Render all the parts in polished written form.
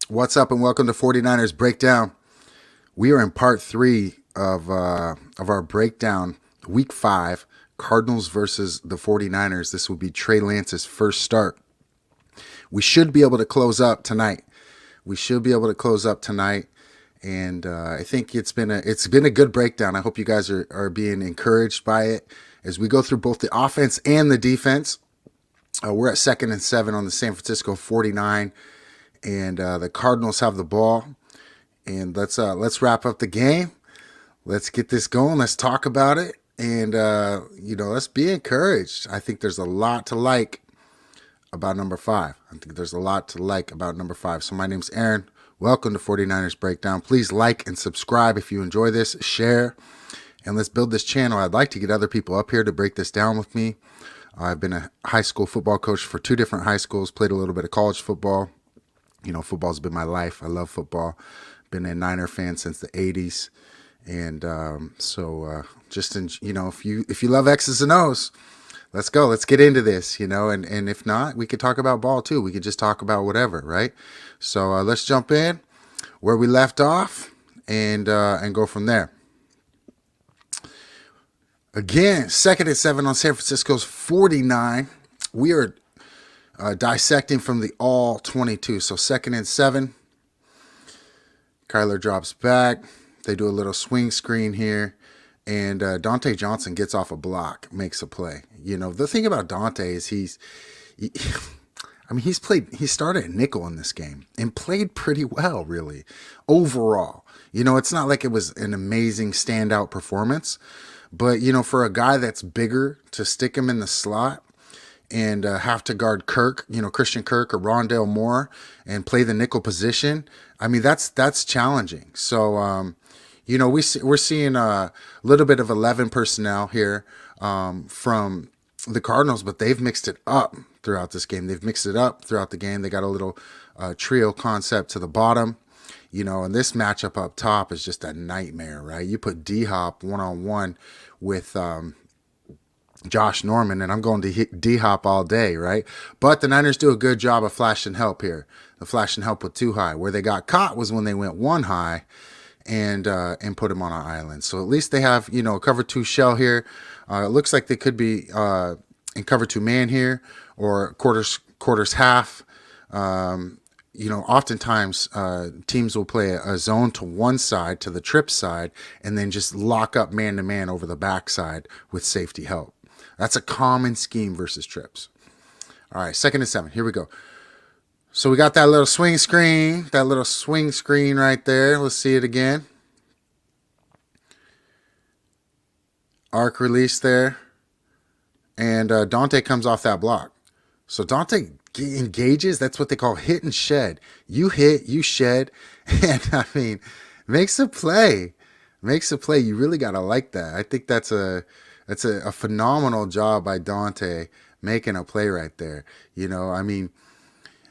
What's up and welcome to 49ers Breakdown. We are in part 3 of our breakdown, week 5, Cardinals versus the 49ers. This will be Trey Lance's first start. We should be able to close up tonight. And I think it's been a good breakdown. I hope you guys are being encouraged by it as we go through both the offense and the defense. We're at 2nd and 7 on the San Francisco 49, and the Cardinals have the ball. And let's wrap up the game. Let's get this going. Let's talk about it, and let's be encouraged. I think there's a lot to like about number 5. So my name's Aaron. Welcome to 49ers Breakdown. Please like and subscribe if you enjoy this. Share, and let's build this channel. I'd like to get other people up here to break this down with me. I've been a high school football coach for 2 different high schools, played a little bit of college football. Football's been my life. I love football. Been a Niner fan since the 80s. And if you love X's and O's, let's go. Let's get into this, and if not, we could talk about ball too. We could just talk about whatever, right? So let's jump in where we left off and go from there. Again, 2nd and 7 on San Francisco's 49. We are dissecting from the all 22. So 2nd and 7. Kyler drops back. They do a little swing screen here. And Dante Johnson gets off a block, makes a play. The thing about Dante is he started at nickel in this game and played pretty well, really, overall. It's not like it was an amazing standout performance, but, for a guy that's bigger to stick him in the slot and have to guard Kirk, Christian Kirk or Rondale Moore and play the nickel position, that's challenging. So, we're seeing a little bit of 11 personnel here from the Cardinals, but they've mixed it up throughout this game. They've mixed it up throughout the game. They got a little trio concept to the bottom, and this matchup up top is just a nightmare, right? You put D-Hop one-on-one with Josh Norman, and I'm going to D-Hop all day, right? But the Niners do a good job of flashing help here. The flashing help with 2 high. Where they got caught was when they went 1 high and put him on an island. So at least they have, a cover 2 shell here. It looks like they could be in cover 2 man here or quarters half. Oftentimes teams will play a zone to one side, to the trip side, and then just lock up man-to-man over the backside with safety help. That's a common scheme versus trips. All right, 2nd and 7. Here we go. So we got that little swing screen right there. Let's see it again. Arc release there. And Dante comes off that block. So Dante engages. That's what they call hit and shed. You hit, you shed, and makes a play. You really gotta like that. I think that's a phenomenal job by Dante making a play right there.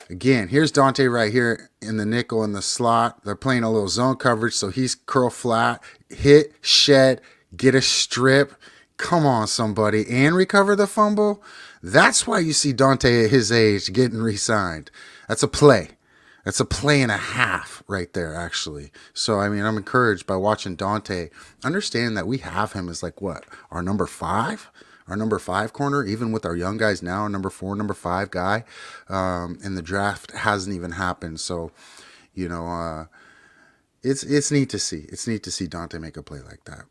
Again, here's Dante right here in the nickel in the slot. They're playing a little zone coverage, so he's curl flat, hit, shed, get a strip. Come on, somebody, and recover the fumble. That's why you see Dante at his age getting re-signed. That's a play. That's a play and a half right there, actually. So, I'm encouraged by watching Dante understand that we have him as our number 5? Our number 5 corner, even with our young guys now, our number 4, number 5 guy. And the draft hasn't even happened. So, it's neat to see. It's neat to see Dante make a play like that.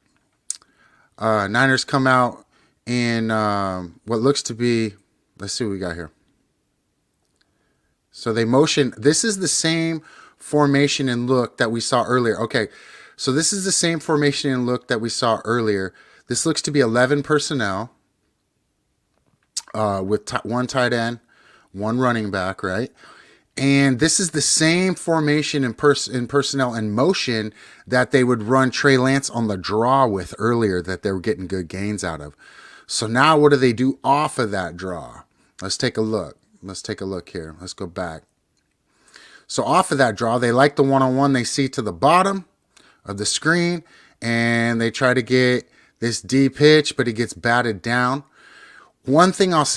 Niners come out in what looks to be, let's see what we got here. So they motion. This is the same formation and look that we saw earlier. Okay, so this is the same formation and look that we saw earlier. This looks to be 11 personnel with 1 tight end, 1 running back, right? And this is the same formation in personnel and motion that they would run Trey Lance on the draw with earlier that they were getting good gains out of. So now what do they do off of that draw? Let's take a look. Here. Let's go back. So off of that draw, they like the one-on-one they see to the bottom of the screen, and they try to get this deep pitch, but he gets batted down. One thing I'm going to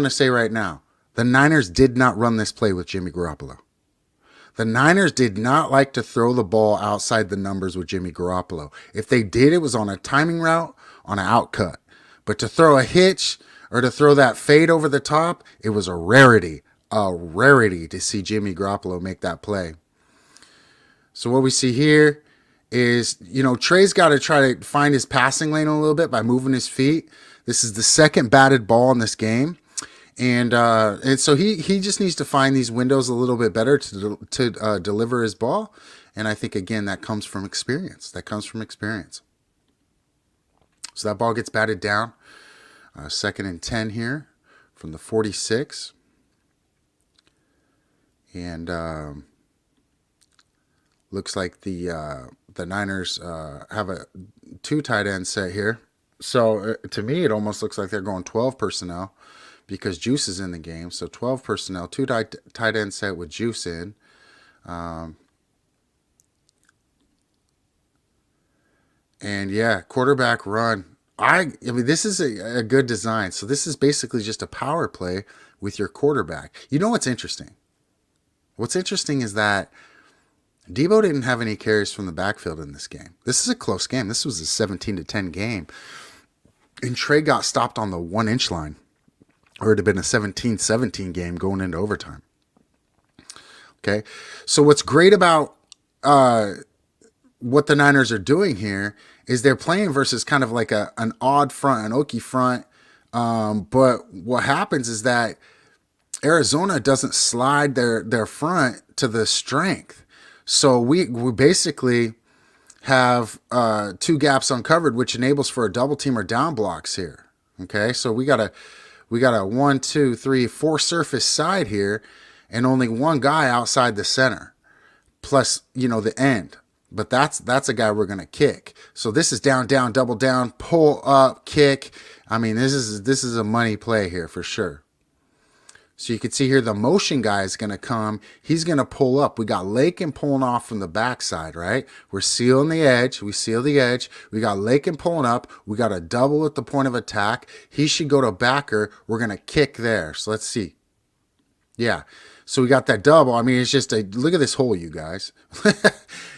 say right now, the Niners did not run this play with Jimmy Garoppolo. The Niners did not like to throw the ball outside the numbers with Jimmy Garoppolo. If they did, it was on a timing route, on an outcut. But to throw a hitch or to throw that fade over the top, it was a rarity to see Jimmy Garoppolo make that play. So what we see here is, Trey's got to try to find his passing lane a little bit by moving his feet. This is the second batted ball in this game. And so he just needs to find these windows a little bit better to deliver his ball. And I think, again, that comes from experience. So that ball gets batted down. 2nd and 10 here from the 46. And looks like the Niners have a 2 tight end set here. So to me, it almost looks like they're going 12 personnel because Juice is in the game. So 12 personnel, 2 tight end set with Juice in. And yeah, quarterback run. I mean, this is a good design. So this is basically just a power play with your quarterback. You know what's interesting? What's interesting is that Debo didn't have any carries from the backfield in this game. This is a close game. This was a 17-10 game. And Trey got stopped on the 1-inch line. Or it'd have been a 17-17 game going into overtime. Okay. So what's great about what the Niners are doing here is they're playing versus kind of like an odd front, an Okie front. But what happens is that Arizona doesn't slide their front to the strength. So we basically have 2 gaps uncovered, which enables for a double team or down blocks here. Okay, so we got a 1, 2, 3, 4 surface side here, and only 1 guy outside the center, plus the end. But that's a guy we're gonna kick. So this is down, double down, pull up, kick. I mean, this is a money play here for sure. So you can see here the motion guy is going to come. He's going to pull up. We got Lakin pulling off from the backside, right? We're sealing the edge. We seal the edge. We got Lakin pulling up. We got a double at the point of attack. He should go to backer. We're going to kick there. So let's see. Yeah. So we got that double. I mean, it's just look at this hole, you guys.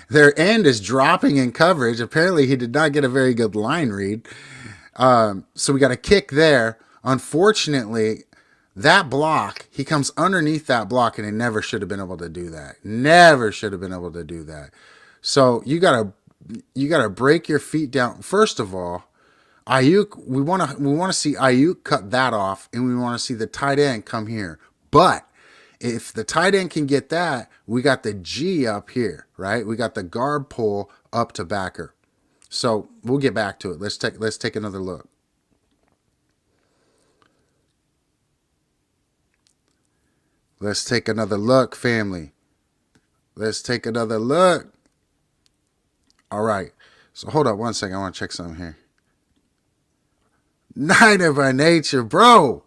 Their end is dropping in coverage. Apparently, he did not get a very good line read. So we got a kick there. Unfortunately, that block, he comes underneath that block, and he never should have been able to do that. So you gotta break your feet down. First of all, Ayuk, we wanna see Ayuk cut that off, and we want to see the tight end come here. But if the tight end can get that, we got the G up here, right? We got the guard pull up to backer. So we'll get back to it. Let's take another look. Let's take another look, family. Let's take another look. All right. So hold up one second. I want to check something here. Niner by nature, bro.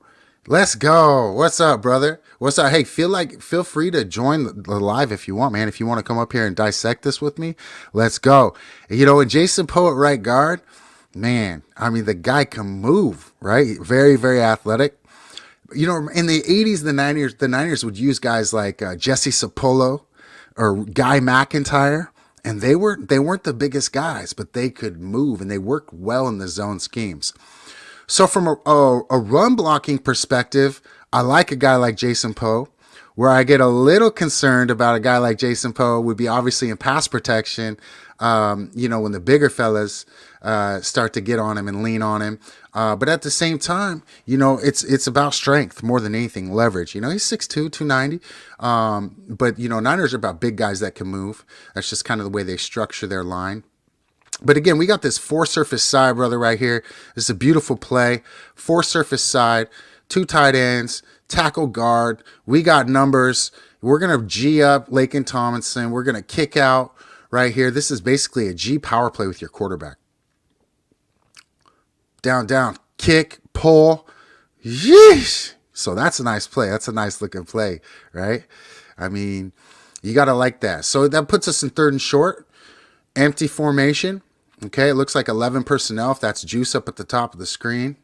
Let's go. What's up, brother? What's up? Hey, feel free to join the live if you want, man. If you want to come up here and dissect this with me, let's go. And Jason Poe at right guard, man, I mean, the guy can move, right? Very, very athletic. In the 80s, the Niners would use guys like Jesse Sapolo or Guy McIntyre, and they weren't the biggest guys, but they could move and they worked well in the zone schemes. So from a run blocking perspective, I like a guy like Jason Poe. Where I get a little concerned about a guy like Jason Poe would be obviously in pass protection. When the bigger fellas start to get on him and lean on him. But at the same time, it's about strength more than anything, leverage. He's 6'2", 290. But Niners are about big guys that can move. That's just kind of the way they structure their line. But again, we got this 4 surface side, brother, right here. This is a beautiful play. 4 surface side, 2 tight ends, tackle guard. We got numbers. We're going to G up Lakin Tomlinson. We're going to kick out right here. This is basically a G power play with your quarterback. Down, kick, pull. Yeesh. So that's a nice play. That's a nice looking play, right? I mean, you got to like that. So that puts us in 3rd and short. Empty formation. Okay, it looks like 11 personnel if that's Juice up at the top of the screen.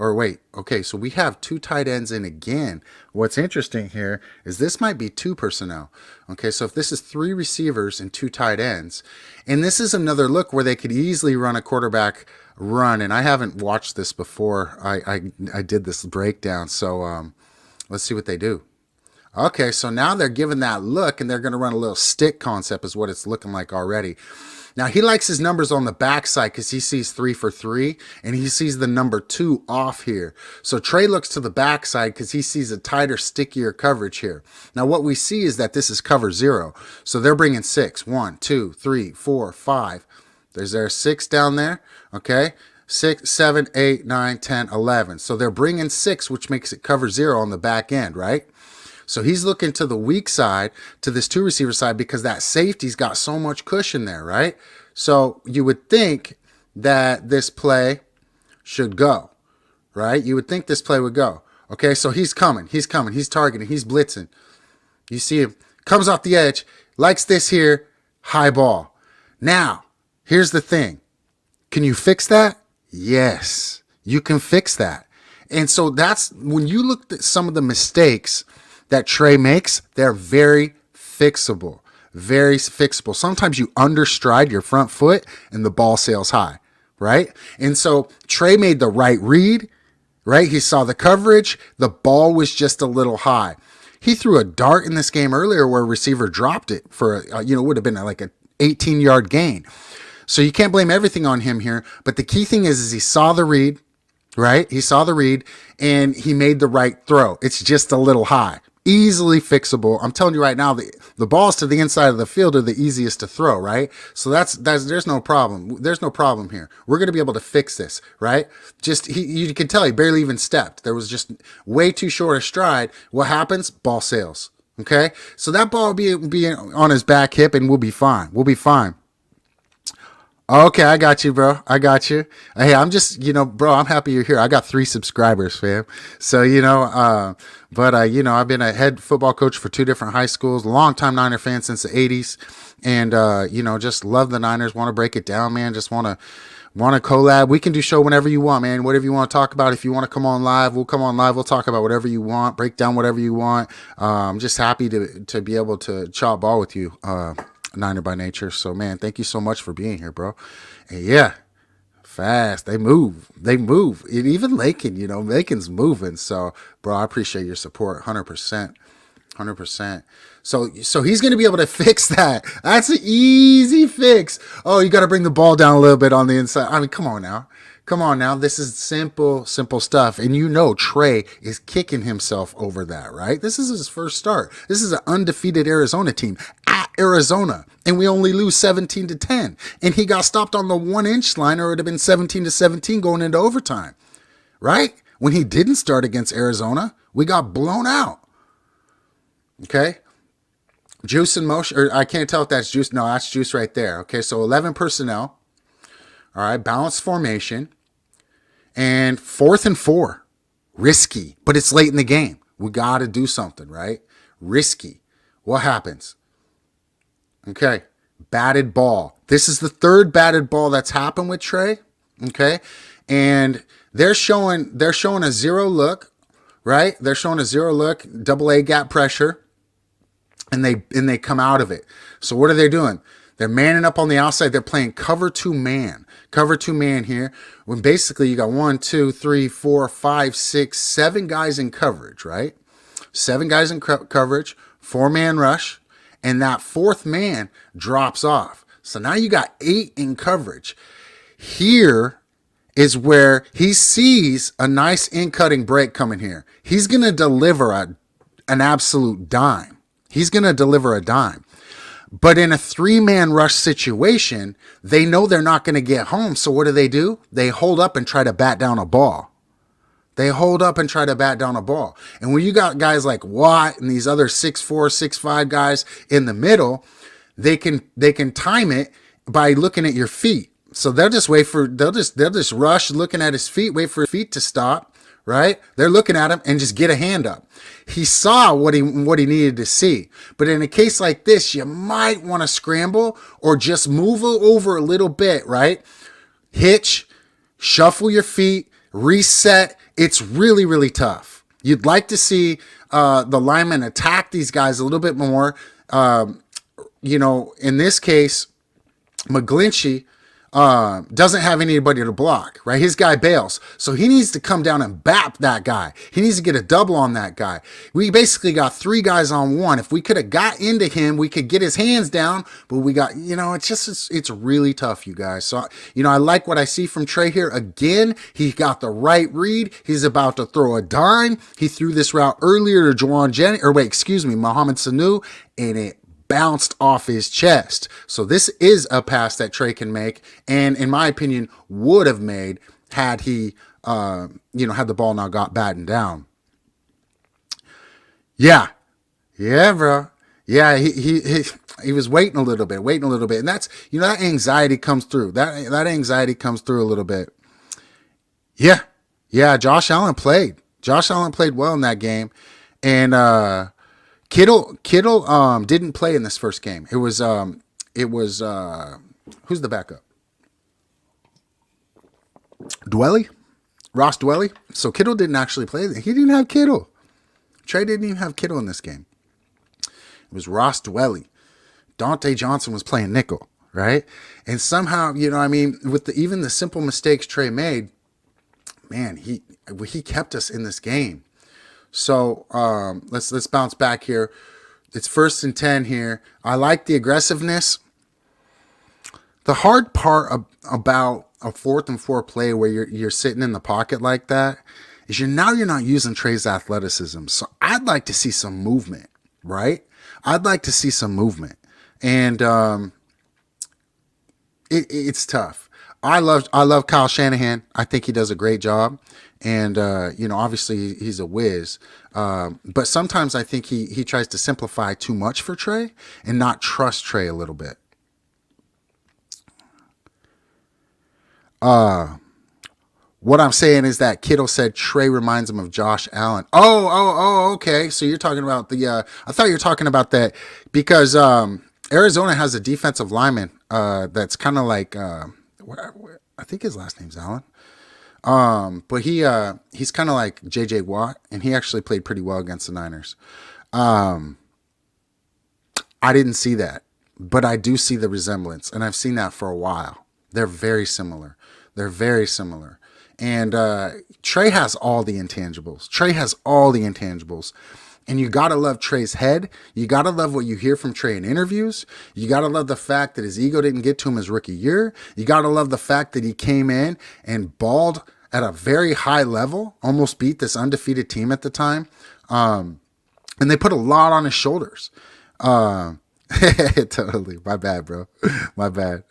or wait, okay, so we have two tight ends in again. What's interesting here is this might be two personnel. Okay, so if this is three receivers and two tight ends, and this is another look where they could easily run a quarterback run, and I haven't watched this before. I did this breakdown, so let's see what they do. Okay, so now they're giving that look, and they're going to run a little stick concept is what it's looking like already. Now, he likes his numbers on the backside because he sees 3 for 3, and he sees the number 2 off here. So Trey looks to the backside because he sees a tighter, stickier coverage here. Now, what we see is that this is cover 0. So they're bringing 6. 1, 2, 3, 4, 5. There's their 6 down there, okay? 6, 7, 8, 9, 10, 11. So they're bringing 6, which makes it cover 0 on the back end, right? So he's looking to the weak side, to this 2 receiver side, because that safety's got so much cushion there, right? So you would think that this play should go, right? You would think this play would go. Okay, so he's coming, he's targeting, he's blitzing. You see him, comes off the edge, likes this here, high ball. Now, here's the thing. Can you fix that? Yes, you can fix that. And so that's, when you look at some of the mistakes that Trey makes, they're very fixable. Very fixable. Sometimes you understride your front foot and the ball sails high, right? And so Trey made the right read, right? He saw the coverage. The ball was just a little high. He threw a dart in this game earlier where a receiver dropped it for, would have been like an 18-yard gain. So you can't blame everything on him here. But the key thing is he saw the read, right? He saw the read and he made the right throw. It's just a little high. Easily fixable. I'm telling you right now, the balls to the inside of the field are the easiest to throw, right? So there's no problem. There's no problem here. We're going to be able to fix this, right? Just you can tell he barely even stepped. There was just way too short a stride. What happens? Ball sails. Okay, so that ball will be on his back hip, and we'll be fine. We'll be fine. Okay, I got you, bro. I got you. Hey, I'm just, bro, I'm happy you're here. I got 3 subscribers, fam. So, I've been a head football coach for 2 different high schools, longtime Niner fan since the 80s. And, just love the Niners, want to break it down, man. Just want to collab. We can do show whenever you want, man. Whatever you want to talk about. If you want to come on live, we'll come on live. We'll talk about whatever you want, break down whatever you want. I'm just happy to be able to chop ball with you. Niner by nature. So, man, thank you so much for being here, bro. And yeah, fast. They move. And even Lakin's moving. So, bro, I appreciate your support. 100%. 100%. So he's going to be able to fix that. That's an easy fix. Oh, you got to bring the ball down a little bit on the inside. I mean, come on now. This is simple stuff. And Trey is kicking himself over that, right? This is his first start. This is an undefeated Arizona team at Arizona. And we only lose 17-10. And he got stopped on the 1-inch line, or it would have been 17-17 going into overtime, right? When he didn't start against Arizona, we got blown out. Okay? Juice in motion, or I can't tell if that's juice. No, that's juice right there. Okay, so 11 personnel. All right, balanced formation. And 4th and 4. Risky, but it's late in the game. We got to do something, right? Risky. What happens? Okay, batted ball. This is the 3rd batted ball that's happened with Trey. Okay, and they're showing a 0 look, right? They're showing a 0 look, double A gap pressure, and they come out of it. So what are they doing? They're manning up on the outside. They're playing cover 2 man here. When basically you got 1, 2, 3, 4, 5, 6, 7 guys in coverage, right? 7 guys in coverage, 4-man rush, and that 4th man drops off. So now you got 8 in coverage. Here is where he sees a nice in-cutting break coming here. He's going to deliver an absolute dime. But in a 3-man rush situation, they know they're not going to get home. So what do? They hold up and try to bat down a ball. And when you got guys like Watt and these other 6'4", 6'5" guys in the middle, they can time it by looking at your feet. So they'll just rush looking at his feet, wait for his feet to stop, right? They're looking at him and just get a hand up. He saw what he needed to see. But in a case like this, you might want to scramble or just move over a little bit, right? Hitch, shuffle your feet, reset. It's really, really tough. You'd like to see the linemen attack these guys a little bit more. In this case, McGlinchey doesn't have anybody to block, right? His guy bails. So he needs to come down and bap that guy. He needs to get a double on that guy. We basically got 3 guys on 1. If we could have got into him, we could get his hands down, but we got, it's really tough, you guys. So, I like what I see from Trey here. Again, he got the right read. He's about to throw a dime. He threw this route earlier to Mohamed Sanu, and it bounced off his chest. So this is a pass that Trey can make, and in my opinion, would have made had he, had the ball not got battened down. Yeah, bro. Yeah, he was waiting a little bit, and that's that anxiety comes through. That anxiety comes through a little bit. Yeah. Josh Allen played well in that game, and Kittle didn't play in this first game. It was who's the backup? Ross Dwelly. So Kittle didn't actually play. He didn't have Kittle. Trey didn't even have Kittle in this game. It was Ross Dwelly. Dante Johnson was playing nickel, right? And somehow, with even the simple mistakes Trey made, man, he kept us in this game. So let's bounce back here. It's 1st and 10 here. I like the aggressiveness. The hard part about a 4th and 4 play where you're sitting in the pocket like that is you're not using Trey's athleticism. So I'd like to see some movement, right? I'd like to see some movement, and it's tough. I love Kyle Shanahan. I think he does a great job. And, obviously he's a whiz. But sometimes I think he tries to simplify too much for Trey and not trust Trey a little bit. What I'm saying is that Kittle said Trey reminds him of Josh Allen. Oh, okay. So you're talking about I thought you were talking about that because Arizona has a defensive lineman that's kind of like, I think his last name's Allen. But he's kind of like JJ Watt, and he actually played pretty well against the Niners. I didn't see that, but I do see the resemblance, and I've seen that for a while. They're very similar. And Trey has all the intangibles. And you got to love Trey's head. You got to love what you hear from Trey in interviews. You got to love the fact that his ego didn't get to him his rookie year. You got to love the fact that he came in and balled at a very high level, almost beat this undefeated team at the time. And they put a lot on his shoulders. Totally. My bad, bro. My bad.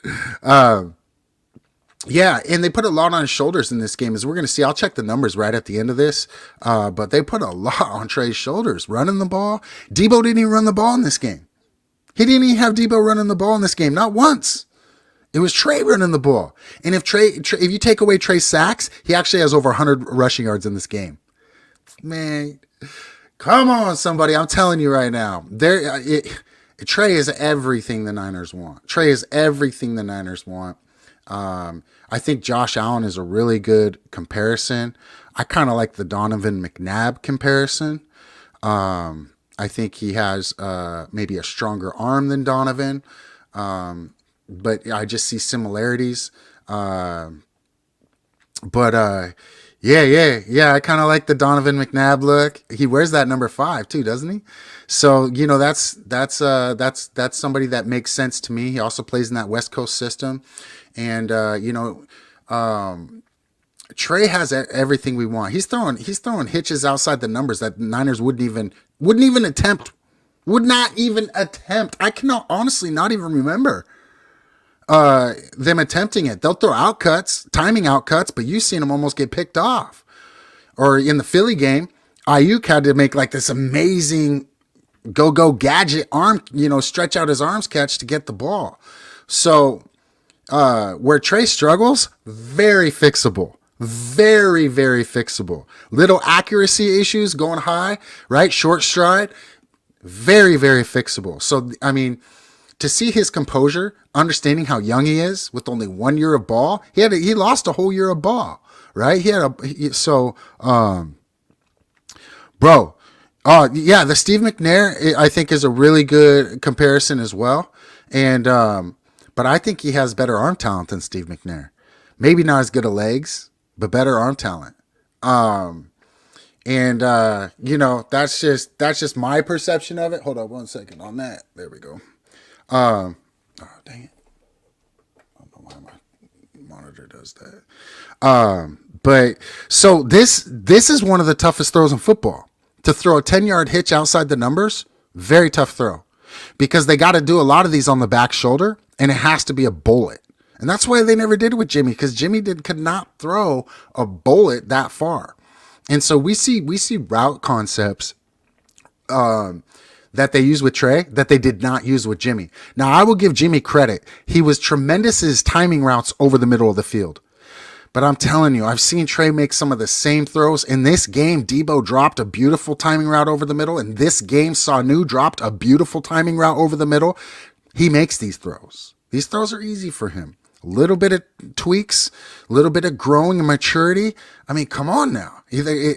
Yeah, and they put a lot on his shoulders in this game, as we're going to see. I'll check the numbers right at the end of this, but they put a lot on Trey's shoulders, running the ball. Debo didn't even run the ball in this game. He didn't even have Debo running the ball in this game, not once. It was Trey running the ball. And if you take away Trey's sacks, he actually has over 100 rushing yards in this game. Man, come on, somebody. I'm telling you right now. Trey is everything the Niners want. I think Josh Allen is a really good comparison. I kind of like the Donovan McNabb comparison. I think he has maybe a stronger arm than Donovan, but I just see similarities. Yeah. I kind of like the Donovan McNabb look. He wears that number 5 too, doesn't he? So that's somebody that makes sense to me. He also plays in that West Coast system. And Trey has everything we want. He's throwing hitches outside the numbers that the Niners wouldn't even attempt. Would not even attempt. I cannot honestly not even remember them attempting it. They'll throw timing out cuts, but you've seen them almost get picked off. Or in the Philly game, Ayuk had to make like this amazing go gadget arm, stretch out his arms catch to get the ball. So where Trey struggles, very fixable. Very, very fixable. Little accuracy issues going high, right? Short stride, very, very fixable. So, I mean, to see his composure, understanding how young he is with only 1 year of ball, he lost a whole year of ball, right? Bro, yeah, the Steve McNair I think is a really good comparison as well, and but I think he has better arm talent than Steve McNair. Maybe not as good of legs, but better arm talent. And that's just my perception of it. Hold on 1 second on that. There we go. Oh dang it! I don't know why my monitor does that. But so this is one of the toughest throws in football. To throw a 10-yard hitch outside the numbers, very tough throw. Because they got to do a lot of these on the back shoulder, and it has to be a bullet. And that's why they never did it with Jimmy, because Jimmy could not throw a bullet that far. And so we see route concepts that they use with Trey that they did not use with Jimmy. Now, I will give Jimmy credit. He was tremendous in his timing routes over the middle of the field. But I'm telling you, I've seen Trey make some of the same throws. In this game, Debo dropped a beautiful timing route over the middle. In this game, Sanu dropped a beautiful timing route over the middle. He makes these throws. These throws are easy for him. A little bit of tweaks, a little bit of growing and maturity. I mean, come on now.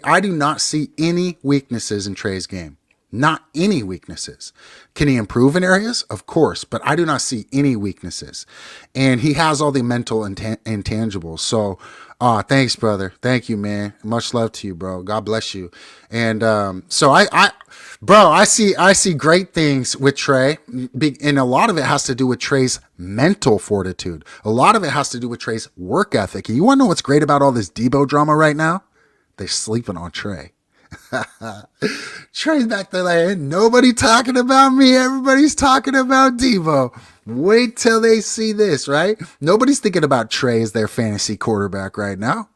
I do not see any weaknesses in Trey's game. Not any weaknesses. Can he improve in areas? Of course, but I do not see any weaknesses. And he has all the mental intangibles. So, thanks, brother. Thank you, man. Much love to you, bro. God bless you. And so I see great things with Trey, and a lot of it has to do with Trey's mental fortitude. A lot of it has to do with Trey's work ethic. You want to know what's great about all this Debo drama right now? They're sleeping on Trey. Trey's back there like, nobody talking about me. Everybody's talking about Debo. Wait till they see this, right? Nobody's thinking about Trey as their fantasy quarterback right now.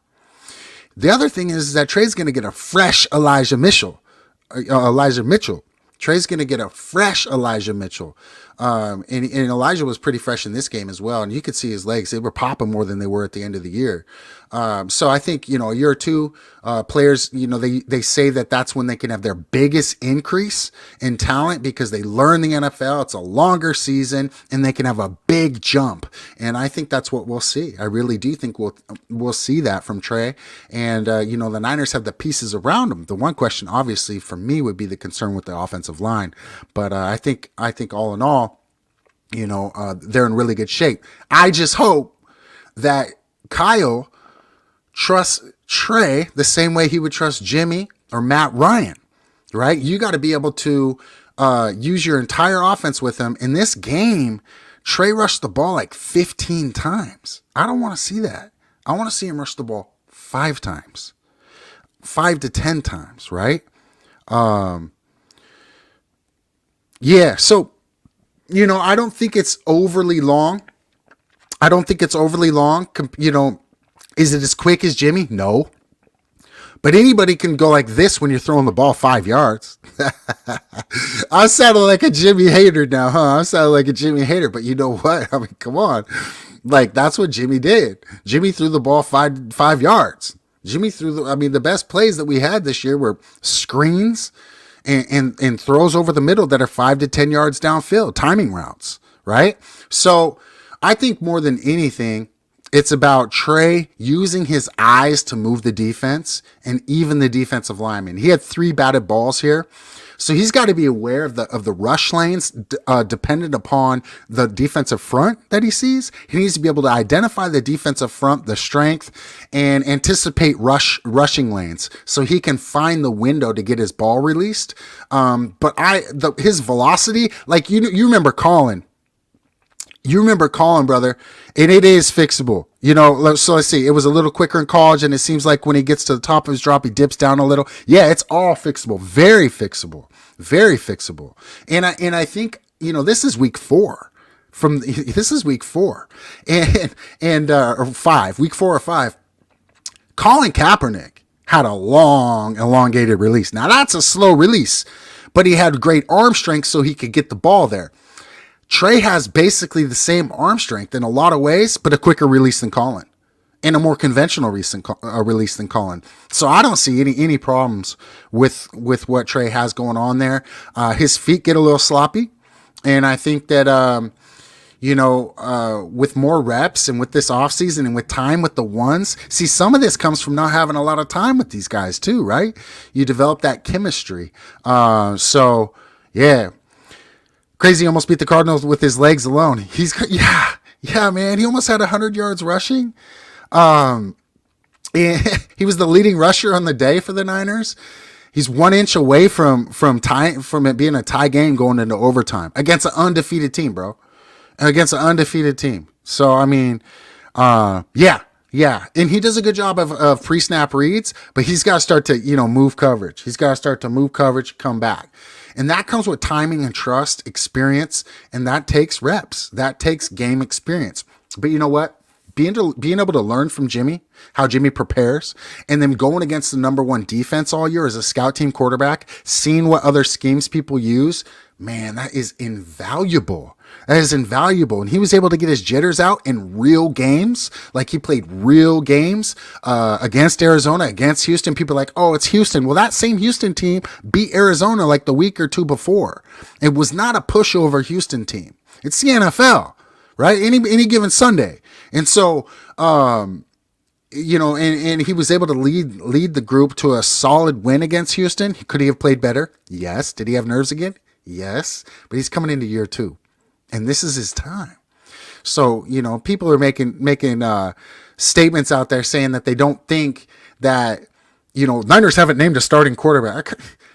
The other thing is that Trey's going to get a fresh Elijah Mitchell. Trey's going to get a fresh Elijah Mitchell. And Elijah was pretty fresh in this game as well. And you could see his legs. They were popping more than they were at the end of the year. So I think, a year or two, players, they say that that's when they can have their biggest increase in talent because they learn the NFL. It's a longer season and they can have a big jump. And I think that's what we'll see. I really do think we'll see that from Trey. And, the Niners have the pieces around them. The one question, obviously, for me would be the concern with the offensive line. But I think all in all, they're in really good shape. I just hope that Kyle trusts Trey the same way he would trust Jimmy or Matt Ryan, right? You got to be able to use your entire offense with him. In this game, Trey rushed the ball like 15 times. I don't want to see that. I want to see him rush the ball 5 times, 5 to 10 times, right? Yeah, so, I don't think it's overly long. Is it as quick as Jimmy? No. But anybody can go like this when you're throwing the ball 5 yards. I'm sounding like a Jimmy hater now, huh? I'm sounding like a Jimmy hater, but you know what? I mean, come on. Like, that's what Jimmy did. Jimmy threw the ball 5 yards. Jimmy threw the best plays that we had this year were screens and throws over the middle that are 5 to 10 yards downfield, timing routes, right? So I think more than anything, it's about Trey using his eyes to move the defense and even the defensive lineman. He had 3 batted balls here. So he's got to be aware of the rush lanes dependent upon the defensive front that he sees. He needs to be able to identify the defensive front, the strength, and anticipate rushing lanes so he can find the window to get his ball released. But his velocity, like you remember Colin. You remember Colin, brother, and it is fixable. So let's see. It was a little quicker in college, and it seems like when he gets to the top of his drop, he dips down a little. Yeah, it's all fixable. Very fixable. Very fixable. And I think, this is week 4. This is week 4. Or 5. Week 4 or 5. Colin Kaepernick had a long, elongated release. Now, that's a slow release, but he had great arm strength so he could get the ball there. Trey has basically the same arm strength in a lot of ways, but a quicker release than Colin and a more conventional release than Colin. So I don't see any problems with what Trey has going on there. His feet get a little sloppy, and I think that with more reps and with this offseason and with time with the ones. See, some of this comes from not having a lot of time with these guys too, right? You develop that chemistry. So yeah, crazy almost beat the Cardinals with his legs alone. Yeah, man. He almost had 100 yards rushing. He was the leading rusher on the day for the Niners. He's 1 inch away from it being a tie game going into overtime against an undefeated team, bro. Against an undefeated team. So I mean, yeah, and he does a good job of pre-snap reads, but he's got to start to move coverage. He's got to start to move coverage, come back, and that comes with timing and trust, experience, and that takes reps. That takes game experience. But you know what? Being able to learn from Jimmy, how Jimmy prepares, and then going against the number one defense all year as a scout team quarterback, seeing what other schemes people use, man, that is invaluable. That is invaluable. And he was able to get his jitters out in real games. Like he played real games against Arizona, against Houston. People are like, oh, it's Houston. Well, that same Houston team beat Arizona like the week or two before. It was not a pushover Houston team. It's the NFL, right? Any given Sunday. And so, and he was able to lead the group to a solid win against Houston. Could he have played better? Yes. Did he have nerves again? Yes. But he's coming into year 2, and this is his time. So, people are making statements out there saying that they don't think that, Niners haven't named a starting quarterback.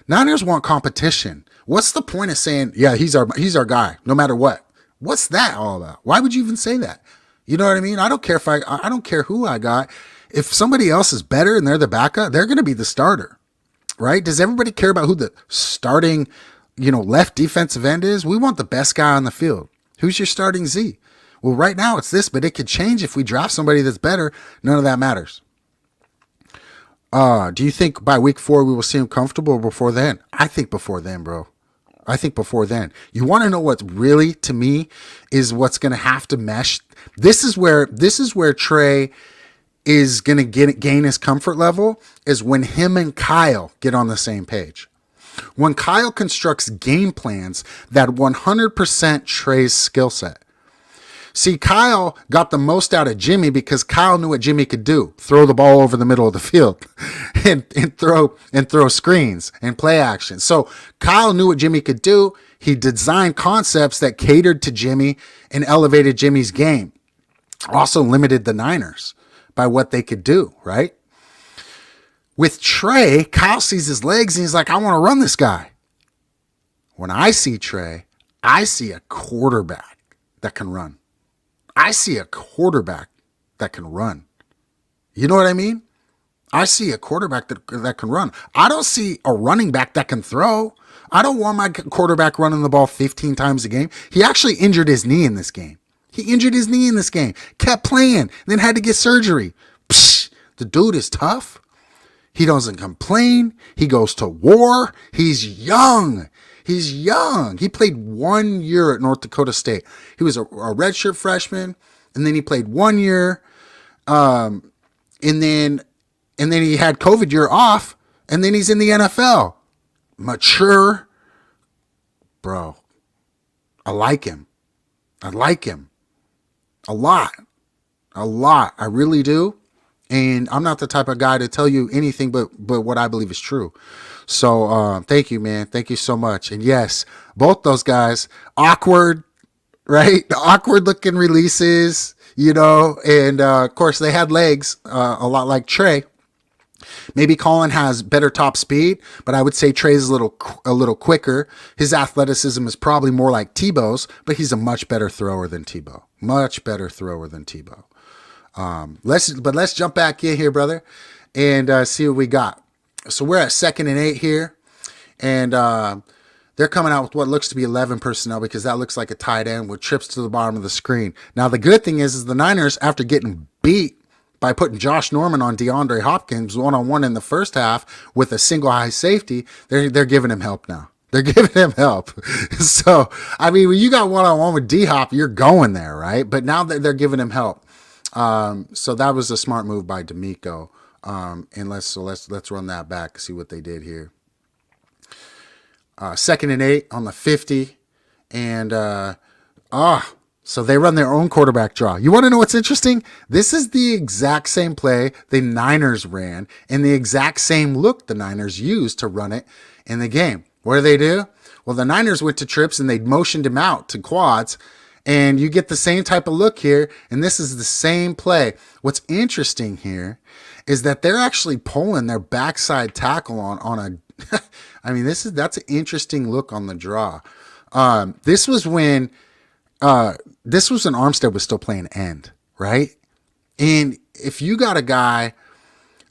Niners want competition. What's the point of saying, yeah, he's our guy, no matter what? What's that all about? Why would you even say that? You know what I mean? I don't care I don't care who I got. If somebody else is better and they're the backup, they're going to be the starter, right? Does everybody care about who the starting, left defensive end is? We want the best guy on the field. Who's your starting Z? Well, right now it's this, but it could change if we draft somebody that's better. None of that matters. Do you think by week 4 we will see him comfortable or before then? I think before then, bro. I think before then. You want to know what really, to me, is what's going to have to mesh. This is where Trey is going to gain his comfort level, is when him and Kyle get on the same page. When Kyle constructs game plans that 100% Trey's skill set. See, Kyle got the most out of Jimmy because Kyle knew what Jimmy could do. Throw the ball over the middle of the field and throw screens and play action. So Kyle knew what Jimmy could do. He designed concepts that catered to Jimmy and elevated Jimmy's game. Also limited the Niners by what they could do, right? With Trey, Kyle sees his legs and he's like, I want to run this guy. When I see Trey, I see a quarterback that can run. I see a quarterback that can run. You know what I mean? I see a quarterback that can run. I don't see a running back that can throw. I don't want my quarterback running the ball 15 times a game. He actually injured his knee in this game. Kept playing, then had to get surgery. Psh, the dude is tough. He doesn't complain. He goes to war. He's young. He played 1 year at North Dakota State. He was a redshirt freshman, and then he played 1 year, and then he had COVID year off, and then he's in the NFL. Mature, bro. I like him a lot. I really do. And I'm not the type of guy to tell you anything but what I believe is true. So thank you, man. Thank you so much. And yes, both those guys, awkward, right? The awkward looking releases, and of course they had legs, a lot like Trey. Maybe Colin has better top speed, but I would say Trey's a little quicker. His athleticism is probably more like Tebow's, but he's a much better thrower than Tebow. Let's jump back in here, brother, and see what we got. So we're at 2nd and 8 here, and they're coming out with what looks to be 11 personnel because that looks like a tight end with trips to the bottom of the screen. Now the good thing is the Niners, after getting beat by putting Josh Norman on DeAndre Hopkins one-on-one in the first half with a single high safety, they're giving him help now. They're giving him help. So, I mean, when you got one-on-one with D-Hop, you're going there, right? But now that they're giving him help. So that was a smart move by D'Amico. And let's run that back, see what they did here. 2nd and 8 on the 50. And, So they run their own quarterback draw. You want to know what's interesting? This is the exact same play the Niners ran and the exact same look the Niners used to run it in the game. What do they do? Well, the Niners went to trips and they motioned him out to quads, and you get the same type of look here, and this is the same play. What's interesting here is that they're actually pulling their backside tackle on a I mean, that's an interesting look on the draw. This was when Armstead was still playing end, right? And if you got a guy,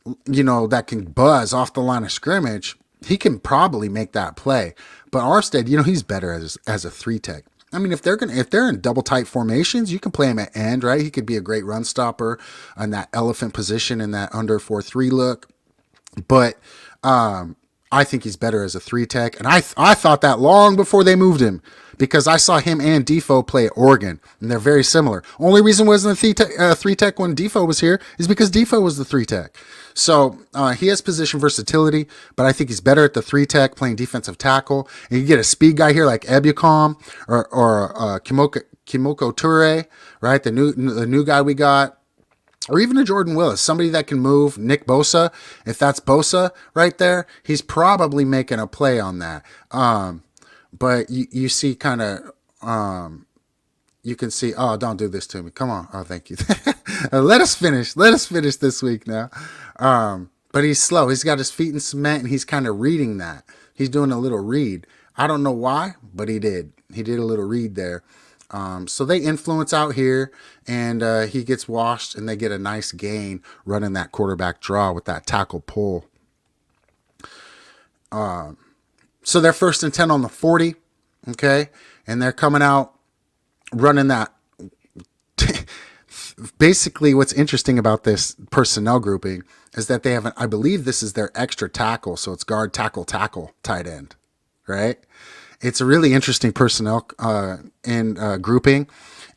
that can buzz off the line of scrimmage, he can probably make that play. But Armstead, he's better as a 3-tech. I mean, if they're in double tight formations, you can play him at end, right? He could be a great run stopper in that elephant position in that under 4-3 look. But I think he's better as a 3-tech, and I thought that long before they moved him, because I saw him and Defoe play at Oregon, and they're very similar. Only reason wasn't a 3-tech when Defoe was here is because Defoe was the 3-tech. So he has position versatility, but I think he's better at the 3-tech playing defensive tackle. And you get a speed guy here like Ebucom or Kimoko Toure, right? The new guy we got. Or even a Jordan Willis, somebody that can move. Nick Bosa, if that's Bosa right there, he's probably making a play on that. But you see kind of, you can see, oh, don't do this to me. Come on. Oh, thank you. Let us finish this week now. But he's slow. He's got his feet in cement, and he's kind of reading that. He's doing a little read. I don't know why, but he did. He did a little read there. So they influence out here, and he gets washed, and they get a nice gain running that quarterback draw with that tackle pull. So they're 1st and 10 on the 40, okay? And they're coming out running that. Basically, what's interesting about this personnel grouping is that they have I believe this is their extra tackle, so it's guard, tackle, tight end, right? It's a really interesting personnel and grouping,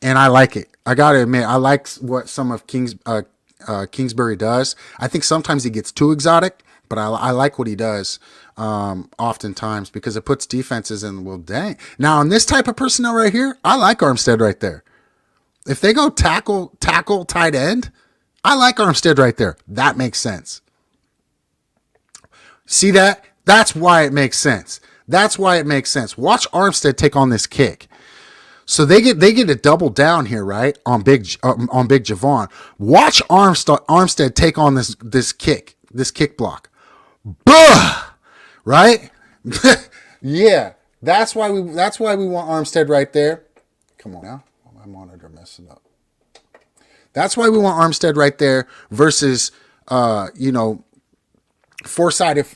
and I like it. I got to admit, I like what some of Kingsbury does. I think sometimes he gets too exotic, but I like what he does oftentimes, because it puts defenses in, well, dang. Now, on this type of personnel right here, I like Armstead right there. If they go tackle, tight end, I like Armstead right there. That makes sense. See that? That's why it makes sense. Watch Armstead take on this kick. So they get to double down here, right? On Big Javon. Watch Armstead take on this kick block. Buh! Right? Yeah. That's why we want Armstead right there. Come on now. My monitor messing up. That's why we want Armstead right there versus four-sided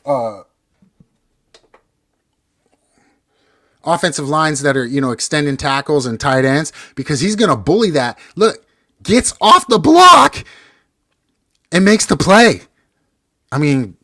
offensive lines that are, extending tackles and tight ends, because he's going to bully that. Look, gets off the block and makes the play. I mean,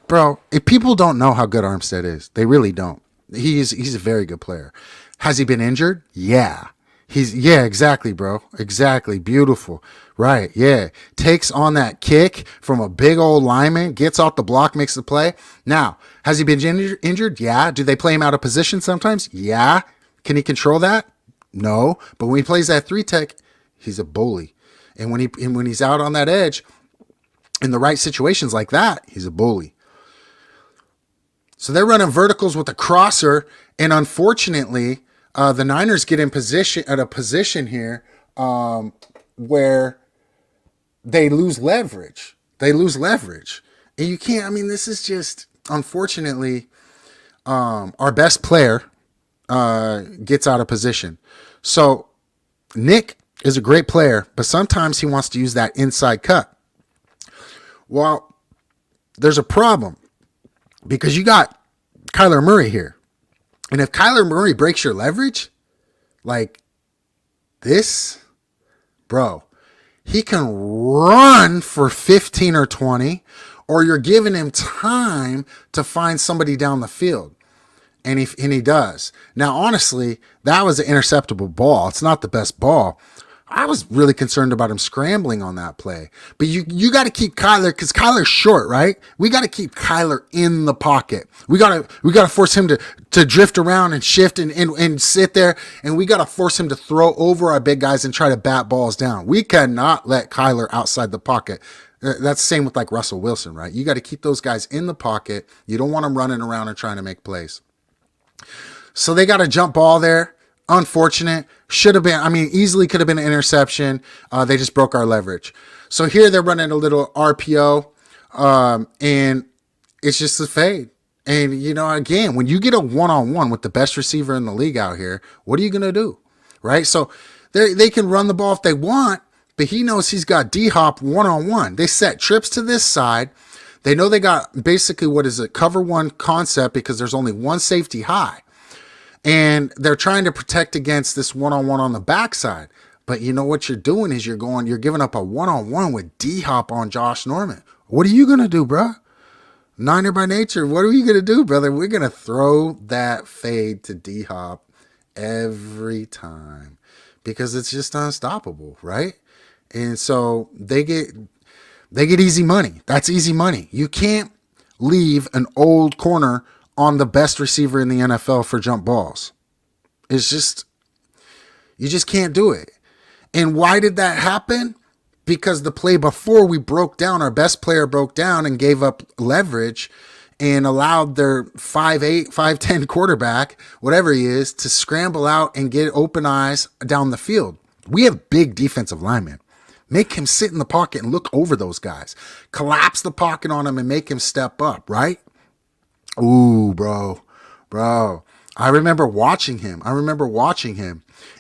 bro, if people don't know how good Armstead is, they really don't. He's a very good player. Has he been injured? Yeah. Exactly, bro. Exactly. Beautiful. Right. Yeah. Takes on that kick from a big old lineman, gets off the block, makes the play. Now, has he been injured? Yeah. Do they play him out of position sometimes? Yeah. Can he control that? No. But when he plays that 3-tech, he's a bully. And when he's out on that edge in the right situations like that, he's a bully. So they're running verticals with a crosser, and unfortunately, the Niners get in a position here where they lose leverage. And you can't, this is just, unfortunately, our best player gets out of position. So Nick is a great player, but sometimes he wants to use that inside cut. Well, there's a problem, because you got Kyler Murray here. And if Kyler Murray breaks your leverage like this, bro, he can run for 15 or 20, or you're giving him time to find somebody down the field. And he does. Now, honestly, that was an interceptable ball. It's not the best ball, I was really concerned about him scrambling on that play. But you got to keep Kyler, because Kyler's short, right? We got to keep Kyler in the pocket. We gotta force him to drift around and shift and sit there, and we gotta force him to throw over our big guys and try to bat balls down. We cannot let Kyler outside the pocket. That's the same with like Russell Wilson, right? You got to keep those guys in the pocket. You don't want them running around and trying to make plays. So they got a jump ball there. Unfortunate. Should have been, I mean, easily could have been an interception. They just broke our leverage. So here they're running a little RPO, and it's just a fade. And, you know, again, when you get a one-on-one with the best receiver in the league out here, what are you going to do? Right? So they can run the ball if they want, but he knows he's got D-Hop one-on-one. They set trips to this side. They know they got basically, what is it, cover one concept, because there's only one safety high. And they're trying to protect against this one-on-one on the backside. But you know what you're doing is you're giving up a one-on-one with D-Hop on Josh Norman. What are you going to do, bro? Niner by nature, what are you going to do, brother? We're going to throw that fade to D-Hop every time because it's just unstoppable, right? And so they get easy money. That's easy money. You can't leave an old corner on the best receiver in the NFL for jump balls. It's just, you just can't do it. And why did that happen? Because the play before we broke down, our best player broke down and gave up leverage and allowed their 5'8", 5'10" quarterback, whatever he is, to scramble out and get open eyes down the field. We have big defensive linemen. Make him sit in the pocket and look over those guys. Collapse the pocket on him and make him step up, right? Ooh, bro. I remember watching him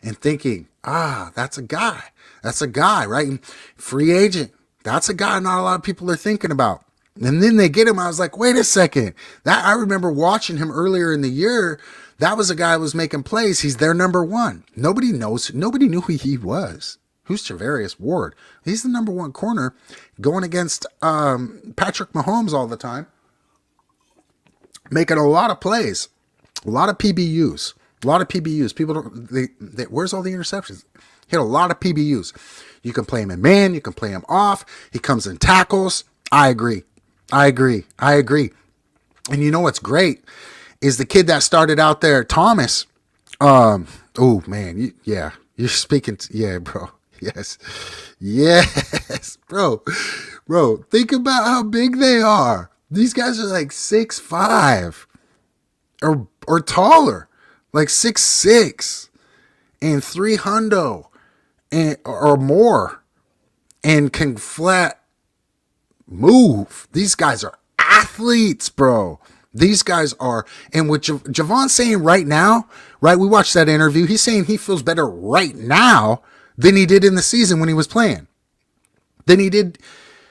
and thinking, that's a guy. That's a guy, right? And free agent. That's a guy not a lot of people are thinking about. And then they get him. I was like, wait a second. I remember watching him earlier in the year. That was a guy who was making plays. He's their number one. Nobody knew who he was. Who's Travarius Ward? He's the number one corner going against Patrick Mahomes all the time. Making a lot of plays. A lot of PBUs. People don't, where's all the interceptions? Hit a lot of PBUs. You can play him in man. You can play him off. He comes in tackles. I agree. And you know what's great is the kid that started out there, Thomas. Oh man, you're speaking. Yeah, bro. Yes, bro. Think about how big they are. These guys are like 6'5", or taller, like 6'6", and 300 or more, and can flat move. These guys are athletes, bro. These guys are, and what Javon's saying right now, right? We watched that interview. He's saying he feels better right now than he did in the season when he was playing, than he did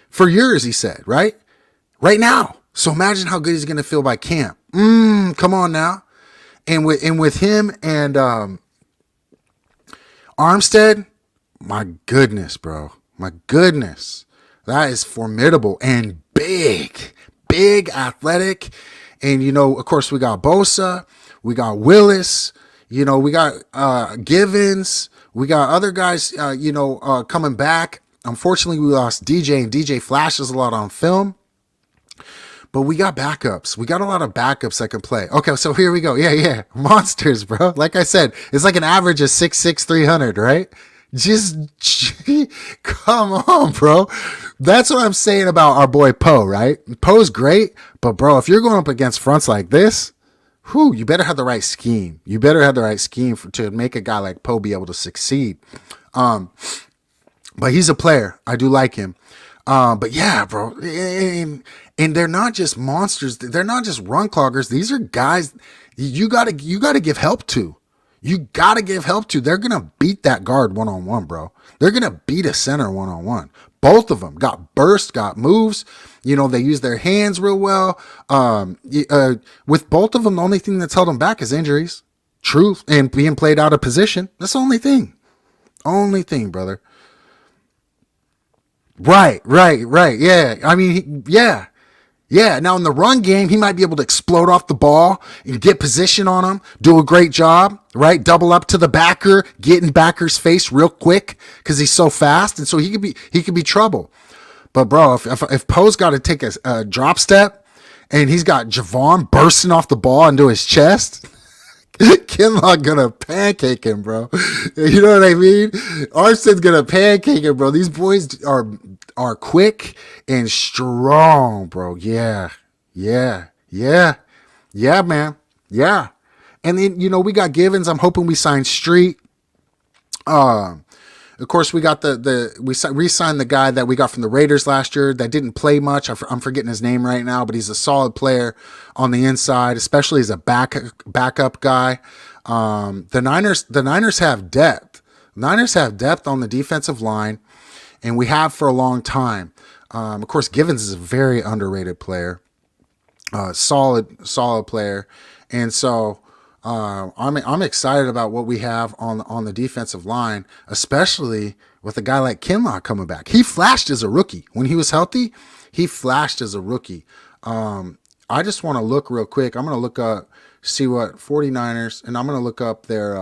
for years, he said, right? Right now. So imagine how good he's going to feel by camp. Come on now. And with him and Armstead, my goodness, bro. My goodness. That is formidable and big, athletic. And, you know, of course, we got Bosa. We got Willis. You know, we got Givens. We got other guys, coming back. Unfortunately, we lost DJ, and DJ flashes a lot on film. But we got backups. We got a lot of backups that can play. Okay, so here we go. Yeah. Monsters, bro. Like I said, it's like an average of 6'6", 300, right? Just come on, bro. That's what I'm saying about our boy Poe, right? Poe's great, but bro, if you're going up against fronts like this, you better have the right scheme. You better have the right scheme to make a guy like Poe be able to succeed. But he's a player. I do like him. But yeah, bro. And they're not just monsters. They're not just run cloggers. These are guys you gotta give help to. You gotta give help to. They're gonna beat that guard one-on-one, bro. They're gonna beat a center one-on-one. Both of them got burst, got moves. You know, they use their hands real well. With both of them, the only thing that's held them back is injuries, truth, and being played out of position. That's the only thing. Only thing, brother. Right. Yeah. I mean, yeah. Yeah, now in the run game, he might be able to explode off the ball and get position on him, do a great job, right? Double up to the backer, get in backer's face real quick because he's so fast, and so he could be trouble. But bro, if Poe's got to take a drop step and he's got Javon bursting off the ball into his chest, Kinlaw gonna pancake him, bro. You know what I mean? Armstead's gonna pancake him, bro. These boys are quick and strong, bro. Yeah, yeah, yeah, yeah, man. Yeah. And then we got Givens. I'm hoping we sign Street. Of course, we got we re-signed the guy that we got from the Raiders last year that didn't play much. I'm forgetting his name right now, but he's a solid player on the inside, especially as a backup guy. The Niners have depth. Niners have depth on the defensive line, and we have for a long time. Of course, Givens is a very underrated player, solid player, and so. I'm excited about what we have on the defensive line, especially with a guy like Kinlaw coming back. He flashed as a rookie when he was healthy. He flashed as a rookie. I just want to look real quick. I'm going to look up, see what 49ers, and I'm going to look up their.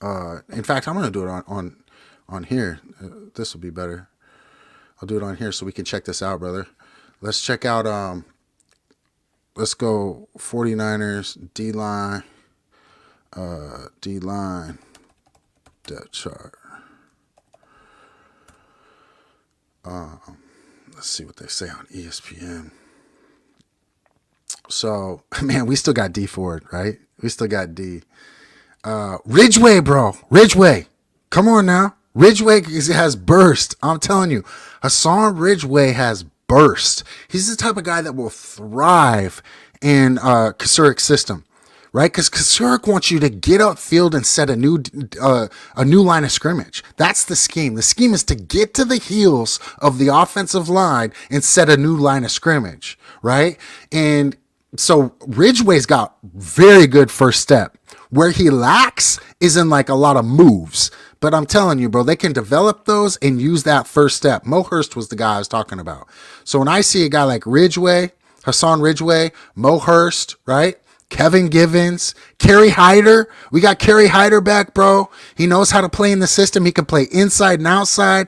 In fact, I'm going to do it on here. This will be better. I'll do it on here so we can check this out, brother. Let's check out. Let's go 49ers D-line, depth chart. Let's see what they say on ESPN. So, man, we still got D Ford, right? We still got D. Ridgeway, bro. Ridgeway. Come on now. Ridgeway has burst. I'm telling you. Hassan Ridgeway has burst. He's the type of guy that will thrive in Kasurik's system, right? Because Kasurik wants you to get upfield and set a new line of scrimmage. That's the scheme. The scheme is to get to the heels of the offensive line and set a new line of scrimmage, right? And so Ridgeway's got very good first step. Where he lacks is in like a lot of moves. But I'm telling you, bro, they can develop those and use that first step. Mo Hurst was the guy I was talking about. So when I see a guy like Ridgeway, Hassan Ridgeway, Mo Hurst, right? Kevin Givens, Kerry Hyder. We got Kerry Hyder back, bro. He knows how to play in the system. He can play inside and outside.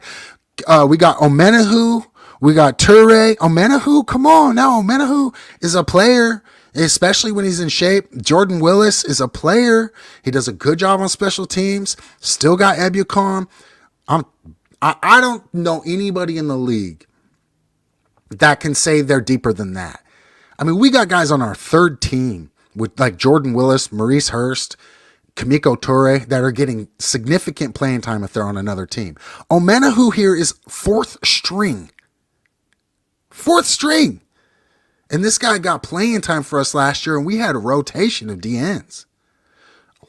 We got Omenahu. We got Toure. Omenahu, come on now. Omenahu is a player, especially when he's in shape. Jordan Willis is a player. He does a good job on special teams. Still got Ebukam. I don't know anybody in the league that can say they're deeper than that. I mean, we got guys on our third team with like Jordan Willis, Maurice Hurst, Kamiko Toure that are getting significant playing time if they're on another team. Omenahu here is fourth string. Fourth string. And this guy got playing time for us last year, and we had a rotation of DNs.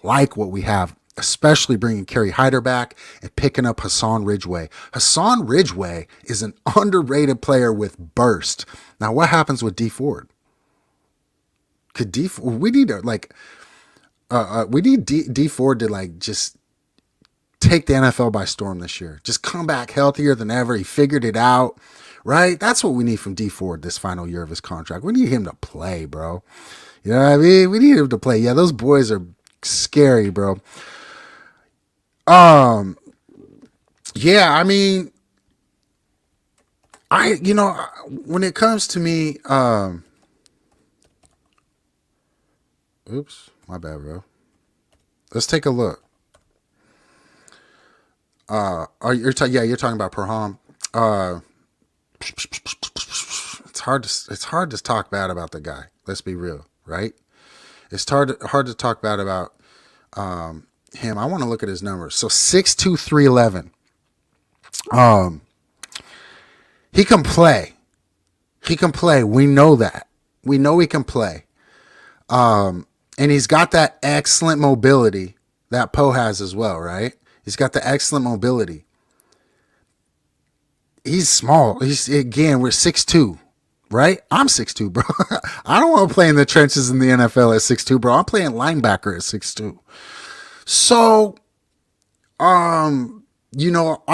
Like what we have, especially bringing Kerry Hyder back and picking up Hassan Ridgeway. Hassan Ridgeway is an underrated player with burst. Now, what happens with D Ford? We need D Ford to like just take the NFL by storm this year. Just come back healthier than ever. He figured it out. Right? That's what we need from D Ford this final year of his contract. We need him to play, bro. You know what I mean? We need him to play. Yeah, those boys are scary, bro. Yeah, I mean, when it comes to me, oops, my bad, bro. Let's take a look. You're talking about Perham. It's hard to talk bad about the guy. Let's be real, right? It's hard to talk bad about him. I want to look at his numbers. So 6'2", 311. He can play. He can play. We know that. We know he can play. And he's got that excellent mobility that Poe has as well, right? He's got the excellent mobility. He's small. We're 6'2", right? I'm 6'2", bro. I don't want to play in the trenches in the NFL at 6'2", bro. I'm playing linebacker at 6'2". So, I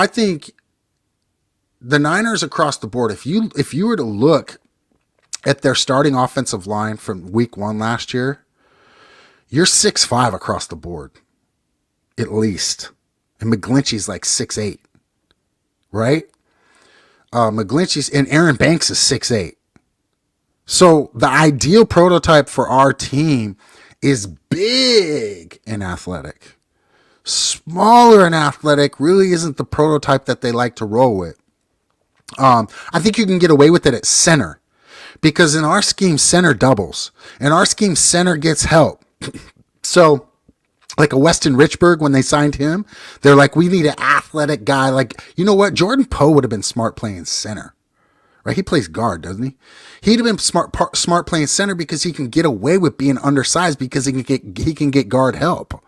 think the Niners across the board, if you were to look at their starting offensive line from week 1 last year, you're 6'5" across the board, at least. And McGlinchey's like 6'8", right? McGlinchey's and Aaron Banks is 6'8". So the ideal prototype for our team is big and athletic. Smaller and athletic really isn't the prototype that they like to roll with. I think you can get away with it at center, because in our scheme, center doubles. In our scheme, center gets help. So, like a Weston Richburg, when they signed him, they're like, we need an athletic guy. Like, you know what? Jordan Poe would have been smart playing center. Right? He plays guard, doesn't he? He'd have been smart playing center because he can get away with being undersized because he can get guard help.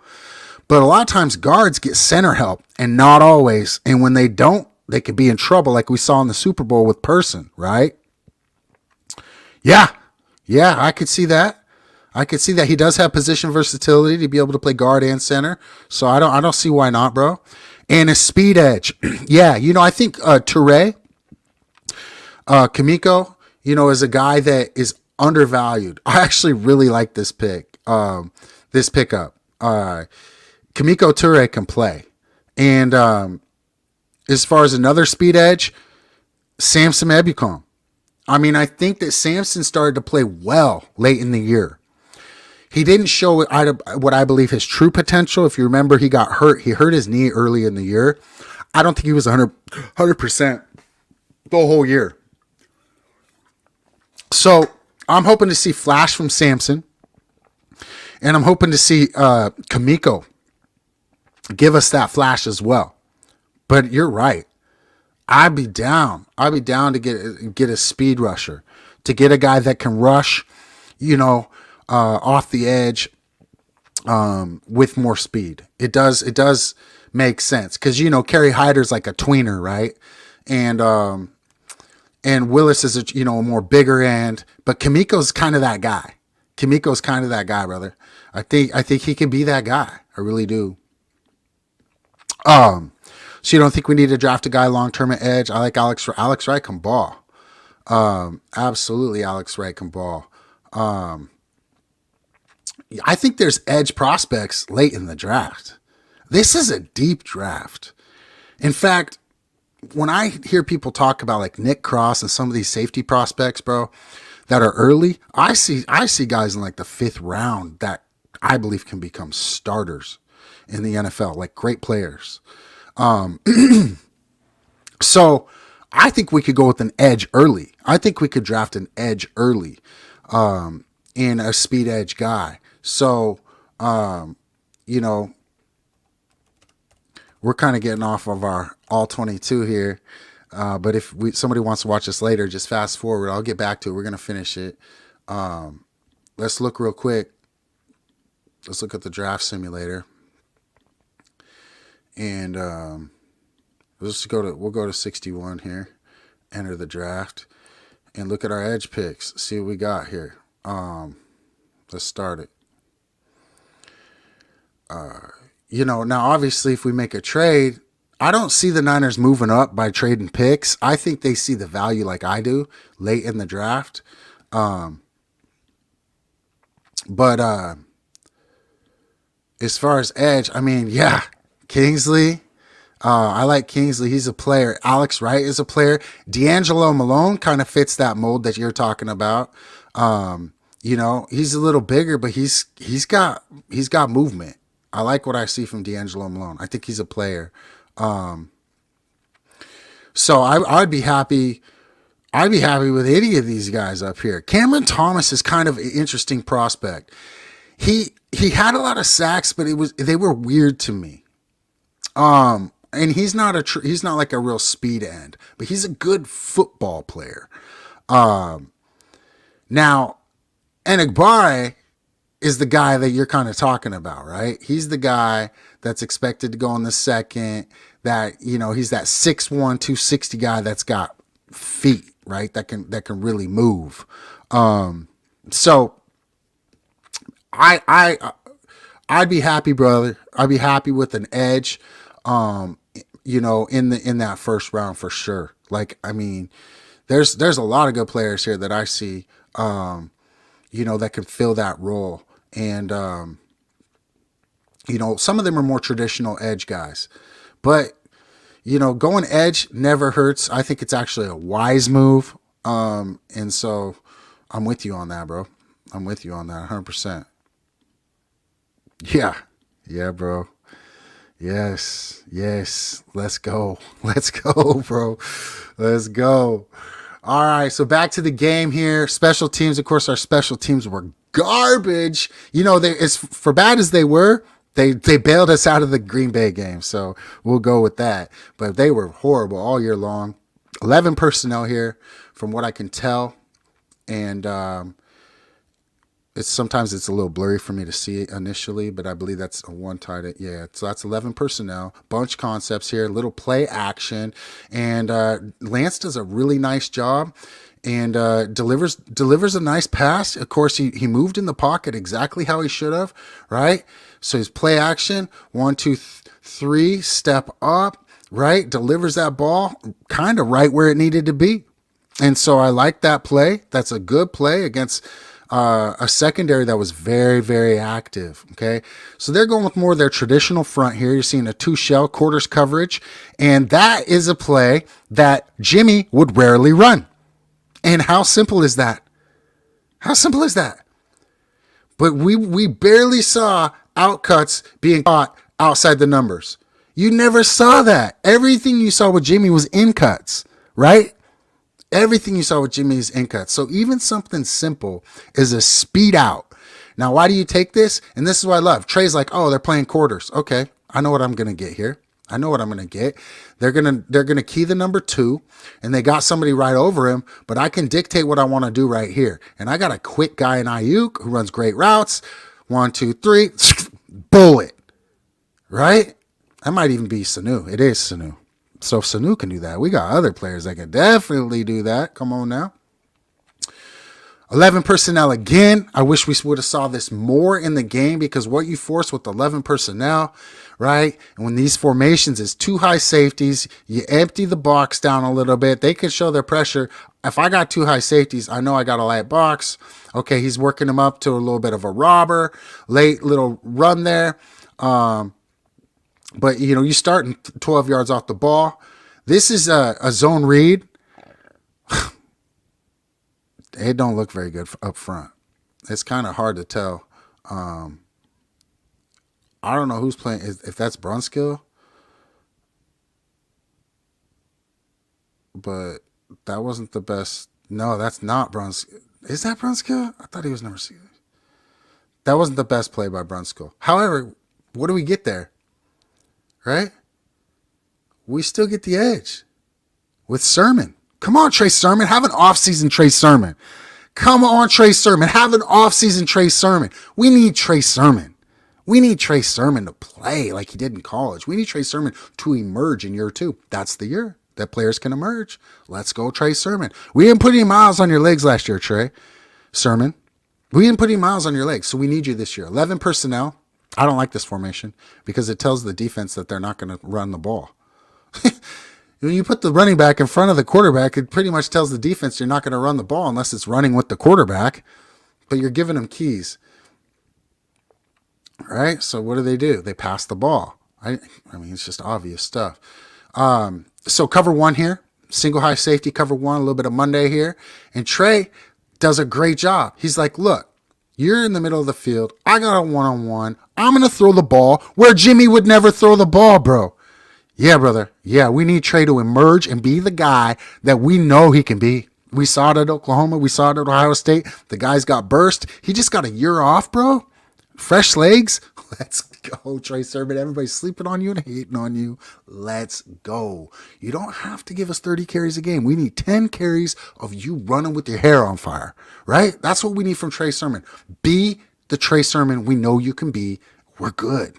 But a lot of times guards get center help, and not always. And when they don't, they could be in trouble, like we saw in the Super Bowl with Person, right? Yeah, I could see that. He does have position versatility to be able to play guard and center. So I don't see why not, bro. And a speed edge. Yeah, I think Toure, Kamiko, is a guy that is undervalued. I actually really like this pickup. Kamiko Toure can play. And as far as another speed edge, Samson Ebukam. I think that Samson started to play well late in the year. He didn't show what I believe his true potential. If you remember, he got hurt. He hurt his knee early in the year. I don't think he was 100% the whole year. So I'm hoping to see flash from Samson. And I'm hoping to see Kamiko give us that flash as well. But you're right. I'd be down to get a speed rusher, to get a guy that can rush, off the edge, with more speed. It does make sense because Kerry Hyder's like a tweener, right? And Willis is a more bigger end, but Kamiko's kind of that guy. Brother. I think he can be that guy. I really do. So you don't think we need to draft a guy long-term at edge? I like Alex Wright can ball. Absolutely, Alex Wright can ball. I think there's edge prospects late in the draft. This is a deep draft. In fact, when I hear people talk about like Nick Cross and some of these safety prospects, bro, that are early, I see guys in like the 5th round that I believe can become starters in the NFL, like great players. So I think we could go with an edge early. I think we could draft an edge early, in a speed edge guy. So, we're kind of getting off of our all 22 here. But if somebody wants to watch this later, just fast forward. I'll get back to it. We're going to finish it. Let's look real quick. Let's look at the draft simulator. And we'll go to 61 here, enter the draft, and look at our edge picks. See what we got here. Let's start it. Now obviously if we make a trade, I don't see the Niners moving up by trading picks. I think they see the value like I do late in the draft. But as far as edge, Kingsley. I like Kingsley. He's a player. Alex Wright is a player. D'Angelo Malone kind of fits that mold that you're talking about. He's a little bigger, but he's got movement. I like what I see from D'Angelo Malone. I think he's a player. So I'd be happy. I'd be happy with any of these guys up here. Cameron Thomas is kind of an interesting prospect. He had a lot of sacks, but they were weird to me. And he's not like a real speed end, but he's a good football player. Now, Enagbare is the guy that you're kind of talking about, right? He's the guy that's expected to go in the second, that, he's that 6'1", 260 guy that's got feet, right? That can really move. So I'd be happy, brother. I'd be happy with an edge, in that first round for sure. Like, I mean, there's a lot of good players here that I see, that can fill that role. And, some of them are more traditional edge guys. But, going edge never hurts. I think it's actually a wise move. And so I'm with you on that, bro. I'm with you on that 100%. Yeah. Yeah, bro. Yes. Yes. Let's go. Let's go, bro. Let's go. All right. So back to the game here. Special teams. Of course, our special teams were garbage. As for bad as they were, they bailed us out of the Green Bay game. So we'll go with that. But they were horrible all year long. 11 personnel here from what I can tell. And, sometimes it's a little blurry for me to see it initially, but I believe that's a one tight end. Yeah, so that's 11 personnel, bunch concepts here, little play action, and Lance does a really nice job and delivers a nice pass. Of course, he moved in the pocket exactly how he should have, right? So his play action, 1, 2, 3, step up, right? Delivers that ball kind of right where it needed to be. And so I like that play. That's a good play against a secondary that was very, very active. Okay. So they're going with more of their traditional front here. You're seeing a 2-shell quarters coverage. And that is a play that Jimmy would rarely run. And how simple is that? How simple is that? But we barely saw outcuts being caught outside the numbers. You never saw that. Everything you saw with Jimmy was in cuts, right? Everything you saw with Jimmy is in cuts. So even something simple is a speed out. Now, why do you take this? And this is what I love. Trey's like, oh, they're playing quarters. Okay, I know what I'm going to get here. I know what I'm going to get. They're going to key the number 2, and they got somebody right over him, but I can dictate what I want to do right here. And I got a quick guy in Ayuk who runs great routes. 1, 2, 3, bullet, right? That might even be Sanu. It is Sanu. So if Sanu can do that, we got other players that can definitely do that. Come on now. 11 personnel again. I wish we would have saw this more in the game because what you force with 11 personnel, right? And when these formations is 2 high safeties, you empty the box down a little bit. They could show their pressure. If I got 2 high safeties, I know I got a light box. Okay, he's working them up to a little bit of a robber. Late little run there. But, you start 12 yards off the ball. This is a zone read. It don't look very good up front. It's kind of hard to tell. I don't know who's playing. If that's Brunskill. But that wasn't the best. No, that's not Brunskill. Is that Brunskill? I thought he was number 6. That wasn't the best play by Brunskill. However, what do we get there? Right? We still get the edge with Sermon. Come on, Trey Sermon. Have an offseason Trey Sermon. Come on, Trey Sermon. Have an offseason Trey Sermon. We need Trey Sermon. We need Trey Sermon to play like he did in college. We need Trey Sermon to emerge in year 2. That's the year that players can emerge. Let's go, Trey Sermon. We didn't put any miles on your legs last year, Trey Sermon. We didn't put any miles on your legs, so we need you this year. 11 personnel. I don't like this formation because it tells the defense that they're not going to run the ball. When you put the running back in front of the quarterback, it pretty much tells the defense you're not going to run the ball unless it's running with the quarterback, but you're giving them keys. All right? So what do? They pass the ball. I mean, it's just obvious stuff. So cover 1 here, single high safety, cover 1, a little bit of Monday here. And Trey does a great job. He's like, look, you're in the middle of the field. I got a one-on-one. I'm going to throw the ball where Jimmy would never throw the ball, bro. Yeah, brother. Yeah, we need Trey to emerge and be the guy that we know he can be. We saw it at Oklahoma. We saw it at Ohio State. The guy's got burst. He just got a year off, bro. Fresh legs. Let's go, Trey Sermon. Everybody's sleeping on you and hating on you. Let's go. You don't have to give us 30 carries a game. We need 10 carries of you running with your hair on fire, right? That's what we need from Trey Sermon. Be the Trey Sermon we know you can be. We're good.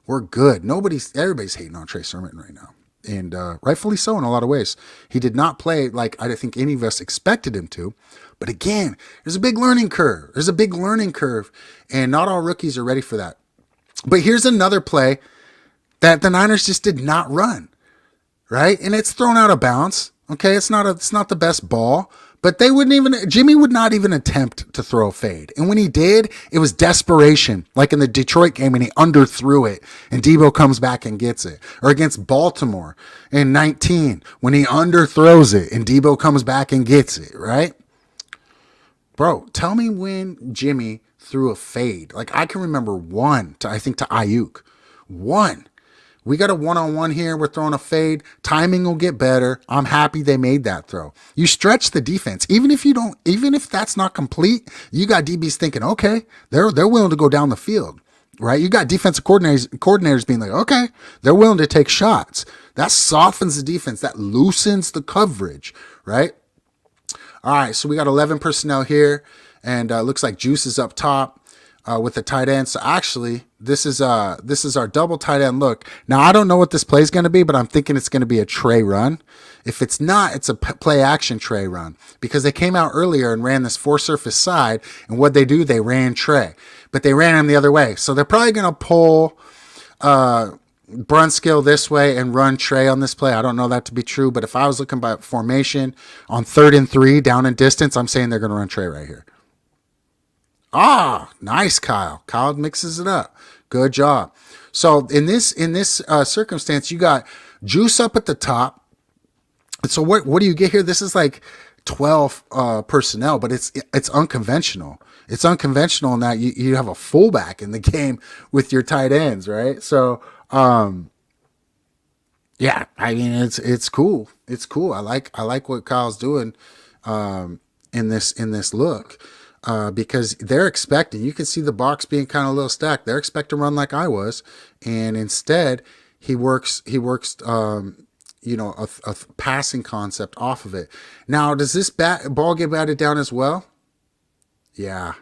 We're good. Everybody's hating on Trey Sermon right now. And rightfully so in a lot of ways. He did not play like I think any of us expected him to. But again, there's a big learning curve. And not all rookies are ready for that. But here's another play that the Niners just did not run, right? And it's thrown out of bounds. Okay, it's not the best ball, but they wouldn't even Jimmy would not even attempt to throw a fade. And when he did, it was desperation, like in the Detroit game when he underthrew it and Debo comes back and gets it. Or against Baltimore in 19 when he underthrows it and Debo comes back and gets it, right? Bro, tell me when Jimmy threw a fade. Like I can remember one to I think to Ayuk. One. We got a one-on-one here. We're throwing a fade. Timing will get better. I'm happy they made that throw. You stretch the defense. Even if that's not complete, you got DBs thinking, okay, they're willing to go down the field, right? You got defensive coordinators being like, okay, they're willing to take shots. That softens the defense. That loosens the coverage, right? All right, so we got 11 personnel here, and looks like Juice is up top. With the tight end. So actually, this is our double tight end look. Now, I don't know what this play is going to be, but I'm thinking it's going to be a Trey run. If it's not, it's a play action Trey run because they came out earlier and ran this four surface side. And what they do, they ran Trey, but they ran him the other way. So they're probably going to pull Brunskill this way and run Trey on this play. I don't know that to be true, but if I was looking by formation on 3rd and 3 down in distance, I'm saying they're going to run Trey right here. Ah, nice, Kyle. Kyle mixes it up. Good job. So in this circumstance, you got Juice up at the top. And so what do you get here? This is like 12 personnel, but it's unconventional. It's unconventional in that you have a fullback in the game with your tight ends, right? So yeah, I mean it's cool. It's cool. I like what Kyle's doing in this look. Because they're expecting, you can see the box being kind of a little stacked. They're expecting to run like I was. And instead he works, a passing concept off of it. Now, does this ball get batted down as well? Yeah.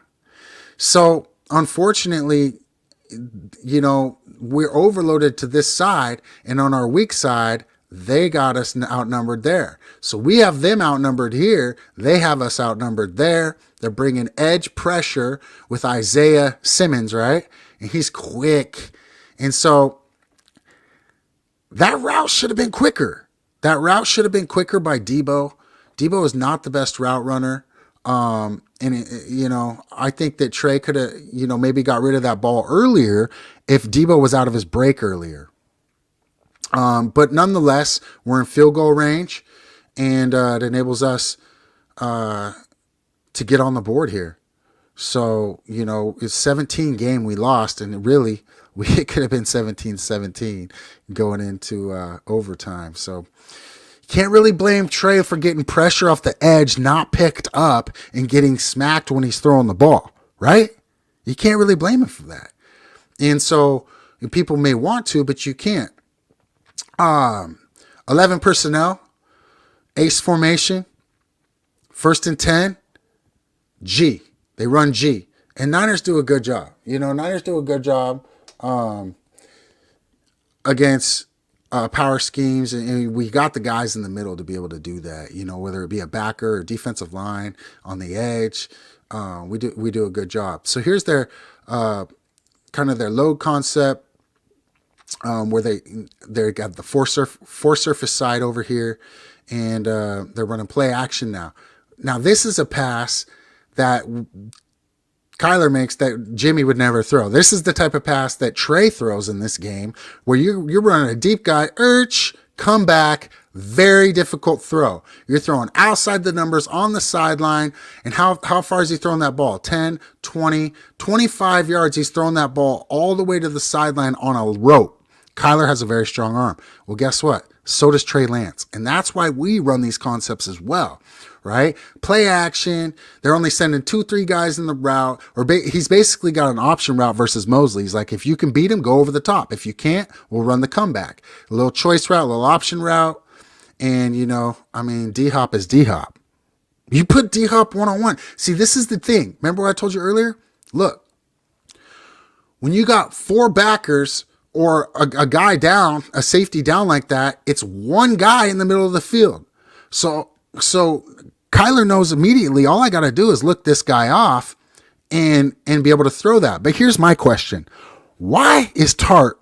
So unfortunately, we're overloaded to this side, and on our weak side, they got us outnumbered there. So we have them outnumbered here. They have us outnumbered there. They're bringing edge pressure with Isaiah Simmons, right? And he's quick. And so that route should have been quicker. That route should have been quicker by Debo. Debo is not the best route runner. I think that Trey could have, maybe got rid of that ball earlier if Debo was out of his break earlier. But nonetheless, we're in field goal range, and it enables us to get on the board here. So, it's 17 game we lost, and really, it could have been 17-17 going into overtime. So, you can't really blame Trey for getting pressure off the edge, not picked up, and getting smacked when he's throwing the ball, right? You can't really blame him for that. And so, people may want to, but you can't. 11 personnel, ace formation, 1st and 10, G. They run G. And Niners do a good job. Niners do a good job against power schemes. And we got the guys in the middle to be able to do that, whether it be a backer or defensive line on the edge. We do a good job. So here's their kind of their load concept. Where they got the four surface side over here, and they're running play action now. Now this is a pass that Kyler makes that Jimmy would never throw. This is the type of pass that Trey throws in this game, where you're running a deep guy, come back, very difficult throw. You're throwing outside the numbers on the sideline. And how far is he throwing that ball? 10, 20, 25 yards. He's throwing that ball all the way to the sideline on a rope. Kyler has a very strong arm. Well, guess what? So does Trey Lance. And that's why we run these concepts as well, right? Play action. They're only sending 2-3 guys in the route, or he's basically got an option route versus Mosley. He's like, if you can beat him, go over the top. If you can't, we'll run the comeback. A little choice route, a little option route. And, D-Hop is D-Hop. You put D-Hop one-on-one. See, this is the thing. Remember what I told you earlier? Look, when you got 4 backers or a guy down, a safety down like that, it's one guy in the middle of the field. So Kyler knows immediately, all I got to do is look this guy off and be able to throw that. But here's my question. Why is Tart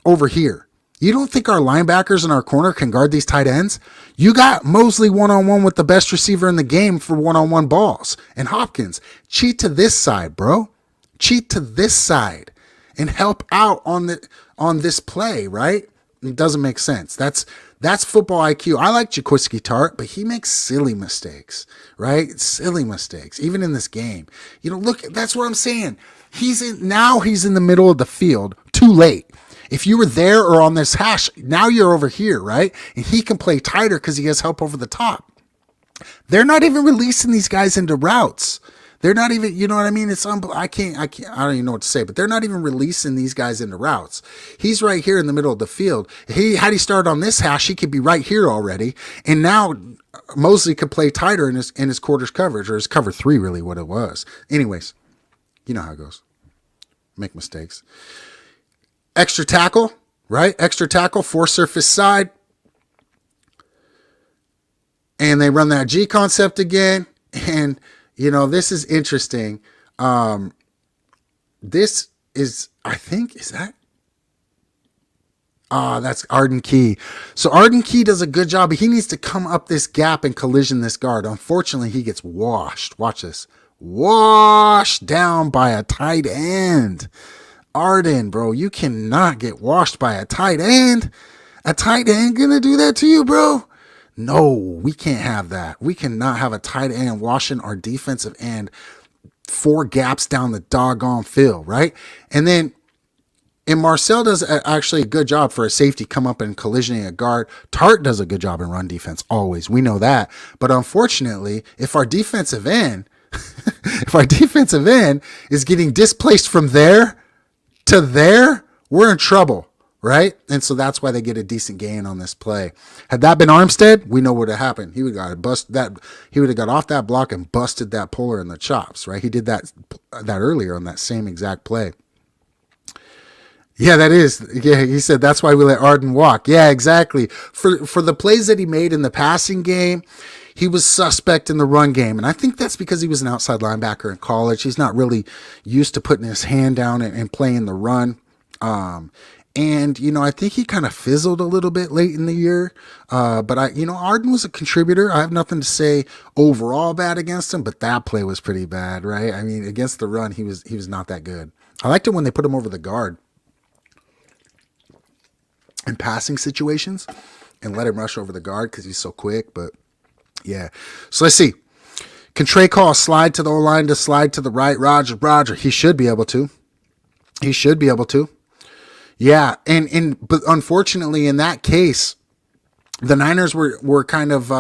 over here? You don't think our linebackers and our corner can guard these tight ends? You got Mosley one-on-one with the best receiver in the game for one-on-one balls. And Hopkins, cheat to this side, bro. Cheat to this side and help out on this play, right? It doesn't make sense. That's football IQ. I like Jaquiski Tart, but he makes silly mistakes, right? Silly mistakes, even in this game. Look, that's what I'm saying. He's in the middle of the field too late. If you were there or on this hash, now you're over here, right? And he can play tighter because he has help over the top. They're not even releasing these guys into routes. They're not even, you know what I mean? I don't even know what to say, but they're not even releasing these guys into routes. He's right here in the middle of the field. Had he started on this hash, he could be right here already. And now Mosley could play tighter in his quarters coverage, or his cover 3, really what it was. Anyways, you know how it goes. Make mistakes. Extra tackle, right? Extra tackle, 4 surface side. And they run that G concept again. And this is interesting. This is, I think, is that? That's Arden Key. So Arden Key does a good job, but he needs to come up this gap and collision this guard. Unfortunately, he gets washed. Watch this. Washed down by a tight end. Arden, bro, you cannot get washed by a tight end. A tight end gonna do that to you, bro? No, we can't have that. We cannot have a tight end washing our defensive end 4 gaps down the doggone field, right? And Marcel does actually a good job for a safety come up and collisioning a guard. Tart does a good job in run defense always. We know that. But unfortunately, if our defensive end is getting displaced from there to there, we're in trouble. Right? And so that's why they get a decent gain on this play. Had that been Armstead, we know what would have happened. He would have got off that block and busted that puller in the chops, right? He did that earlier on that same exact play. Yeah, that is. Yeah, he said that's why we let Arden walk. Yeah, exactly. For the plays that he made in the passing game, he was suspect in the run game. And I think that's because he was an outside linebacker in college. He's not really used to putting his hand down and playing the run. And, I think he kind of fizzled a little bit late in the year. But Arden was a contributor. I have nothing to say overall bad against him, but that play was pretty bad, right? I mean, against the run, he was not that good. I liked it when they put him over the guard in passing situations and let him rush over the guard because he's so quick. But yeah. So let's see. Can Trey call a slide to the O-line to slide to the right? Roger. He should be able to. Yeah, but unfortunately in that case, the Niners were kind of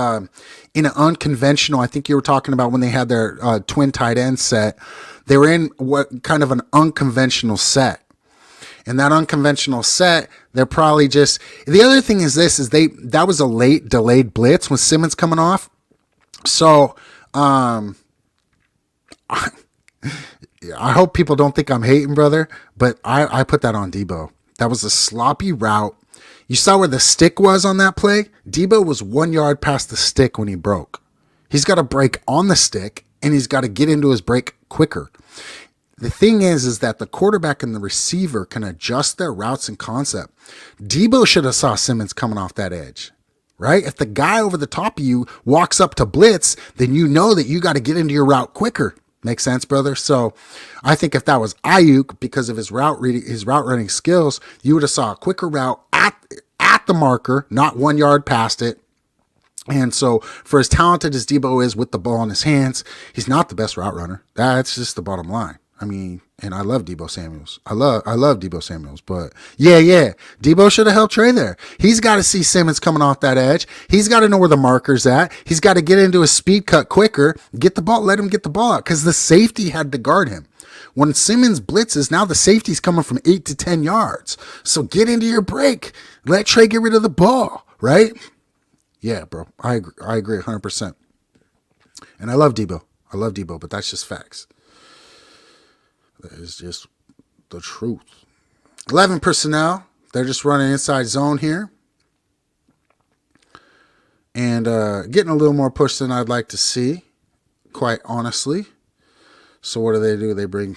in an unconventional. I think you were talking about when they had their twin tight end set. They were in what kind of an unconventional set. And that unconventional set, they're probably just. The other thing is that was a late delayed blitz with Simmons coming off. So I hope people don't think I'm hating, brother, but I put that on Debo. That was a sloppy route. You saw where the stick was on that play? Debo was 1 yard past the stick when he broke. He's got to break on the stick, and he's got to get into his break quicker. The thing is that the quarterback and the receiver can adjust their routes and concept. Debo should have saw Simmons coming off that edge, right? If the guy over the top of you walks up to blitz, then you know that you got to get into your route quicker. Makes sense, brother? So I think if that was Ayuk, because of his route running skills, you would have saw a quicker route at the marker, not 1 yard past it. And so for as talented as Debo is with the ball in his hands, he's not the best route runner. That's just the bottom line. I mean, and I love Debo Samuels. I love Debo Samuels, but yeah. Debo should have helped Trey there. He's got to see Simmons coming off that edge. He's got to know where the marker's at. He's got to get into a speed cut quicker, get the ball, let him get the ball out, because the safety had to guard him. When Simmons blitzes, now the safety's coming from 8 to 10 yards. So get into your break. Let Trey get rid of the ball, right? Yeah, bro. I agree 100%. And I love Debo, but that's just facts. That is just the truth. 11 personnel. They're just running inside zone here. And getting a little more push than I'd like to see, quite honestly. So what do? They bring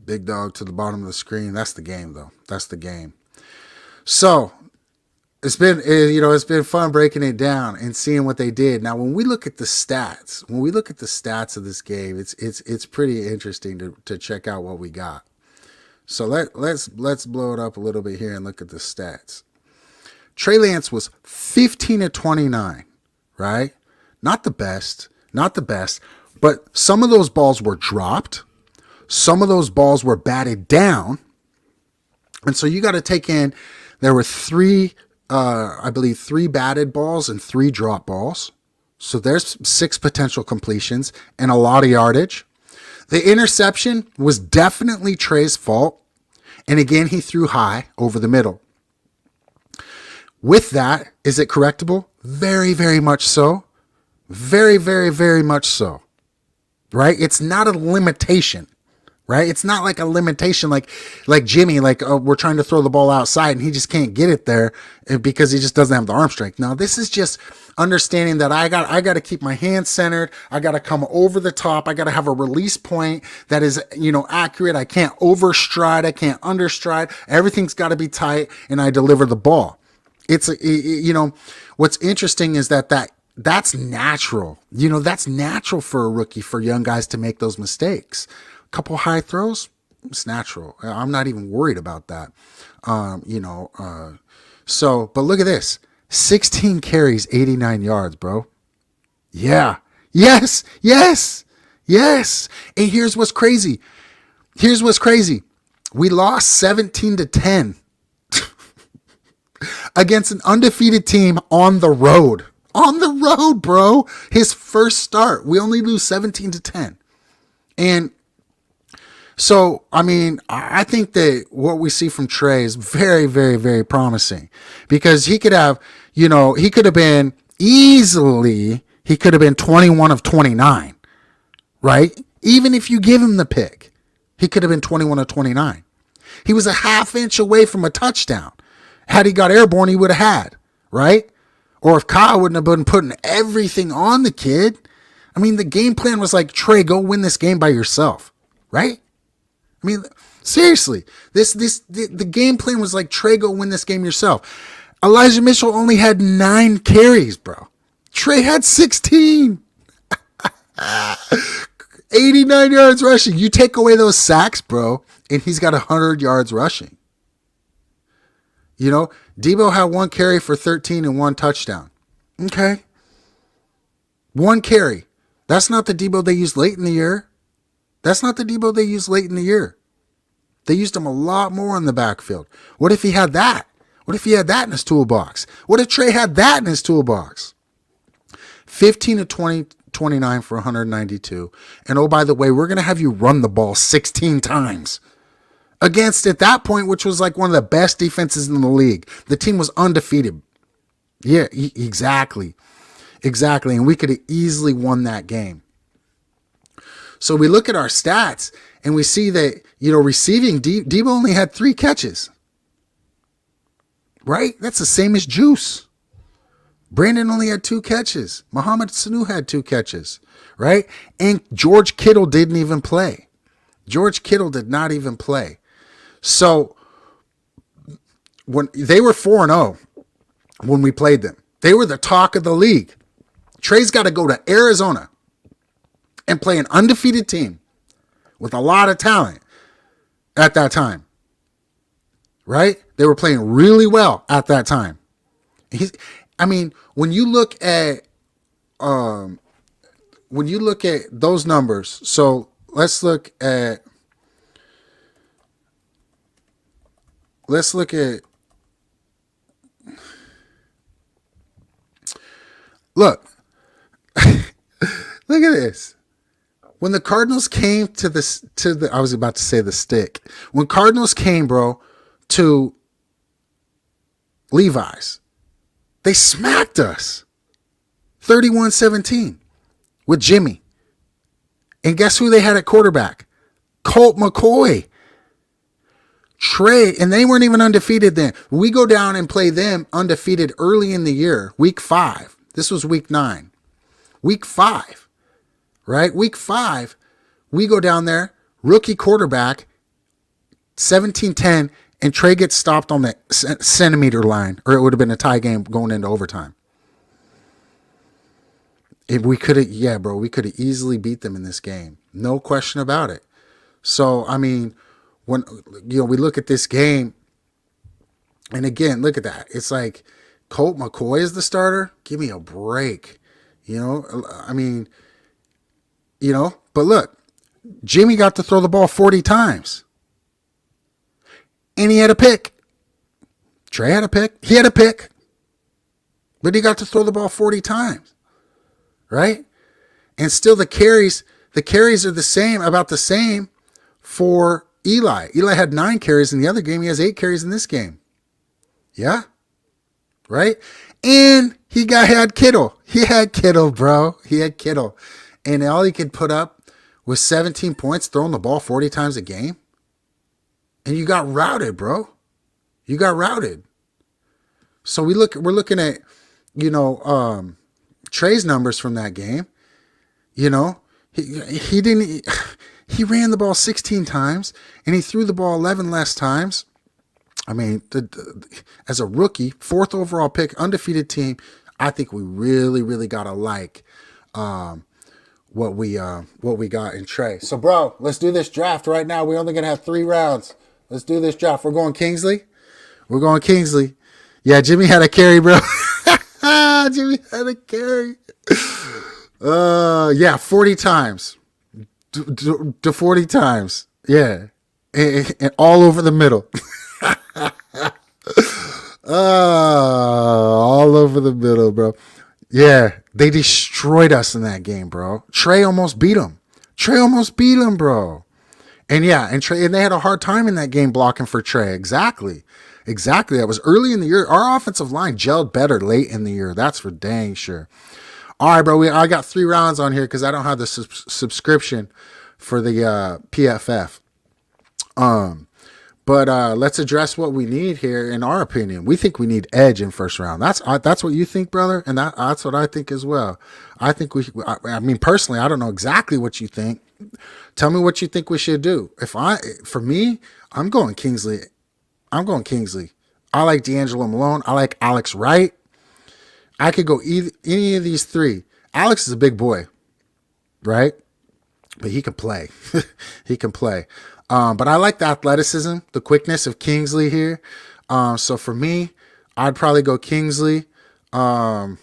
Big Dog to the bottom of the screen. That's the game, though. That's the game. So it's been fun breaking it down and seeing what they did. Now, when we look at the stats, of this game, it's pretty interesting to check out what we got. So let's blow it up a little bit here and look at the stats. Trey Lance was 15 of 29, right? Not the best, but some of those balls were dropped. Some of those balls were batted down. And so you got to take in, there were three batted balls and 3 drop balls. So there's 6 potential completions and a lot of yardage. The interception was definitely Trey's fault. And again, he threw high over the middle. With that, is it correctable? Very, very much so. Very, very, very much so. Right? It's not a limitation. Right? It's not like a limitation like Jimmy, we're trying to throw the ball outside and he just can't get it there because he just doesn't have the arm strength. No, this is just understanding that I got to keep my hands centered. I got to come over the top. I got to have a release point that is, accurate. I can't overstride. I can't understride. Everything's got to be tight and I deliver the ball. What's interesting is that's natural. That's natural for a rookie, for young guys to make those mistakes. Couple high throws, it's natural. I'm not even worried about that. But look at this. 16 carries, 89 yards, bro. Yeah. Yes. And here's what's crazy. We lost 17-10 against an undefeated team on the road. On the road, bro. His first start. We only lose 17-10. And so, I think that what we see from Trey is very, very, very promising, because he could have been 21 of 29, right? Even if you give him the pick, he could have been 21 of 29. He was a half inch away from a touchdown. Had he got airborne, he would have had, right? Or if Kyle wouldn't have been putting everything on the kid. The game plan was like, Trey, go win this game by yourself, right? Seriously, the game plan was like, Trey, go win this game yourself. Elijah Mitchell only had 9 carries, bro. Trey had 16. 89 yards rushing. You take away those sacks, bro, and he's got 100 yards rushing. Debo had 1 carry for 13 and 1 touchdown. Okay. 1 carry. That's not the Debo they used late in the year. They used him a lot more in the backfield. What if he had that? What if he had that in his toolbox? What if Trey had that in his toolbox? 15 of 29 for 192. And oh, by the way, we're going to have you run the ball 16 times. Against, at that point, which was like one of the best defenses in the league. The team was undefeated. Yeah, exactly. And we could have easily won that game. So we look at our stats and we see that, receiving, Debo only had 3 catches. Right? That's the same as Juice. Brandon only had 2 catches. Mohamed Sanu had 2 catches. Right? And George Kittle didn't even play. George Kittle did not even play. So when they were 4-0 when we played them, they were the talk of the league. Trey's got to go to Arizona and play an undefeated team with a lot of talent at that time. Right? They were playing really well at that time. When you look at those numbers, so let's look at look at this. When the Cardinals came I was about to say the stick. When Cardinals came, bro, to Levi's, they smacked us 31-17 with Jimmy. And guess who they had at quarterback? Colt McCoy. Trey, and they weren't even undefeated then. We go down and play them undefeated early in the year, week 5. This was week 9. Week 5, right? Week 5, we go down there, rookie quarterback, 17-10, and Trey gets stopped on the centimeter line, or it would have been a tie game going into overtime. If we could have, yeah, bro, we could have easily beat them in this game. No question about it. So, I mean, when, we look at this game, and again, look at that. It's like Colt McCoy is the starter. Give me a break. I mean, but look, Jimmy got to throw the ball 40 times. And he had a pick. Trey had a pick. He had a pick. But he got to throw the ball 40 times. Right? And still the carries are about the same for Eli. Eli had 9 carries in the other game. He has 8 carries in this game. Yeah? Right? And he had Kittle. He had Kittle, bro. He had Kittle. And all he could put up was 17 points throwing the ball 40 times a game. And you got routed, bro. You got routed. So we're looking at, Trey's numbers from that game. He ran the ball 16 times and he threw the ball 11 less times. I mean, as a rookie, 4th overall pick, undefeated team, I think we really, really gotta like what we got in Trey. So, bro, let's do this draft right now. We're only gonna have 3 rounds. Let's do this draft. We're going Kingsley. Yeah, Jimmy had a carry, bro. Jimmy had a carry. 40 times. 40 times. Yeah. And all over the middle. All over the middle, bro. Yeah, they destroyed us in that game, bro. Trey almost beat him, bro. And and they had a hard time in that game blocking for Trey. Exactly. That was early in the year. Our offensive line gelled better late in the year. That's for dang sure. All right, bro. I got 3 rounds on here because I don't have the subscription for the PFF. But let's address what we need here. In our opinion, we think we need edge in first round. That's what you think, brother, and that's what I think as well. I think I mean, personally, I don't know exactly what you think. Tell me what you think we should do. For me, I'm going Kingsley. I like D'Angelo Malone. I like Alex Wright. I could go any of these 3. Alex is a big boy, right? But he can play. But I like the athleticism, the quickness of Kingsley here. So for me, I'd probably go Kingsley. Myjai,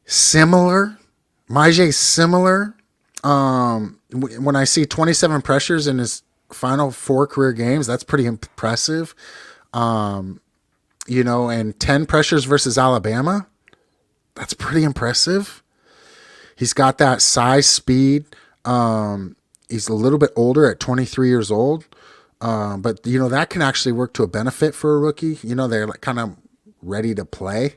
similar. When I see 27 pressures in his final 4 career games, that's pretty impressive. And 10 pressures versus Alabama, that's pretty impressive. He's got that size, speed. He's a little bit older at 23 years old. But that can actually work to a benefit for a rookie. They're like kind of ready to play.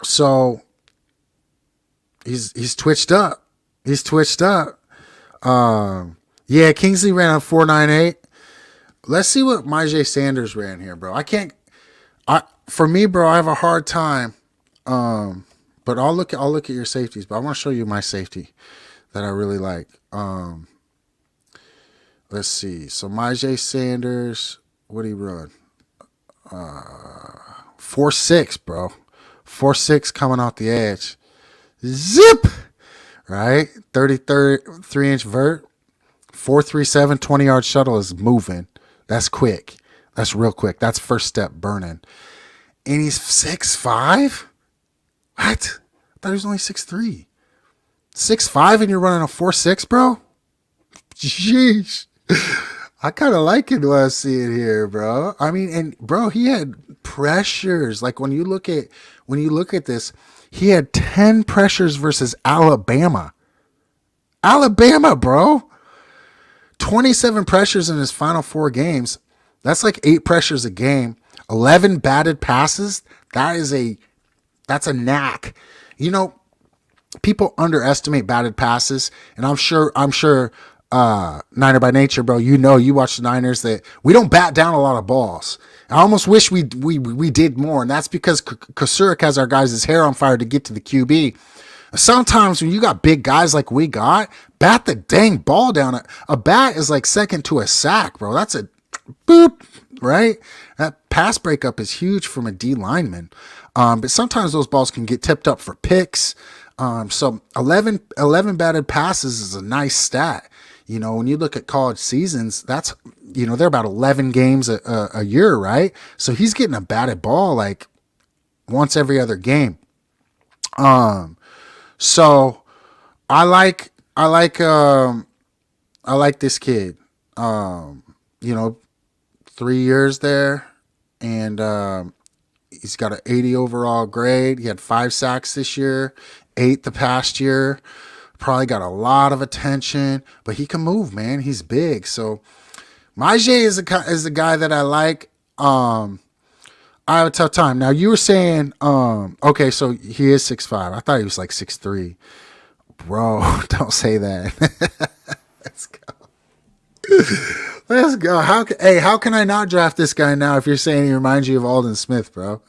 So he's twitched up. Kingsley ran on 4.98. Let's see what Myjai Sanders ran here, bro. For me, bro, I have a hard time. But I'll look at your safeties, but I want to show you my safety that I really like. Let's see. So Myjai Sanders, what did he run? 4.6, bro. 4.6 coming off the edge. Zip! Right? 33-inch vert. 4.37, 20-yard shuttle is moving. That's quick. That's real quick. That's first step burning. And he's 6'5"? What? I thought he was only 6'3". 6'5" and you're running a 4.6, bro? Jeez. I kind of like it when I see it here, bro. I mean, and bro, he had pressures. Like when you look at this, he had 10 pressures versus Alabama. Alabama, bro. 27 pressures in his final 4 games. That's like 8 pressures a game. 11 batted passes. That's a knack. People underestimate batted passes, and I'm sure Niner by nature, bro, you watch the Niners, that we don't bat down a lot of balls. I almost wish we did more, and that's because Kasurik has our guys' hair on fire to get to the QB. Sometimes when you got big guys like we got, bat the dang ball down. A bat is like second to a sack, bro. That's a boop, right? That pass breakup is huge from a D lineman. But sometimes those balls can get tipped up for picks. So 11 batted passes is a nice stat. You know, when you look at college seasons, that's, you know, they're about 11 games a year, right? So he's getting a batted ball like once every other game. So I like this kid. You know, 3 years there, and he's got an 80 overall grade. He had 5 sacks this year, 8 the past year. Probably got a lot of attention, but he can move, man. He's big. So Maje is a guy that I like. I have a tough time. Now you were saying, okay, so he is 6'5". I thought he was like 6'3". Bro, don't say that. Let's go. Let's go. How can I not draft this guy now if you're saying he reminds you of Alden Smith, bro?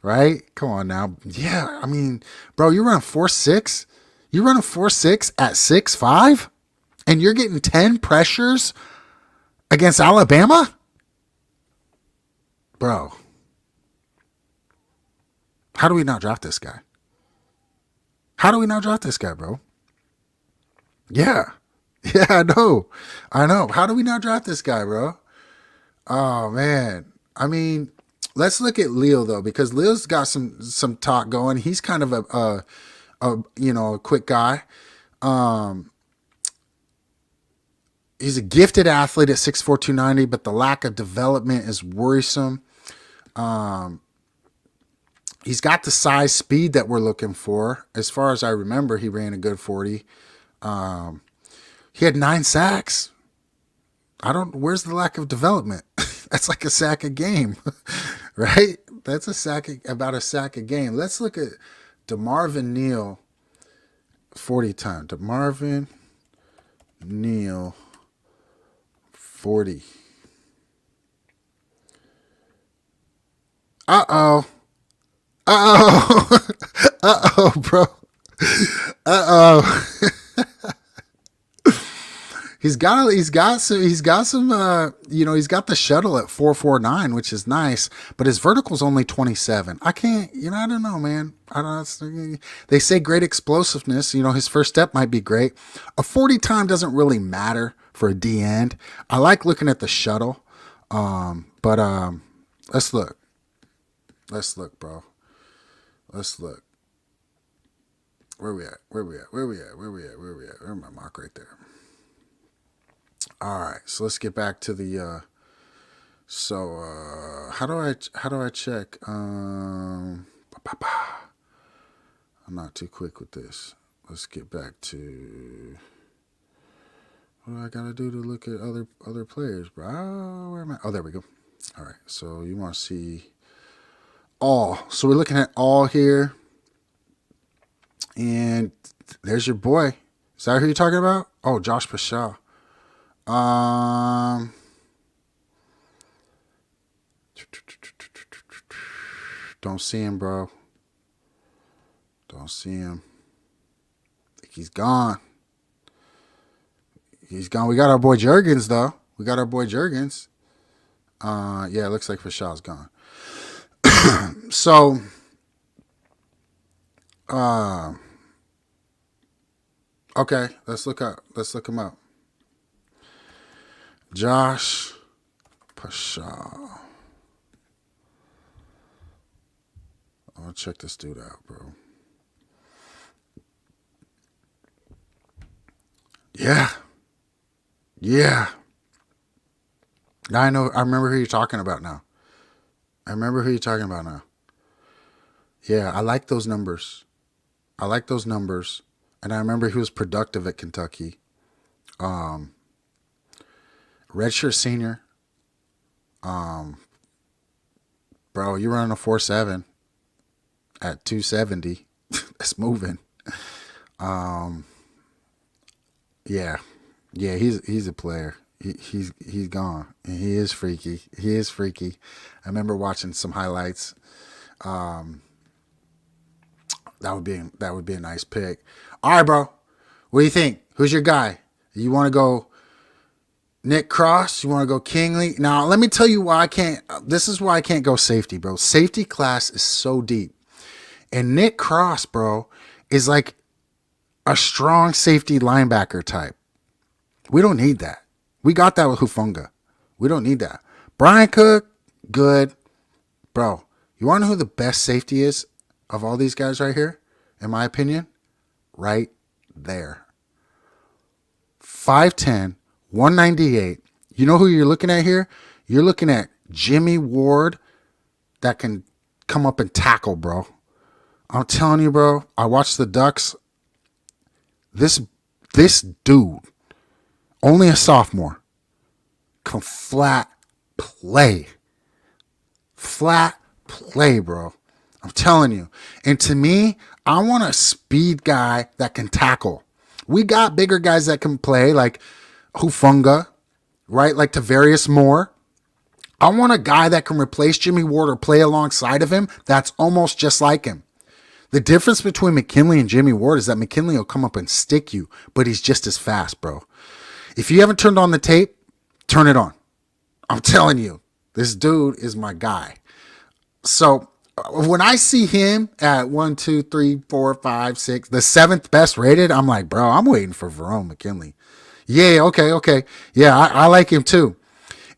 Right? Come on now. Yeah, I mean, bro, you're running 4.6. You're running 4.6 at 6'5", and you're getting 10 pressures against Alabama, bro. How do we not draft this guy? How do we not draft this guy, bro? Yeah. Yeah, I know. How do we not draft this guy, bro? Oh man. I mean, let's look at Leo though, because Leo's got some talk going. He's kind of a quick guy. He's a gifted athlete at 6'4", 290, but the lack of development is worrisome. He's got the size, speed that we're looking for. As far as I remember, he ran a good 40. He had 9 sacks. Where's the lack of development? That's like a sack a game, right? That's about a sack a game. Let's look at DeMarvin Neal 40 time. DeMarvin Neal 40. Uh-oh. Uh-oh. Uh-oh, bro. Uh-oh. He's got some he's got the shuttle at 4.49, which is nice, but his vertical's only 27. I can't, I don't know, man. I don't know. They say great explosiveness, his first step might be great. A 40 time doesn't really matter for a D end. I like looking at the shuttle. But let's look. Let's look, bro. Let's look. Where we at? Where's my mock right there? All right, so let's get back to the. How do I check? I'm not too quick with this. Let's get back to. What do I gotta do to look at other players, bro? Where am I? Oh, there we go. All right, so you want to see all. So we're looking at all here, and there's your boy. Is that who you're talking about? Oh, Josh Pashaw. Don't see him, bro. Don't see him. I think he's gone. He's gone. We got our boy Jurgens, though. Yeah, it looks like Fashaw's gone. So, okay, let's look him up. Josh Pashaw. I'll check this dude out, bro. Yeah. I remember who you're talking about now. Yeah, I like those numbers. And I remember he was productive at Kentucky. Redshirt senior. Bro, you're running a 4.7 at 270. That's moving. Yeah, he's a player. He's gone, and he is freaky. I remember watching some highlights. that would be a nice pick. All right, bro. What do you think? Who's your guy? You want to go Nick Cross? You want to go Kingley? Now, let me tell you why I can't. This is why I can't go safety, bro. Safety class is so deep. And Nick Cross, bro, is like a strong safety linebacker type. We don't need that. We got that with Hufunga. We don't need that. Brian Cook, good. Bro, you want to know who the best safety is of all these guys right here? In my opinion, right there. 5'10", 198. You know who you're looking at here? You're looking at Jimmy Ward that can come up and tackle, bro. I'm telling you, bro, I watched the Ducks. This dude, only a sophomore, can flat play. Flat play, bro. I'm telling you. And to me, I want a speed guy that can tackle. We got bigger guys that can play, like Hufunga, right? Like Tavarius Moore. I want a guy that can replace Jimmy Ward or play alongside of him that's almost just like him. The difference between McKinley and Jimmy Ward is that McKinley will come up and stick you, but he's just as fast, bro. If you haven't turned on the tape, turn it on. I'm telling you, this dude is my guy. So when I see him at 1, 2, 3, 4, 5, 6, the 7th best rated, I'm like, bro, I'm waiting for Verone McKinley. Yeah, okay. Yeah, I like him too.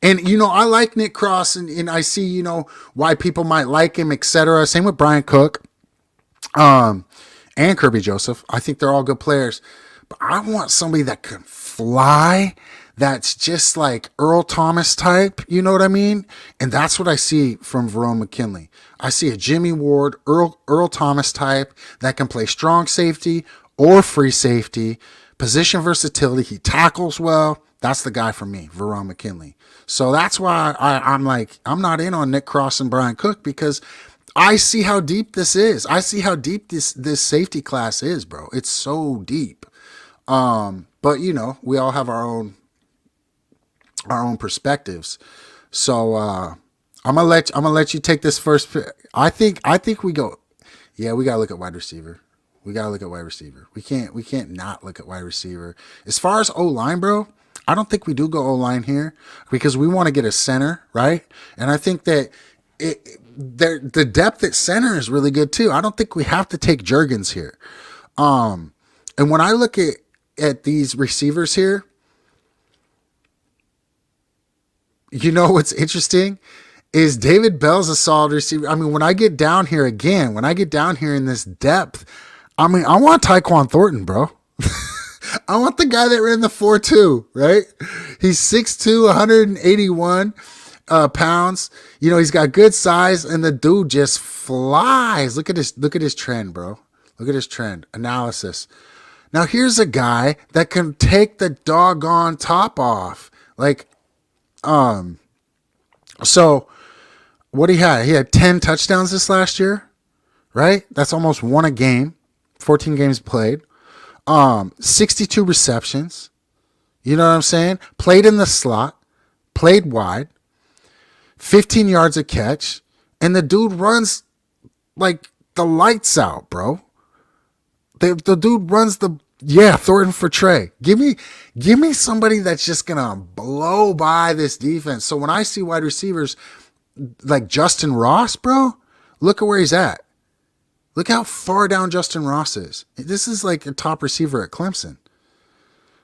And, I like Nick Cross, and I see, why people might like him, etc. Same with Brian Cook. And Kirby Joseph. I think they're all good players. But I want somebody that can fly, that's just like Earl Thomas type, you know what I mean? And that's what I see from Verone McKinley. I see a Jimmy Ward, Earl Thomas type that can play strong safety or free safety, position versatility. He tackles well. That's the guy for me, Verone McKinley. So that's why I'm like, I'm not in on Nick Cross and Brian Cook, because I see how deep this is. I see how deep this safety class is, bro. It's so deep. But we all have our own perspectives. So I'm gonna let you take this first pick. I think we go. Yeah, we gotta look at wide receiver. We can't not look at wide receiver. As far as O-line, bro, I don't think we do go O-line here, because we want to get a center, right? And I think that the depth at center is really good too. I don't think we have to take Juergens here. And when I look at these receivers here, what's interesting is David Bell's a solid receiver. I mean, when I get down here in this depth, I mean, I want Tyquan Thornton, bro. I want the guy that ran the 4.2, right? He's 6'2", 181 pounds. He's got good size, and the dude just flies. Look at his trend, bro. Look at his trend analysis. Now here's a guy that can take the doggone top off. Like, so what he had 10 touchdowns this last year, right? That's almost one a game, 14 games played. 62 receptions. You know what I'm saying? Played in the slot, played wide, 15 yards a catch, and the dude runs like the lights out, bro. The dude runs Thornton for Trey. Give me somebody that's just gonna blow by this defense. So when I see wide receivers like Justin Ross, bro, look at where he's at. Look how far down Justin Ross is. This is like a top receiver at Clemson.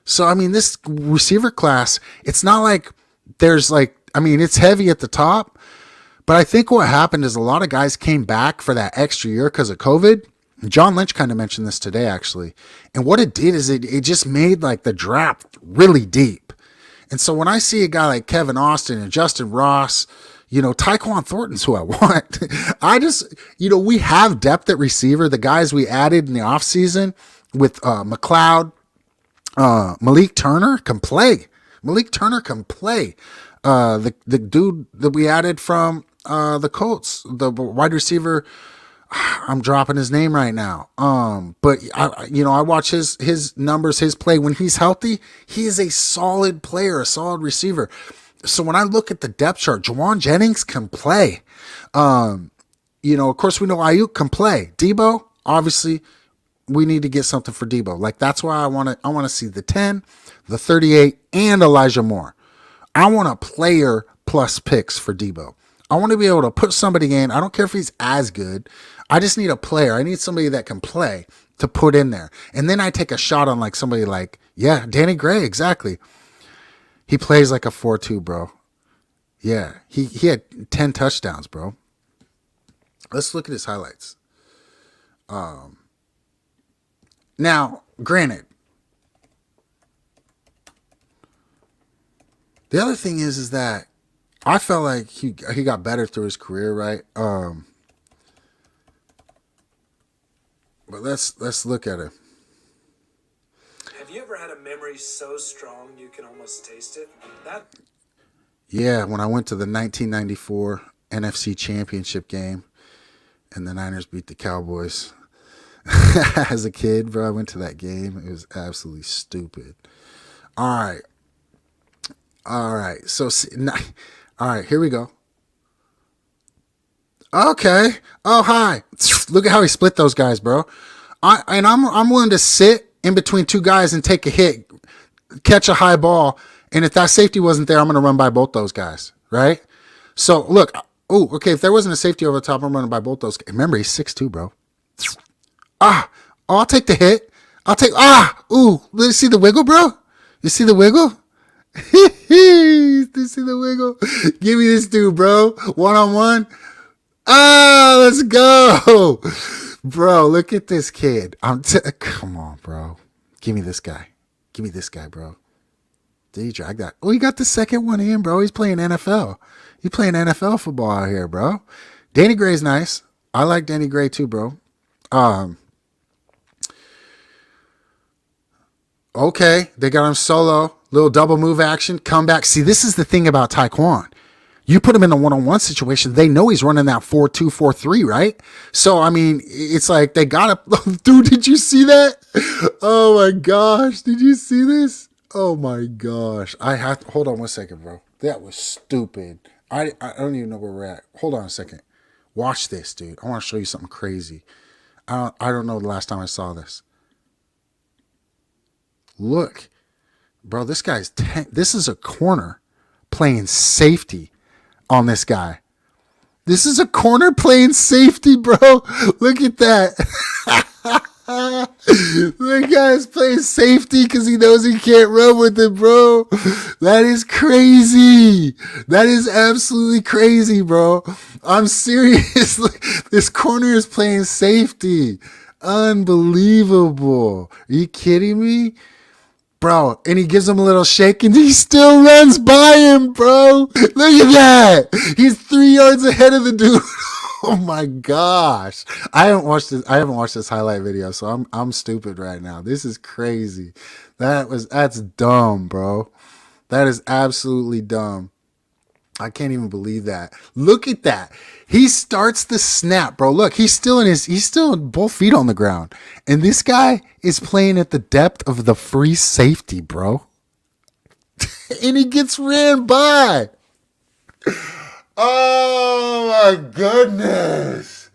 So, I mean, this receiver class, it's not like it's heavy at the top, but I think what happened is a lot of guys came back for that extra year because of COVID. John Lynch kind of mentioned this today, actually. And what it did is it just made like the draft really deep. And so when I see a guy like Kevin Austin and Justin Ross, Tyquan Thornton's who I want. I just, we have depth at receiver. The guys we added in the offseason with McLeod, Malik Turner can play. The dude that we added from the Colts, the wide receiver, I'm dropping his name right now. But I watch his numbers, his play. When he's healthy, he is a solid player, a solid receiver. So when I look at the depth chart, Jawan Jennings can play. Of course we know Ayuk can play. Debo, obviously we need to get something for Debo. Like that's why I want to see the 10, the 38, and Elijah Moore. I want a player plus picks for Debo. I want to be able to put somebody in. I don't care if he's as good. I just need a player. I need somebody that can play to put in there. And then I take a shot on like somebody like, yeah, Danny Gray, exactly. He plays like a 4-2, bro. Yeah, he had 10 touchdowns, bro. Let's look at his highlights. Now, granted, the other thing is that I felt like he got better through his career, right? But let's look at it. Have you ever had a memory so strong you can almost taste it? That Yeah, when I went to the 1994 NFC Championship game and the Niners beat the Cowboys. As a kid, bro, I went to that game. It was absolutely stupid. All right. All right. So, all right, here we go. Okay. Oh, hi. Look at how he split those guys, bro. I'm willing to sit in between two guys and take a hit, catch a high ball, and if that safety wasn't there, I'm going to run by both those guys, right? So, look. Oh, okay, if there wasn't a safety over the top, I'm running by both those guys. Remember, he's 6'2", bro. I'll take the hit. You see the wiggle, bro? You see the wiggle? You see the wiggle? Give me this dude, bro. 1-on-1. Let's go. Bro, look at this kid. Come on, bro. Give me this guy. Give me this guy, bro. Did he drag that? Oh, he got the second one in, bro. He's playing NFL. He's playing NFL football out here, bro. Danny Gray's nice. I like Danny Gray too, bro. Okay, they got him solo. Little double move action. Come back. See, this is the thing about Taekwon. You put him in a one-on-one situation, they know he's running that 4-2, 4-3, right? So, I mean, it's like they got to... Dude, did you see that? Oh, my gosh. Did you see this? Oh, my gosh. I have to... Hold on one second, bro. That was stupid. I don't even know where we're at. Hold on a second. Watch this, dude. I want to show you something crazy. I don't know the last time I saw this. Look. Bro, this guy's... This is a corner playing safety on this guy. This is a corner playing safety, bro. Look at that. The guy's playing safety because he knows he can't run with it, bro. That is crazy. That is absolutely crazy, bro. I'm serious. This corner is playing safety. Unbelievable. Are you kidding me? Bro, and he gives him a little shake and he still runs by him, bro. Look at that. He's 3 yards ahead of the dude. Oh my gosh. I haven't watched this highlight video, so I'm stupid right now. This is crazy. That's dumb, bro. That is absolutely dumb. I can't even believe that. Look at that. He starts the snap, bro. Look, he's still both feet on the ground. And this guy is playing at the depth of the free safety, bro. And he gets ran by. Oh my goodness.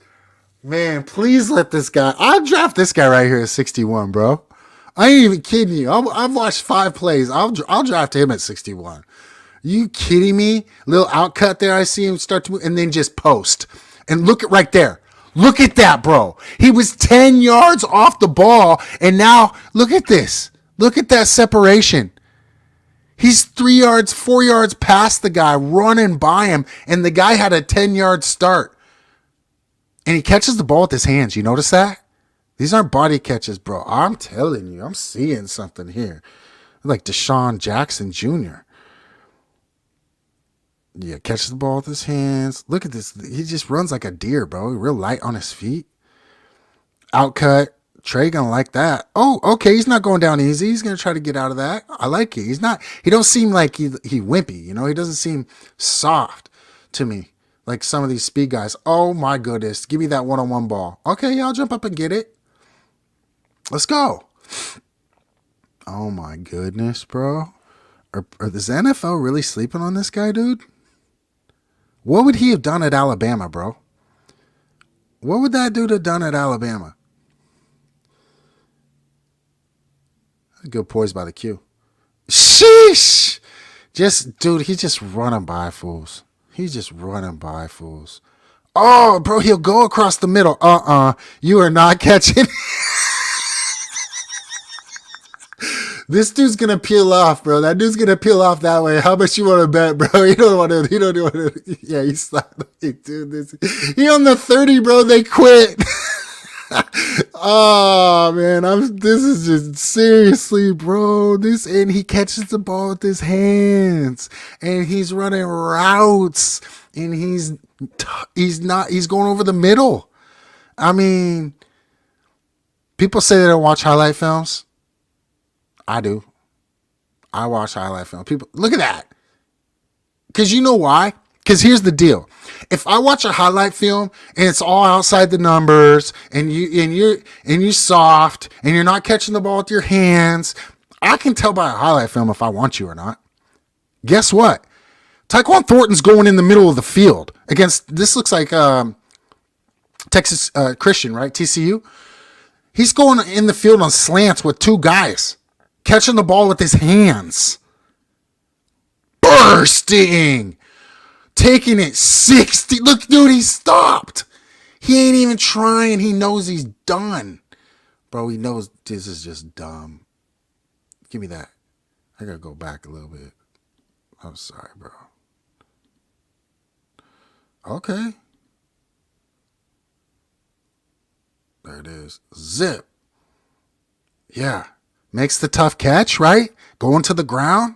Man, please let this guy. I'll draft this guy right here at 61, bro. I ain't even kidding you. I've watched 5 plays. I'll draft him at 61. You kidding me? Little outcut there. I see him start to move and then just post. And look at right there. Look at that, bro. He was 10 yards off the ball. And now look at this. Look at that separation. He's 3 yards, 4 yards past the guy running by him. And the guy had a 10-yard start. And he catches the ball with his hands. You notice that? These aren't body catches, bro. I'm telling you. I'm seeing something here. Like Deshaun Jackson Jr. Yeah, catches the ball with his hands. Look at this. He just runs like a deer, bro. Real light on his feet. Outcut. Trey gonna like that. Oh, okay. He's not going down easy. He's gonna try to get out of that. I like it. He don't seem like he wimpy. You know, he doesn't seem soft to me. Like some of these speed guys. Oh my goodness. Give me that one-on-one ball. Okay, yeah, I'll jump up and get it. Let's go. Oh my goodness, bro. Is the NFL really sleeping on this guy, dude? What would he have done at Alabama, bro? What would that dude have done at Alabama? Good poise by the Q. Sheesh! Just, dude, he's just running by fools. He's just running by fools. Oh, bro, he'll go across the middle. You are not catching. This dude's gonna peel off, bro. That dude's gonna peel off that way. How much you want to bet, bro? You don't want to. You don't want to. Yeah, he's dude. He on the 30, bro. They quit. Oh man, This is just seriously, bro. And he catches the ball with his hands, and he's running routes, and he's going over the middle. I mean, people say they don't watch highlight films. I do. I watch highlight film. People, look at that. Because you know why? Because here's the deal. If I watch a highlight film and it's all outside the numbers and you're soft and you're not catching the ball with your hands, I can tell by a highlight film if I want you or not. Guess what? Tyquan Thornton's going in the middle of the field against, this looks like Texas Christian, right? TCU. He's going in the field on slants with two guys, catching the ball with his hands. Bursting. Taking it 60. Look, dude, he stopped. He ain't even trying. He knows he's done. Bro, he knows this is just dumb. Give me that. I gotta go back a little bit. I'm sorry, bro. Okay. There it is. Zip. Yeah. Makes the tough catch, right? Going to the ground.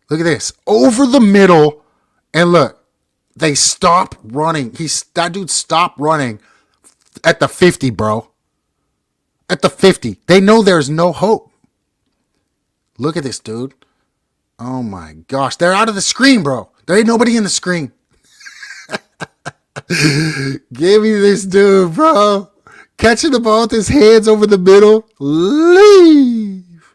Look at this. Over the middle. And look, they stop running. That dude stopped running at the 50, bro. At the 50. They know there's no hope. Look at this, dude. Oh my gosh. They're out of the screen, bro. There ain't nobody in the screen. Give me this dude, bro. Catching the ball with his hands over the middle. Leave.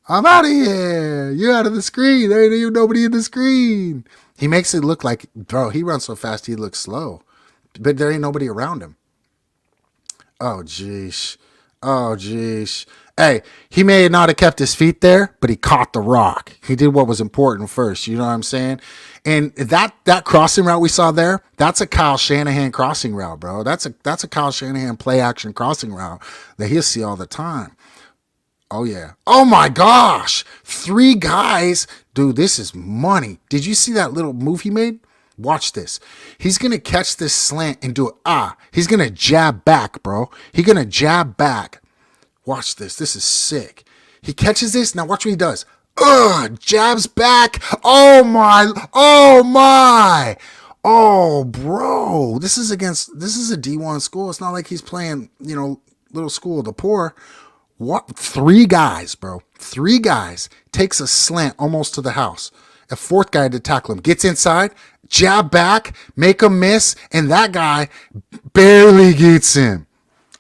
I'm out of here. You're out of the screen. There ain't even nobody in the screen. He makes it look like, bro, he runs so fast he looks slow. But there ain't nobody around him. Oh, jeez. Oh, jeez. Hey, he may not have kept his feet there, but he caught the rock. He did what was important first. You know what I'm saying? And that crossing route we saw there, that's a Kyle Shanahan crossing route, bro. That's a Kyle Shanahan play action crossing route that he'll see all the time. Oh, yeah. Oh, my gosh. 3 guys. Dude, this is money. Did you see that little move he made? Watch this. He's going to catch this slant and do it. He's going to jab back, bro. He's going to jab back. Watch this. This is sick. He catches this. Now watch what he does. Jabs back. Oh, my. Oh, my. Oh, bro. This is a D1 school. It's not like he's playing, little school of the poor. What? 3 guys, bro. 3 guys. Takes a slant almost to the house. A 4th guy to tackle him. Gets inside, jab back, make him miss, and that guy barely gets him.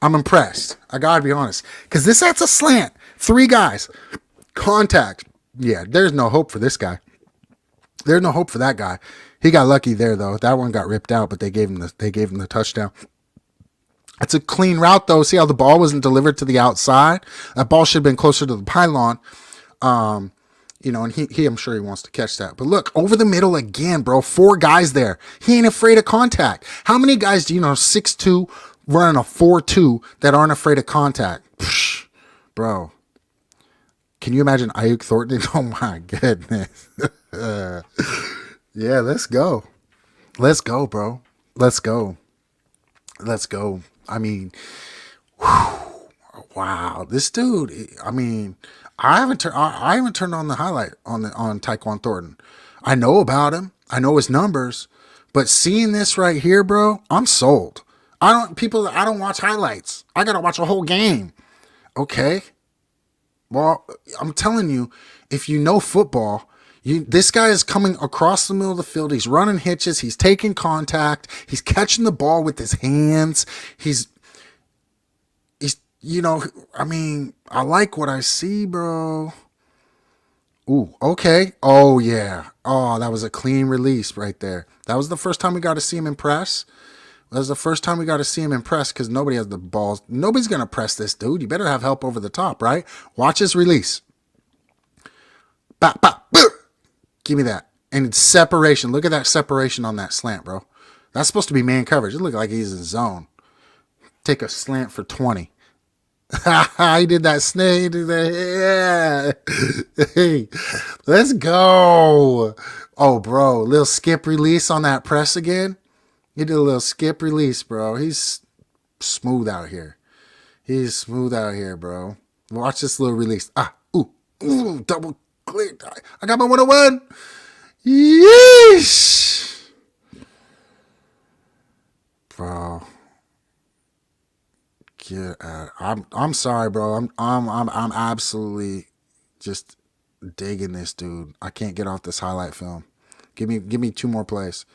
I'm impressed. I gotta be honest. Because that's a slant. 3 guys. Contact. Yeah, there's no hope for this guy. There's no hope for that guy. He got lucky there, though. That one got ripped out, but they gave him the touchdown. It's a clean route, though. See how the ball wasn't delivered to the outside? That ball should have been closer to the pylon. And I'm sure he wants to catch that. But look, over the middle again, bro. 4 guys there. He ain't afraid of contact. How many guys do you know 6'2", running a 4.2 that aren't afraid of contact? Psh, bro. Can you imagine Ayuk Thornton? Oh, my goodness. Yeah, let's go. Let's go, bro. Let's go. Let's go. I mean, wow, this dude. I mean, I haven't turned on the highlight on Tyquan Thornton. I know about him. I know his numbers, but seeing this right here, bro, I'm sold. I don't watch highlights. I gotta watch a whole game. Okay. Well, I'm telling you, if you know football, this guy is coming across the middle of the field. He's running hitches. He's taking contact. He's catching the ball with his hands. I like what I see, bro. Ooh, okay. Oh, yeah. Oh, that was a clean release right there. That was the first time we got to see him impress. That's the first time we got to see him impress because nobody has the balls. Nobody's going to press this dude. You better have help over the top, right? Watch his release. Bop, bop, boom. Give me that. And separation. Look at that separation on that slant, bro. That's supposed to be man coverage. It looked like he's in zone. Take a slant for 20. He did that snake. He did that. Yeah. Hey, let's go. Oh, bro. Little skip release on that press again. He did a little skip release, bro. He's smooth out here. He's smooth out here, bro. Watch this little release. Ooh, double click. I got my 101. Yeesh. Bro. Get out. I'm sorry, bro. I'm absolutely just digging this dude. I can't get off this highlight film. Give me 2 more plays.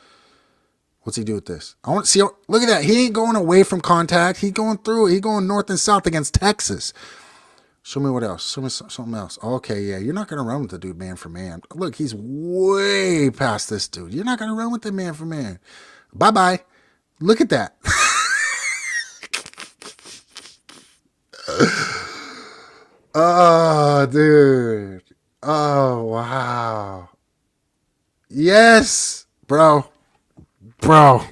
What's he do with this? I want to see. Look at that. He ain't going away from contact. He going through. He going north and south against Texas. Show me what else. Show me something else. Okay, yeah. You're not going to run with the dude man for man. Look, he's way past this dude. You're not going to run with the man for man. Bye-bye. Look at that. Oh, dude. Oh, wow. Yes, bro. Bro.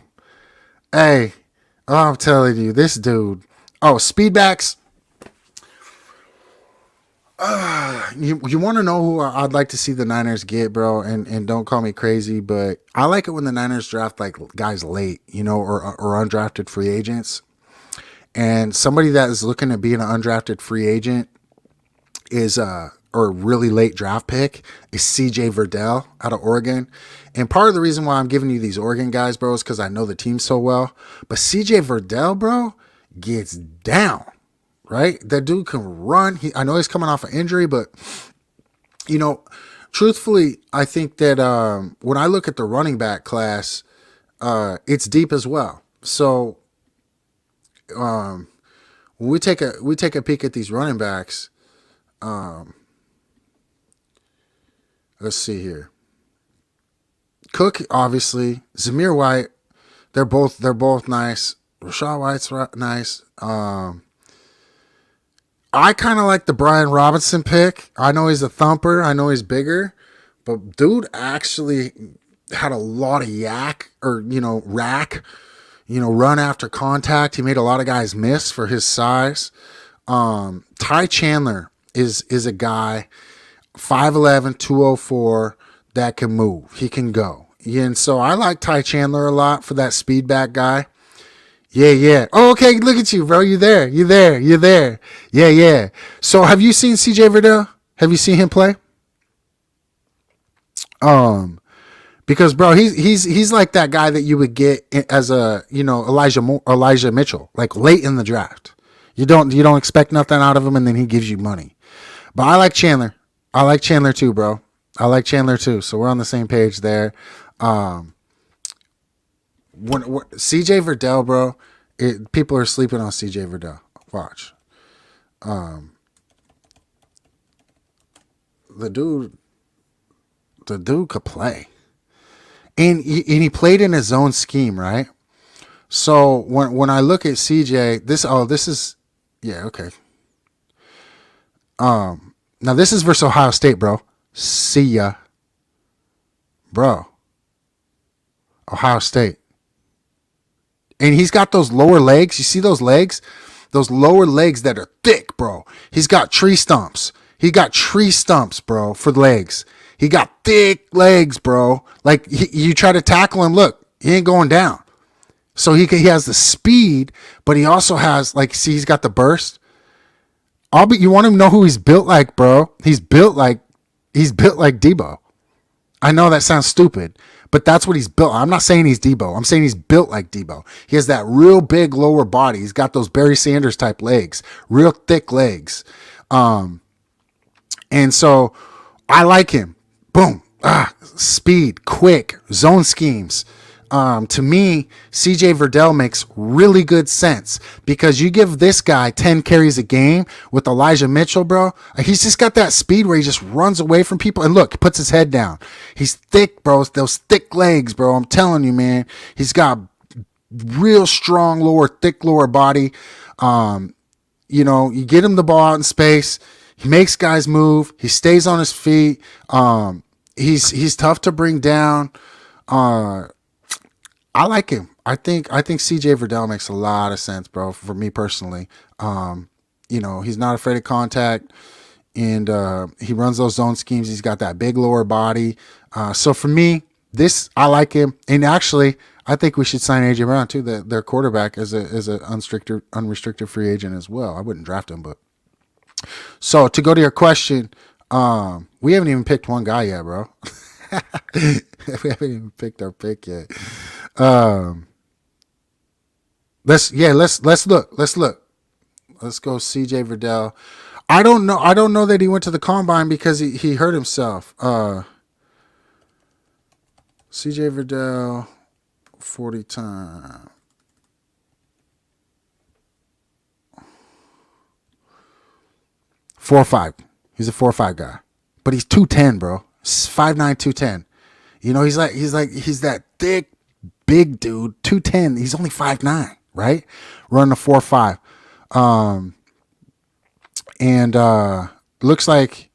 Hey, I'm telling you, this dude. Oh, speedbacks. You want to know who I'd like to see the Niners get, bro? And don't call me crazy, but I like it when the Niners draft like guys late, or undrafted free agents. And somebody that is looking to be an undrafted free agent is or really late draft pick is CJ Verdell out of Oregon. And part of the reason why I'm giving you these Oregon guys, bro, is because I know the team so well. But CJ Verdell, bro, gets down, right? That dude can run. I know he's coming off an injury, but, truthfully, I think that when I look at the running back class, it's deep as well. So when we take a peek at these running backs, let's see here. Cook, obviously, Zamir White, they're both nice. Rashad White's nice. I kind of like the Brian Robinson pick. I know he's a thumper. I know he's bigger, but dude actually had a lot of rack. Run after contact. He made a lot of guys miss for his size. Ty Chandler is a guy, 5'11", 204, that can move. He can go. And so I like Ty Chandler a lot for that speed back guy. Yeah. Oh, okay, look at you, bro. You there. Yeah. So have you seen CJ Verdell? Have you seen him play? Because bro, he's like that guy that you would get as a Elijah Mitchell, like late in the draft. You don't expect nothing out of him, and then he gives you money. But I like Chandler. I like Chandler too, bro. I like Chandler too. So we're on the same page there. When CJ Verdell, bro, people are sleeping on CJ Verdell. Watch. The dude could play. And he played in his own scheme, right? So when I look at CJ, this is okay. Now this is versus Ohio State, bro. See ya, bro. Ohio State, and he's got those lower legs. You see those legs? Those lower legs that are thick, bro. He's got tree stumps. He got tree stumps, bro, for legs. He got thick legs, bro. Like you try to tackle him, look, he ain't going down. So he has the speed, but he also has see, he's got the burst. You want to know who he's built like, bro? He's built like Debo. I know that sounds stupid, but that's what he's built. I'm not saying he's Debo. I'm saying he's built like Debo. He has that real big lower body. He's got those Barry Sanders type legs, real thick legs. And so I like him. Boom. Speed, quick, zone schemes. To me, CJ Verdell makes really good sense because you give this guy 10 carries a game with Elijah Mitchell, bro. He's just got that speed where he just runs away from people and look, puts his head down. He's thick, bro. Those thick legs, bro. I'm telling you, man. He's got real strong thick lower body. You get him the ball out in space. He makes guys move. He stays on his feet. He's tough to bring down. I like him. I think CJ Verdell makes a lot of sense, bro, for me personally. He's not afraid of contact, and he runs those zone schemes. He's got that big lower body. So for me, I like him. And actually, I think we should sign AJ Brown too, their quarterback, as a unrestricted free agent as well. I wouldn't draft him, but so to go to your question, we haven't even picked one guy yet, bro. We haven't even picked our pick yet. Let's look. Let's go CJ Verdell. I don't know that he went to the combine because he hurt himself. CJ Verdell, 40 time. Four five. He's a 4.5 guy, but he's 210, bro. 5'9", 210. He's that thick, big dude. 210. He's only 5'9", right? Running a 4.5. And looks like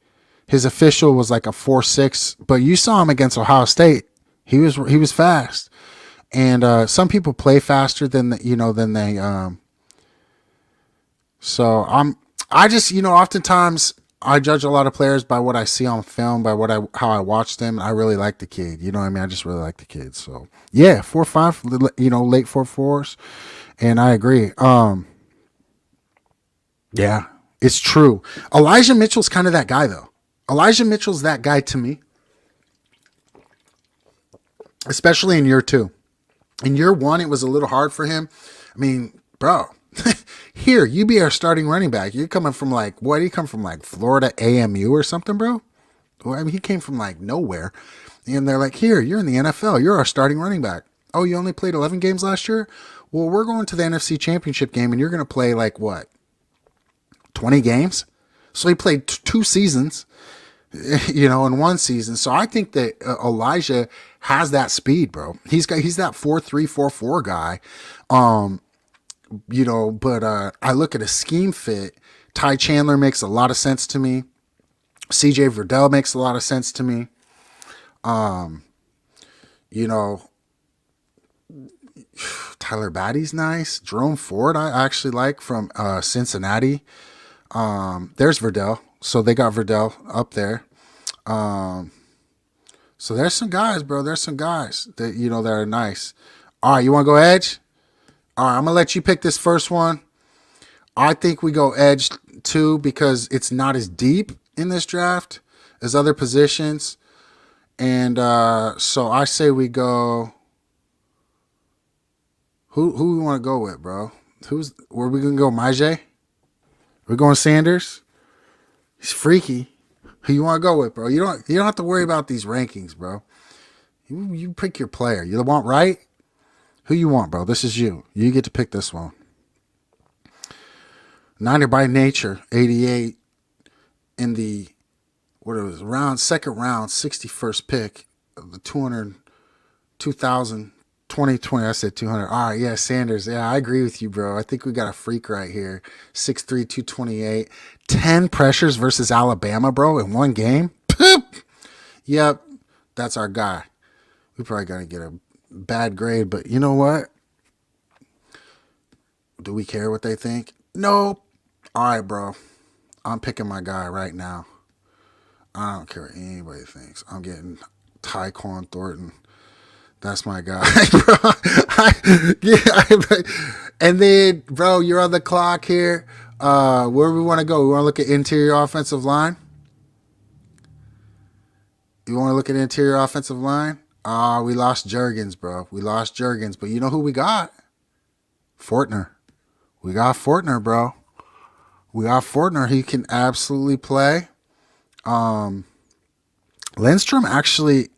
his official was like a 4.6, but you saw him against Ohio State. He was fast, and some people play faster than they. So I just oftentimes I judge a lot of players by what I see on film, by how I watch them. I really like the kid. You know what I mean? I just really like the kid. So yeah, 4.5. Late 4.4s, and I agree. Yeah, it's true. Elijah Mitchell's kind of that guy, though. Elijah Mitchell's that guy to me, especially in year 2. In year 1, it was a little hard for him. I mean, bro, here, you be our starting running back. You're coming from what did he come from, Florida AMU or something, bro? Well, I mean, he came from nowhere. And they're like, here, you're in the NFL. You're our starting running back. Oh, you only played 11 games last year? Well, we're going to the NFC Championship game, and you're going to play 20 games? So he played 2 seasons, in 1 season. So I think that Elijah has that speed, bro. He's that 4.3, 4.4 guy. But I look at a scheme fit. Ty Chandler makes a lot of sense to me. CJ Verdell makes a lot of sense to me. Tyler Batty's nice. Jerome Ford, I actually like, from Cincinnati. There's Verdell. So they got Verdell up there. So there's some guys, bro. There's some guys that, that are nice. All right, you want to go edge? All right, I'm going to let you pick this first one. I think we go edge too because it's not as deep in this draft as other positions. And so I say we go. Who we want to go with, bro? Where we going to go, Majay? We're going Sanders? He's freaky. Who you want to go with, bro? You don't have to worry about these rankings, bro. You pick your player. You want right? Who you want, bro? This is you. You get to pick this one. Niner by nature, 88 in the second round, 61st pick of the 2020. I said 200. All right, yeah, Sanders. Yeah, I agree with you, bro. I think we got a freak right here. 6'3", 228. 10 pressures versus Alabama, bro, in 1 game. Poop. Yep, that's our guy. We probably got to get a bad grade, but you know what? Do we care what they think? Nope. All right, bro. I'm picking my guy right now. I don't care what anybody thinks. I'm getting Tyquan Thornton. That's my guy, bro. And then, bro, you're on the clock here. Where we want to go? We want to look at interior offensive line. You want to look at interior offensive line? We lost Juergens, bro. We lost Juergens, but you know who we got? Fortner. We got Fortner, bro. We got Fortner. He can absolutely play. Lindstrom actually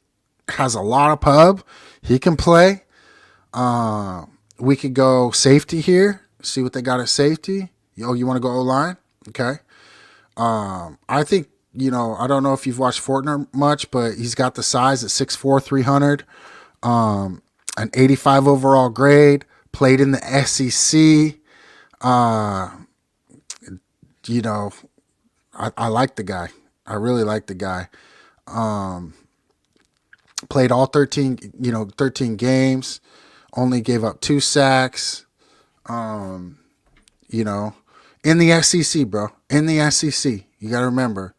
has a lot of pub. He can play. We could go safety here. See what they got at safety. You want to go O-line? Okay. I think, I don't know if you've watched Fortner much, but he's got the size at 6'4", 300, an 85 overall grade, played in the SEC. You know, I like the guy. I really like the guy. Played all 13 games. Only gave up 2 sacks. You know, in the SEC, bro. In the SEC. You got to remember.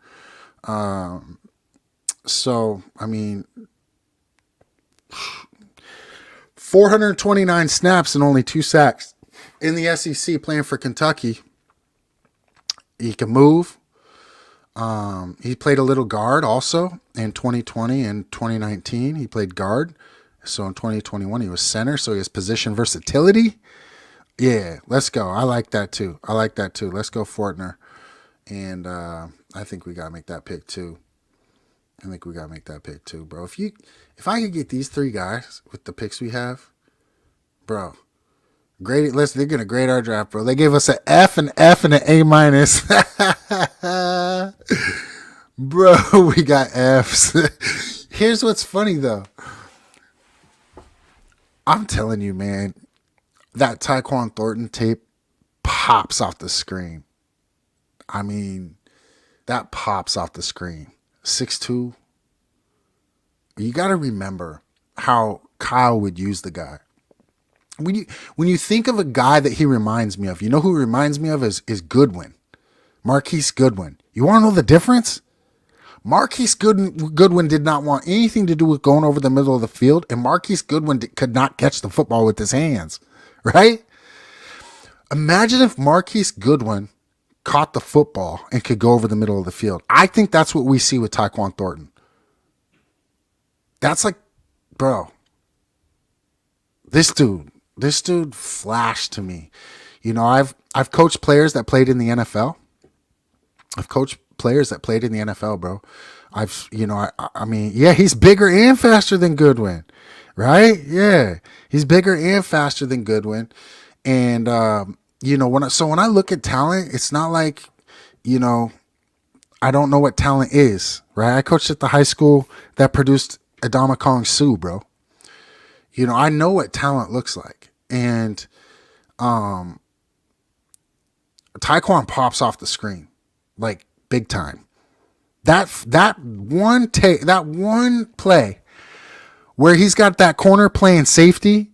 So, I mean, 429 snaps and only 2 sacks in the SEC playing for Kentucky. He can move. He played a little guard also in 2020 and 2019. He played guard. So in 2021, he was center. So he has position versatility. Yeah, let's go. I like that too. Let's go Fortner. And I think we got to make that pick too. Bro. If I could get these 3 guys with the picks we have, bro, great. Listen, they're gonna grade our draft, bro. They gave us an F, an A minus. Bro, we got Fs. Here's what's funny though. I'm telling you, man, that Tyquan Thornton tape pops off the screen. I mean, that pops off the screen. 6'2". You got to remember how Kyle would use the guy. When you think of a guy that he reminds me of, you know who he reminds me of is Goodwin. Marquise Goodwin. You want to know the difference? Marquise Goodwin did not want anything to do with going over the middle of the field, and Marquise Goodwin could not catch the football with his hands, right? Imagine if Marquise Goodwin caught the football and could go over the middle of the field. I think that's what we see with Tyquan Thornton. That's like, bro, this dude flashed to me. You know, I've coached players that played in the NFL. Bro. I mean, yeah, he's bigger and faster than Goodwin, right? Yeah, he's bigger and faster than Goodwin. And, when I look at talent, it's not like, I don't know what talent is, right? I coached at the high school that produced Adama Kong Su, bro. I know what talent looks like. And Tyquan pops off the screen, like big time. That one play where he's got that corner playing safety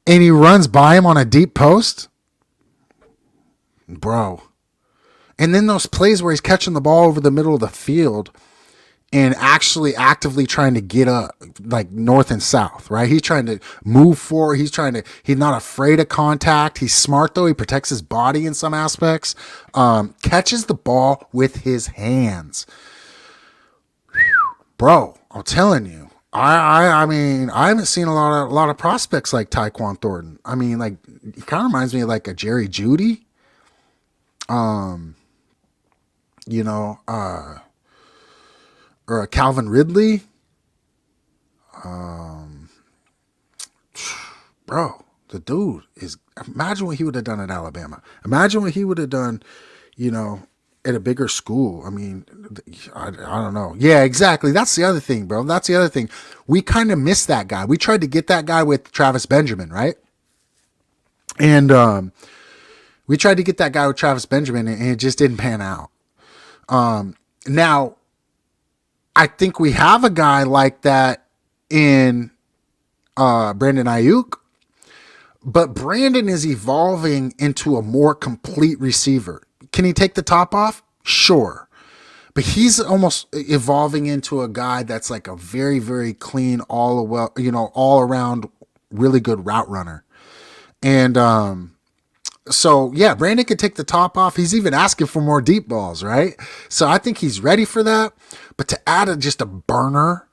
and he runs by him on a deep post, bro. And then those plays where he's catching the ball over the middle of the field and actually actively trying to get up, like north and south, right? He's trying to move forward. He's not afraid of contact. He's smart though. He protects his body in some aspects. Catches the ball with his hands. Bro, I'm telling you, I mean, I haven't seen a lot of prospects like Tyquan Thornton. I mean, like, he kind of reminds me of like a Jerry Jeudy. Or a Calvin Ridley. Bro, the dude is, imagine what he would have done at Alabama. Imagine what he would have done, at a bigger school. I mean, I don't know. Yeah, exactly. That's the other thing, bro. That's the other thing. We kind of missed that guy. We tried to get that guy with Travis Benjamin, right? And we tried to get that guy with Travis Benjamin, and it just didn't pan out. Now, I think we have a guy like that in Brandon Ayuk, but Brandon is evolving into a more complete receiver. Can he take the top off? Sure. But he's almost evolving into a guy that's like a very, very clean, all around really good route runner. And so, yeah, Brandon could take the top off. He's even asking for more deep balls, right? So I think he's ready for that. But to add just a burner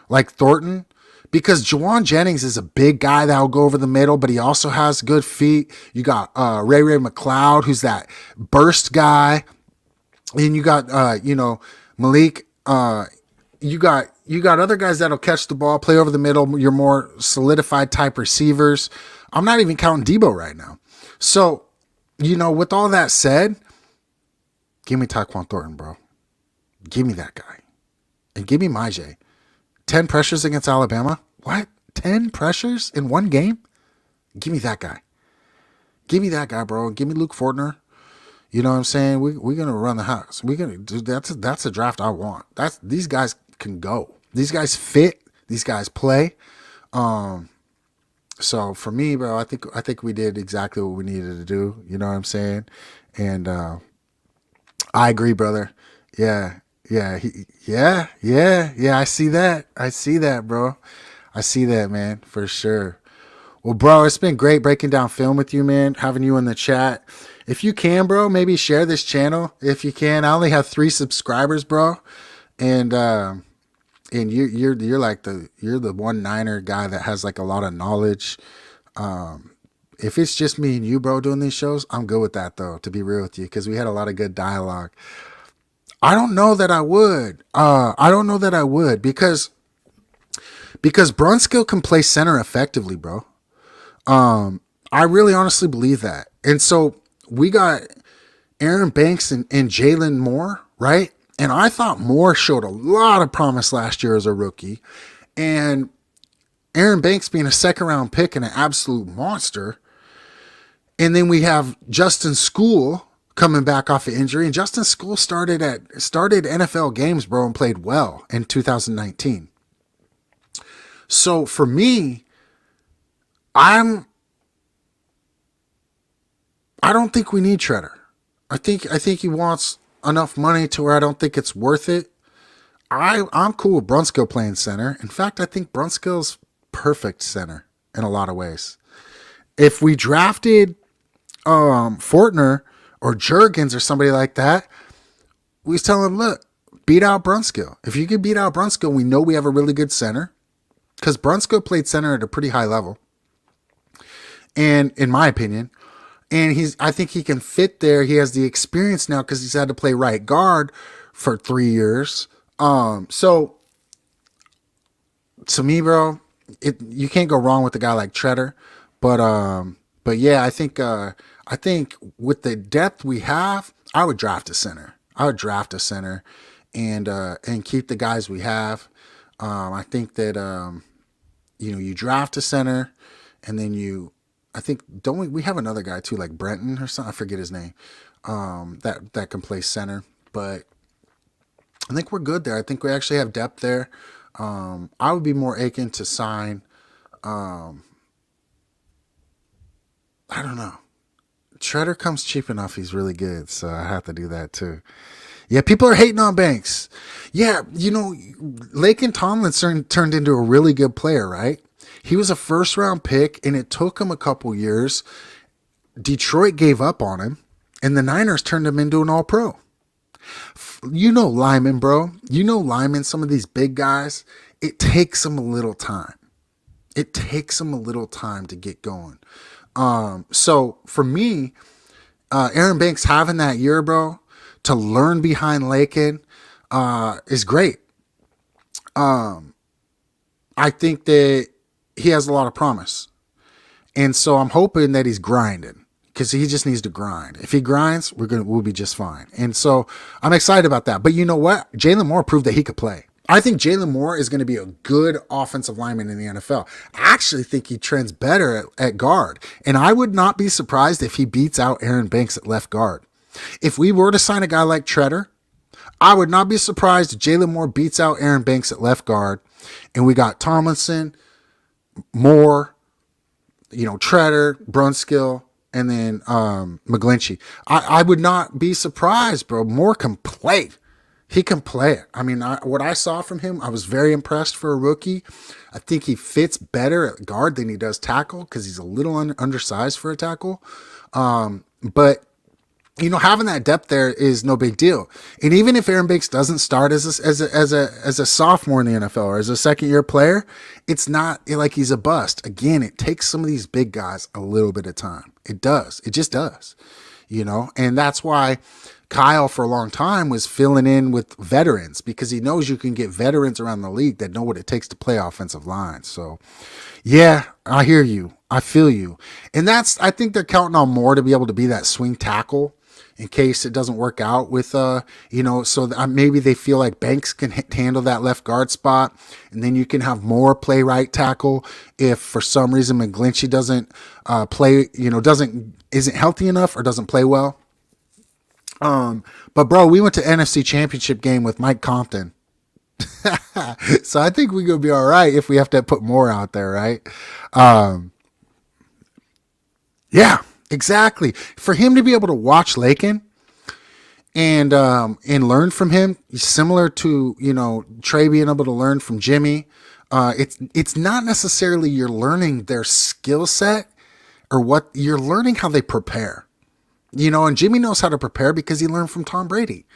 like Thornton, because Juwan Jennings is a big guy that will go over the middle, but he also has good feet. You got Ray McLeod, who's that burst guy. And you got, Malik. You got other guys that'll catch the ball, play over the middle. Your more solidified type receivers. I'm not even counting Debo right now. So, with all that said, give me Tyquan Thornton, bro. Give me that guy. And give me Myjay. 10 pressures against Alabama? What? 10 pressures in one game? Give me that guy. Give me that guy, bro. Give me Luke Fortner. You know what I'm saying? We're gonna run the house. We're gonna do that's a draft I want. These guys can go. These guys fit. These guys play. So for me, bro, I think we did exactly what we needed to do. You know what I'm saying? And I agree, brother. Yeah, yeah. I see that. I see that, bro. I see that, man, for sure. Well, bro, it's been great breaking down film with you, man. Having you in the chat. If you can, bro, maybe share this channel if you can. I only have 3 subscribers, bro, and you're like you're the one Niner guy that has like a lot of knowledge. If it's just me and you, bro, doing these shows, I'm good with that though. To be real with you, because we had a lot of good dialogue. I don't know that I would. I don't know that I would because Brunskill can play center effectively, bro. I really honestly believe that. And so we got Aaron Banks and Jalen Moore, right? And I thought Moore showed a lot of promise last year as a rookie. And Aaron Banks being a second round pick and an absolute monster. And then we have Justin School coming back off of injury. And Justin School started NFL games, bro, and played well in 2019. So for me, I don't think we need Treader. I think he wants enough money to where I don't think it's worth it. I'm cool with Brunskill playing center. In fact, I think Brunskill's perfect center in a lot of ways. If we drafted Fortner or Jurgens or somebody like that, we was telling him, look, beat out Brunskill. If you can beat out Brunskill, we know we have a really good center because Brunskill played center at a pretty high level. And in my opinion, and I think he can fit there. He has the experience now because he's had to play right guard for 3 years. So to me, bro, you can't go wrong with a guy like Treader. But yeah, I think with the depth we have, I would draft a center. And keep the guys we have. I think that you draft a center, and then I think don't we have another guy too, like Brenton or something? I forget his name. That can play center, but I think we're good there. I think we actually have depth there. I would be more aching to sign. I don't know. Treader comes cheap enough. He's really good, so I have to do that too. Yeah, people are hating on Banks. Yeah, Laken Tomlinson turned into a really good player, right? He was a first-round pick, and it took him a couple years. Detroit gave up on him, and the Niners turned him into an all-pro. Lyman, bro. Lyman, some of these big guys, it takes them a little time. It takes them a little time to get going. So for me, Aaron Banks having that year, bro, to learn behind Laken is great. I think that he has a lot of promise. And so I'm hoping that he's grinding because he just needs to grind. If he grinds, we'll be just fine. And so I'm excited about that. But you know what? Jalen Moore proved that he could play. I think Jalen Moore is going to be a good offensive lineman in the NFL. I actually think he trends better at guard. And I would not be surprised if he beats out Aaron Banks at left guard. If we were to sign a guy like Treader, I would not be surprised if Jalen Moore beats out Aaron Banks at left guard. And we got Tomlinson, Moore, Treader, Brunskill, and then McGlinchey. I would not be surprised, bro. Moore can play. He can play it. I mean, what I saw from him, I was very impressed for a rookie. I think he fits better at guard than he does tackle because he's a little undersized for a tackle. But having that depth there is no big deal. And even if Aaron Banks doesn't start as a sophomore in the NFL or as a second year player, it's not like he's a bust. Again, it takes some of these big guys a little bit of time. It does. It just does. And that's why Kyle for a long time was filling in with veterans because he knows you can get veterans around the league that know what it takes to play offensive line. So yeah, I hear you. I feel you. And I think they're counting on Moore to be able to be that swing tackle in case it doesn't work out with, so maybe they feel like Banks can handle that left guard spot. And then you can have more play right tackle if for some reason McGlinchey doesn't play, isn't healthy enough or doesn't play well. But bro, we went to NFC Championship game with Mike Compton. So I think we're going to be all right if we have to put more out there, right? Yeah, exactly. For him to be able to watch Lakin and learn from him, similar to, Trey being able to learn from Jimmy. It's not necessarily you're learning their skill set or what you're learning, how they prepare. And Jimmy knows how to prepare because he learned from Tom Brady.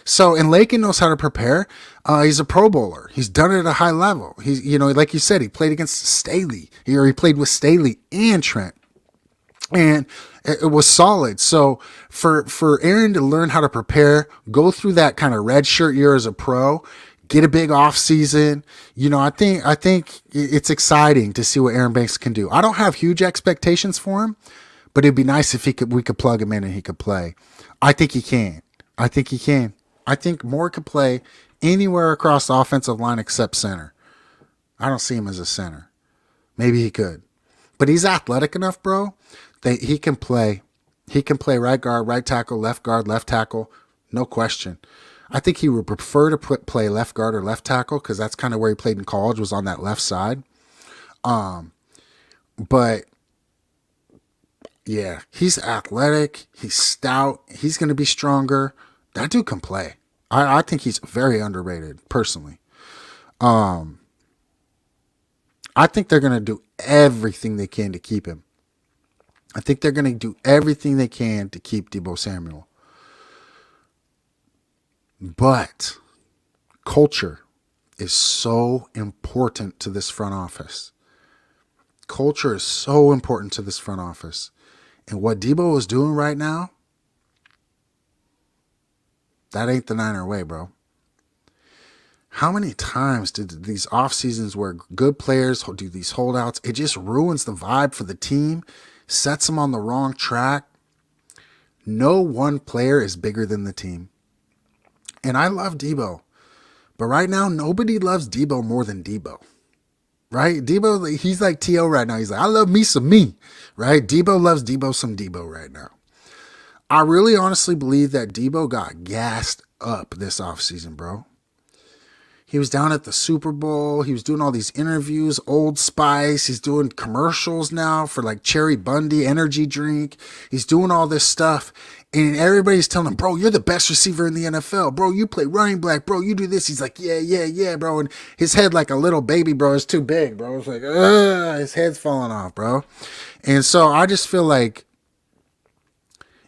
So, and Lakin knows how to prepare. He's a Pro Bowler. He's done it at a high level. He's, like you said, he played against Staley. He played with Staley and Trent. And it was solid. So for Aaron to learn how to prepare, go through that kind of red shirt year as a pro, get a big off season, I think it's exciting to see what Aaron Banks can do. I don't have huge expectations for him, but it'd be nice if we could plug him in and he could play. I think he can. I think Moore could play anywhere across the offensive line except center. I don't see him as a center. Maybe he could. But he's athletic enough, bro. He can play. He can play right guard, right tackle, left guard, left tackle. No question. I think he would prefer to play left guard or left tackle because that's kind of where he played in college, was on that left side. But yeah, he's athletic. He's stout. He's going to be stronger. That dude can play. I think he's very underrated, personally. I think they're going to do everything they can to keep him. I think they're going to do everything they can to keep Deebo Samuel. But culture is so important to this front office. Culture is so important to this front office. And what Deebo is doing right now, that ain't the Niner way, bro. How many times did these off seasons where good players do these holdouts, it just ruins the vibe for the team, sets them on the wrong track? No one player is bigger than the team. And I love Deebo. But right now, nobody loves Deebo more than Deebo. Right? Deebo, he's like T.O. right now. He's like, I love me some me. Right? Deebo loves Deebo some Deebo right now. I really honestly believe that Deebo got gassed up this offseason, bro. He was down at the Super Bowl. He was doing all these interviews, Old Spice. He's doing commercials now for like Cherry Bundy energy drink. He's doing all this stuff. And everybody's telling him, bro, you're the best receiver in the NFL. Bro, you play running back. Bro, you do this. He's like, yeah, bro. And his head like a little baby, bro, is too big, bro. It's like, his head's falling off, bro. And so I just feel like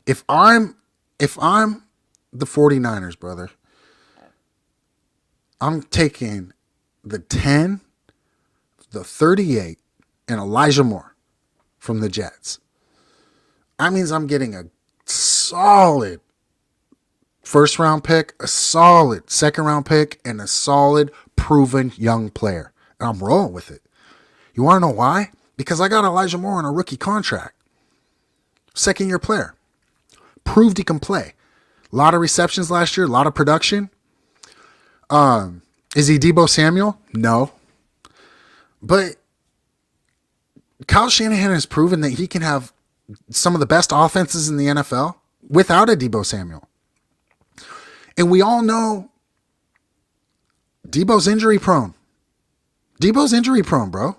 if I'm the 49ers, brother, I'm taking the 10, the 38, and Elijah Moore from the Jets. That means I'm getting a solid first round pick, a solid second round pick, and a solid proven young player. And I'm rolling with it. You want to know why? Because I got Elijah Moore on a rookie contract. Second year player. Proved he can play. A lot of receptions last year, a lot of production. Is he Deebo Samuel? No. But Kyle Shanahan has proven that he can have some of the best offenses in the NFL without a Deebo Samuel. And we all know Deebo's injury prone. Deebo's injury prone, bro.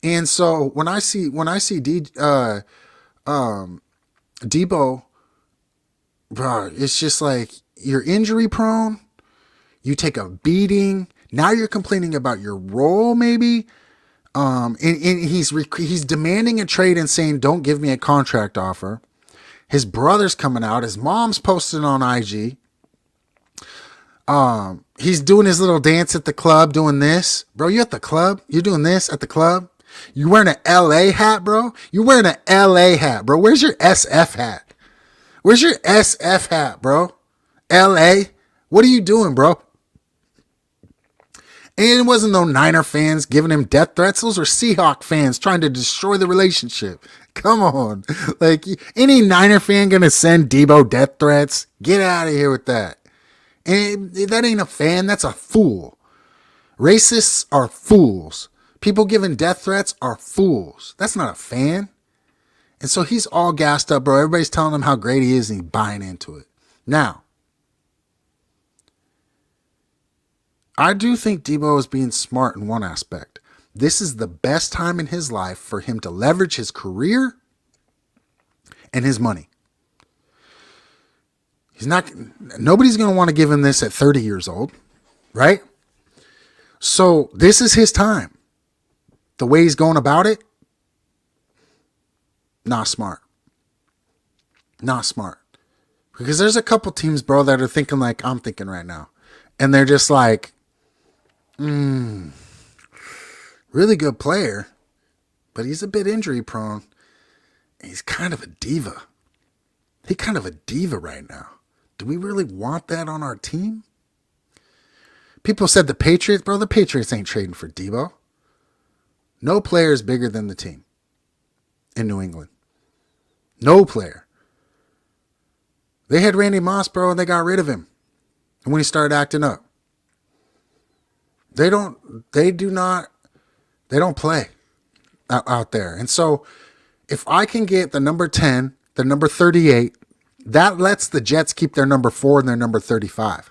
And so when I see Deebo, bro, it's just like you're injury prone. You take a beating. Now you're complaining about your role, maybe. And he's demanding a trade and saying, "Don't give me a contract offer." His brother's coming out. His mom's posting on IG. He's doing his little dance at the club, doing this, bro. You at the club? You're doing this at the club? You wearing an LA hat, bro? You wearing an LA hat, bro? Where's your SF hat? Where's your SF hat, bro? LA? What are you doing, bro? And it wasn't no Niner fans giving him death threats. Those were Seahawk fans trying to destroy the relationship. Come on. Like, any Niner fan going to send Debo death threats? Get out of here with that. And that ain't a fan. That's a fool. Racists are fools. People giving death threats are fools. That's not a fan. And so he's all gassed up, bro. Everybody's telling him how great he is and he's buying into it. Now, I do think Debo is being smart in one aspect. This is the best time in his life for him to leverage his career and his money. Nobody's going to want to give him this at 30 years old, right? So this is his time. The way he's going about it, not smart. Not smart. Because there's a couple teams, bro, that are thinking like I'm thinking right now. And they're just like, really good player, but he's a bit injury prone. He's kind of a diva. He's kind of a diva right now. Do we really want that on our team? People said the Patriots, bro, the Patriots ain't trading for Debo. No player is bigger than the team in New England. No player. They had Randy Moss, bro, and they got rid of him. And when he started acting up. They don't play out there. And so if I can get the number 10, the number 38, that lets the Jets keep their number 4 and their number 35.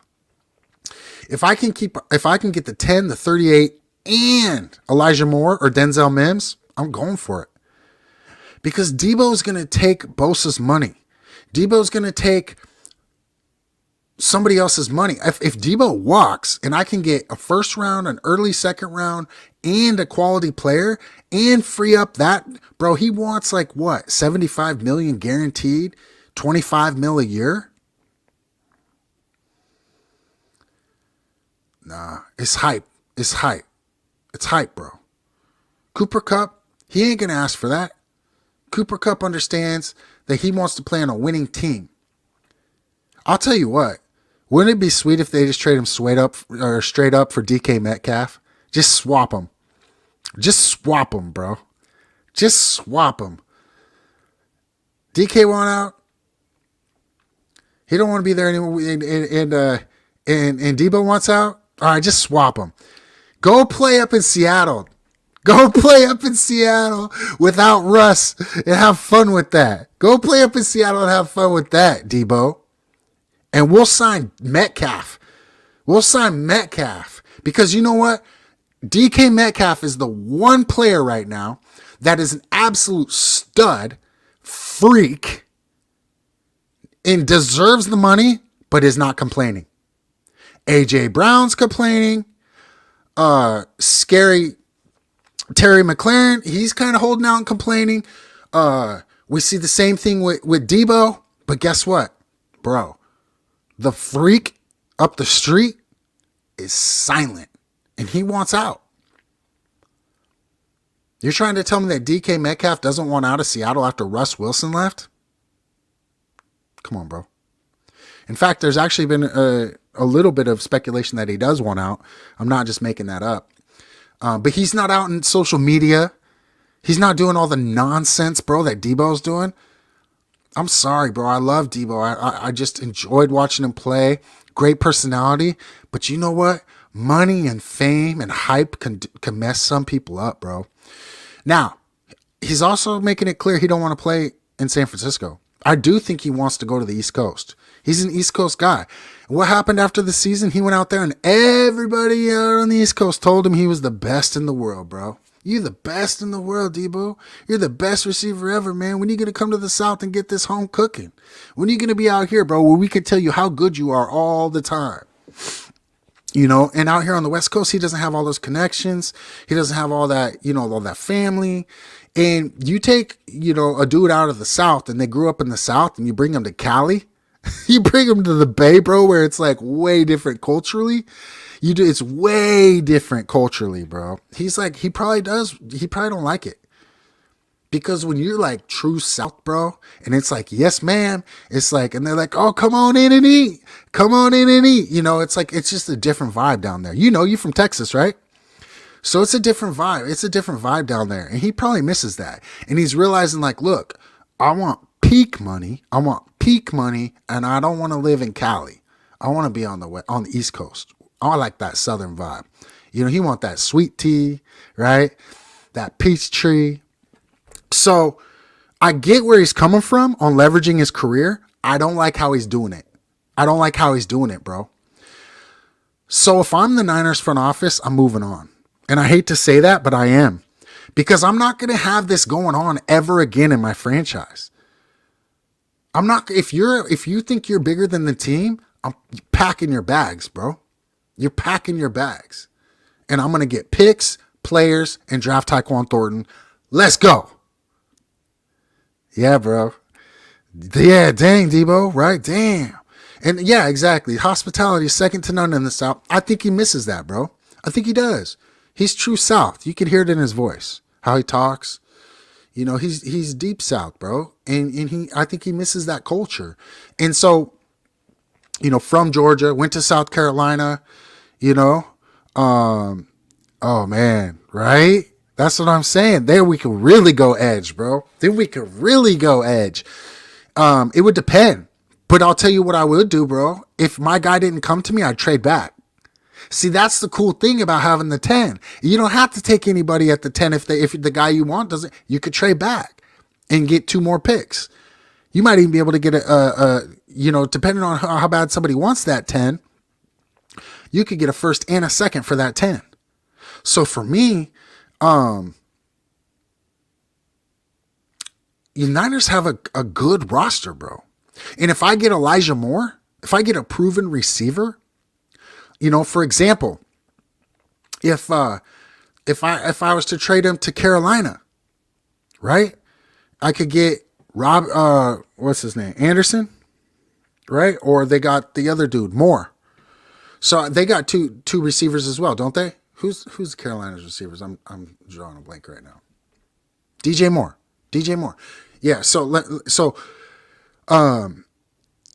If I can get the 10, the 38, and Elijah Moore or Denzel Mims, I'm going for it. Because Debo's going to take Bosa's money. Debo's going to take somebody else's money. If Debo walks and I can get a first round, an early second round, and a quality player and free up that, bro, he wants like what? 75 million guaranteed, 25 mil a year? Nah, it's hype. It's hype. It's hype, bro. Cooper Kupp, he ain't going to ask for that. Cooper Kupp understands that he wants to play on a winning team. I'll tell you what. Wouldn't it be sweet if they just trade him straight up for DK Metcalf? Just swap him. Just swap him, bro. Just swap him. DK want out. He don't want to be there anymore. And Debo wants out. All right, just swap him. Go play up in Seattle. Go play up in Seattle without Russ and have fun with that. Go play up in Seattle and have fun with that, Debo. And we'll sign Metcalf. We'll sign Metcalf. Because you know what? DK Metcalf is the one player right now that is an absolute stud, freak, and deserves the money, but is not complaining. AJ Brown's complaining. Scary Terry McLaurin, he's kind of holding out and complaining. We see the same thing with Debo. But guess what, bro? The freak up the street is silent, and he wants out. You're trying to tell me that DK Metcalf doesn't want out of Seattle after Russ Wilson left? Come on, bro. In fact, there's actually been a little bit of speculation that he does want out. I'm not just making that up. But he's not out in social media. He's not doing all the nonsense, bro, that Debo's doing. I'm sorry, bro. I love Debo. I just enjoyed watching him play. Great personality. But you know what? Money and fame and hype can mess some people up, bro. Now, he's also making it clear he don't want to play in San Francisco. I do think he wants to go to the East Coast. He's an East Coast guy. What happened after the season? He went out there and everybody out on the East Coast told him he was the best in the world, bro. You're the best in the world, Debo. You're the best receiver ever, man. When are you going to come to the South and get this home cooking? When are you going to be out here, bro, where we can tell you how good you are all the time? You know, and out here on the West Coast, he doesn't have all those connections. He doesn't have all that, all that family. And you take, a dude out of the South and they grew up in the South and you bring him to Cali. You bring him to the Bay, bro, where it's like way different culturally. It's way different culturally, bro. He probably don't like it. Because when you're like true South, bro, and it's like, yes, ma'am, it's like, and they're like, oh, come on in and eat. Come on in and eat. You know, it's like, it's just a different vibe down there. You know, you're from Texas, right? So it's a different vibe. It's a different vibe down there. And he probably misses that. And he's realizing, like, look, I want peak money. I want peak money, and I don't want to live in Cali. I want to be on the East Coast. I like that Southern vibe. You know, he want that sweet tea, right? That peach tree. So I get where he's coming from on leveraging his career. I don't like how he's doing it. I don't like how he's doing it, bro. So if I'm the Niners front office, I'm moving on. And I hate to say that, but I am. Because I'm not going to have this going on ever again in my franchise. I'm not, if you think you're bigger than the team, I'm packing your bags, bro. You're packing your bags. And I'm going to get picks, players, and draft Tyquan Thornton. Let's go. Yeah, bro. Yeah, dang, Debo, right? Damn. And yeah, exactly. Hospitality is second to none in the South. I think he misses that, bro. I think he does. He's true South. You can hear it in his voice, how he talks. You know, he's deep South, bro. And I think he misses that culture. And so, you know, from Georgia, went to South Carolina, you know. Oh man, right? That's what I'm saying. There we could really go edge, bro. Then we could really go edge. It would depend. But I'll tell you what I would do, bro. If my guy didn't come to me, I'd trade back. See, that's the cool thing about having the 10. You don't have to take anybody at the 10 if the guy you want doesn't. You could trade back and get 2 more picks. You might even be able to get you know, depending on how bad somebody wants that 10, you could get a first and a second for that 10. So for me, the Niners have a good roster, bro. And if I get Elijah Moore, if I get a proven receiver, you know, for example, if I was to trade him to Carolina, right? I could get what's his name? Anderson, right? Or they got the other dude, Moore. So they got two receivers as well, don't they? Who's Carolina's receivers? I'm drawing a blank right now. DJ Moore. Yeah, so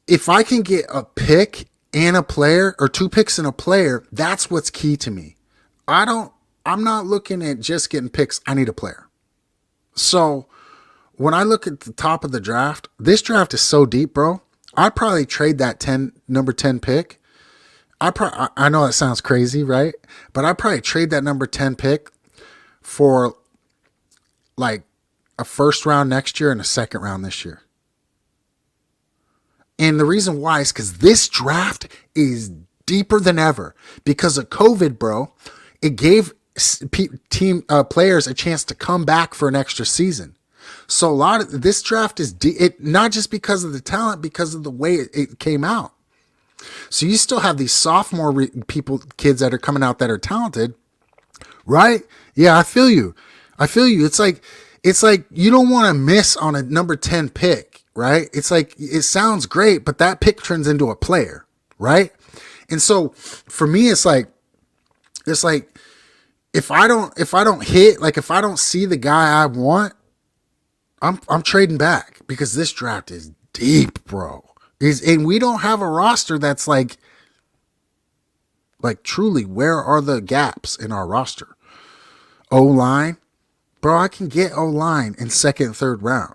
if I can get a pick and a player, or 2 picks and a player, that's what's key to me. I'm not looking at just getting picks. I need a player. So when I look at the top of the draft, this draft is so deep, bro. I'd probably trade that number 10 pick. I know that sounds crazy, right? But I'd probably trade that number 10 pick for like a first round next year and a second round this year. And the reason why is because this draft is deeper than ever because of COVID, bro. It gave team players a chance to come back for an extra season. So a lot of this draft is not just because of the talent, because of the way it came out. So you still have these sophomore kids that are coming out that are talented, right? Yeah, I feel you. It's like you don't want to miss on a number 10 pick, right? It's like, it sounds great, but that pick turns into a player, right? And so for me, it's like if I don't hit, like if I don't see the guy I want, I'm trading back because this draft is deep, bro. And we don't have a roster that's like truly, where are the gaps in our roster? O-line, bro, I can get O-line in second, third round.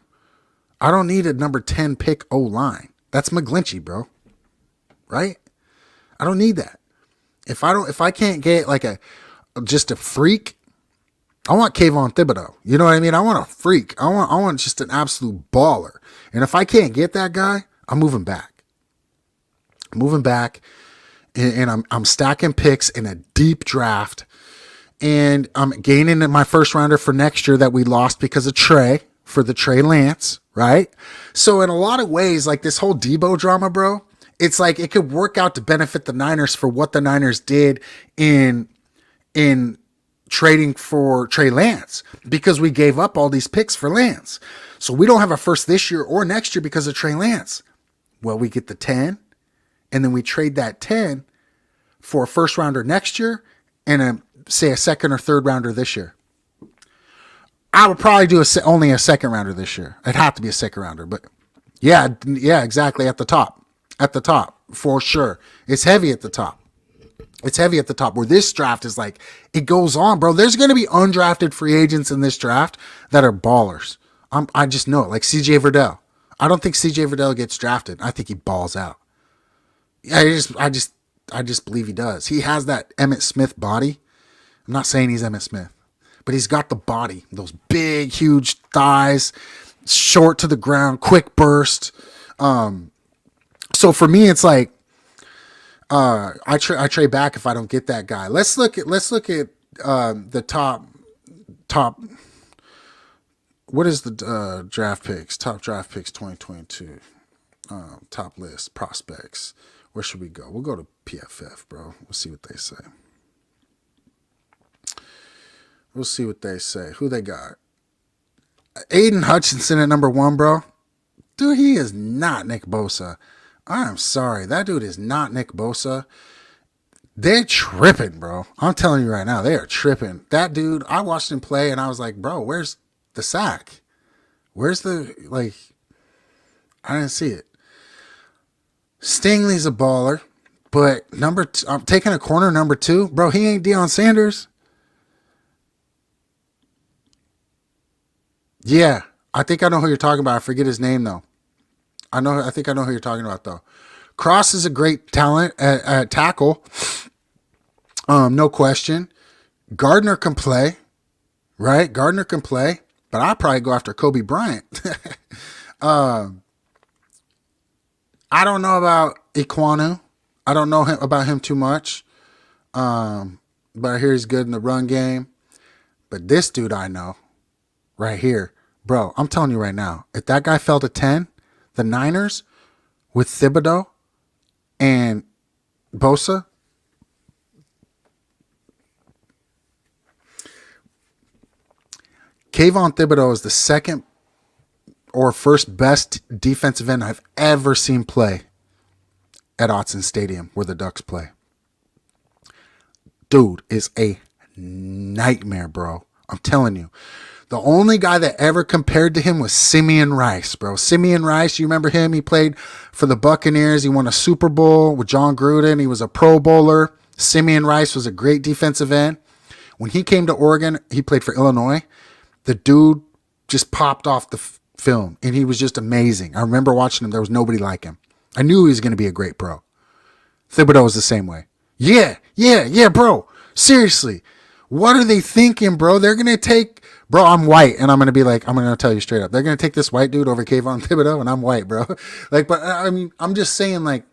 I don't need a number 10 pick O-line. That's McGlinchey, bro. Right? I don't need that. If I can't get like just a freak, I want Kayvon Thibodeau. You know what I mean? I want a freak. I want just an absolute baller. And if I can't get that guy, I'm moving back. And I'm stacking picks in a deep draft. And I'm gaining my first rounder for next year that we lost because of Trey, for the Trey Lance, right? So in a lot of ways, like this whole Debo drama, bro, it's like it could work out to benefit the Niners for what the Niners did in trading for Trey Lance, because we gave up all these picks for Lance. So we don't have a first this year or next year because of Trey Lance. Well, we get the 10, and then we trade that 10 for a first rounder next year and say a second or third rounder this year. I would probably do only a second rounder this year. It'd have to be a second rounder, but yeah, exactly at the top for sure. It's heavy at the top. It's heavy at the top. Where this draft is like, it goes on, bro. There's going to be undrafted free agents in this draft that are ballers. I just know it. Like CJ Verdell. I don't think CJ Verdell gets drafted. I think he balls out. I just believe he does. He has that Emmitt Smith body. I'm not saying he's Emmitt Smith, but he's got the body, those big, huge thighs, short to the ground, quick burst. So for me, it's like I trade back if I don't get that guy. Let's look at the top. What is the draft picks? Top draft picks 2022. Top list prospects. Where should we go? We'll go to PFF, bro. We'll see what they say. Who they got? Aiden Hutchinson at number 1, bro. Dude, he is not Nick Bosa. I'm sorry. That dude is not Nick Bosa. They're tripping, bro. I'm telling you right now, they are tripping. That dude, I watched him play and I was like, bro, where's the sack? Where's the, like, I didn't see it. Stingley's a baller, but I'm taking a corner number 2. Bro, he ain't Deion Sanders. Yeah, I think I know who you're talking about. I forget his name, though. I think I know who you're talking about, though. Cross is a great talent at tackle. No question. Gardner can play, right? Gardner can play, but I'd probably go after Kobe Bryant. I don't know about Iquanu. I don't know about him too much. But I hear he's good in the run game. But this dude I know, right here, bro, I'm telling you right now, if that guy fell to 10, the Niners with Thibodeau and Bosa, Kayvon Thibodeau is the second or first best defensive end I've ever seen play at Autzen Stadium where the Ducks play. Dude is a nightmare, bro. I'm telling you. The only guy that ever compared to him was Simeon Rice, bro. Simeon Rice, you remember him? He played for the Buccaneers. He won a Super Bowl with John Gruden. He was a Pro Bowler. Simeon Rice was a great defensive end. When he came to Oregon, he played for Illinois. The dude just popped off the film, and he was just amazing. I remember watching him. There was nobody like him. I knew he was going to be a great pro. Thibodeau was the same way. Yeah, bro. Seriously. What are they thinking, bro? They're going to take... Bro, I'm white, and I'm going to tell you straight up. They're going to take this white dude over Kayvon Thibodeau, and I'm white, bro. Like, but, I mean, I'm just saying, like,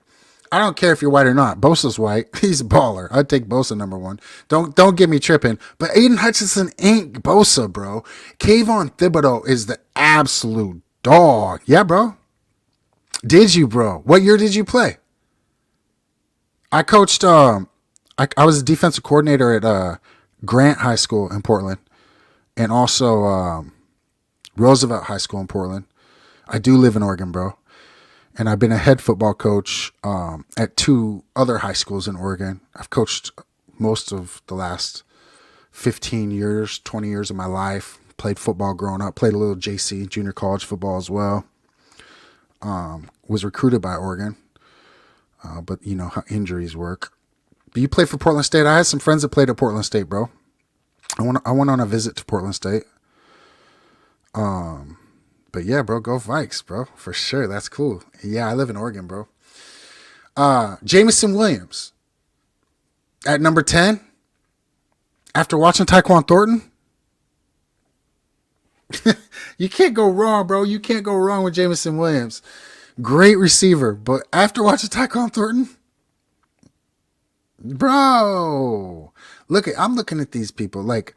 I don't care if you're white or not. Bosa's white. He's a baller. I'd take Bosa number 1. Don't get me tripping. But Aiden Hutchinson ain't Bosa, bro. Kayvon Thibodeau is the absolute dog. Yeah, bro. Did you, bro? What year did you play? I coached, I was a defensive coordinator at Grant High School in Portland. And also Roosevelt High School in Portland. I do live in Oregon, bro. And I've been a head football coach at 2 other high schools in Oregon. I've coached most of the last 15 years, 20 years of my life. Played football growing up. Played a little JC, junior college football as well. Was recruited by Oregon. But you know how injuries work. But you played for Portland State. I had some friends that played at Portland State, bro. I went on a visit to Portland State. But yeah, bro, go Vikes, bro. For sure. That's cool. Yeah, I live in Oregon, bro. Jameson Williams at number 10 after watching Tyquan Thornton. You can't go wrong, bro. You can't go wrong with Jameson Williams. Great receiver. But after watching Tyquan Thornton, bro, I'm looking at these people like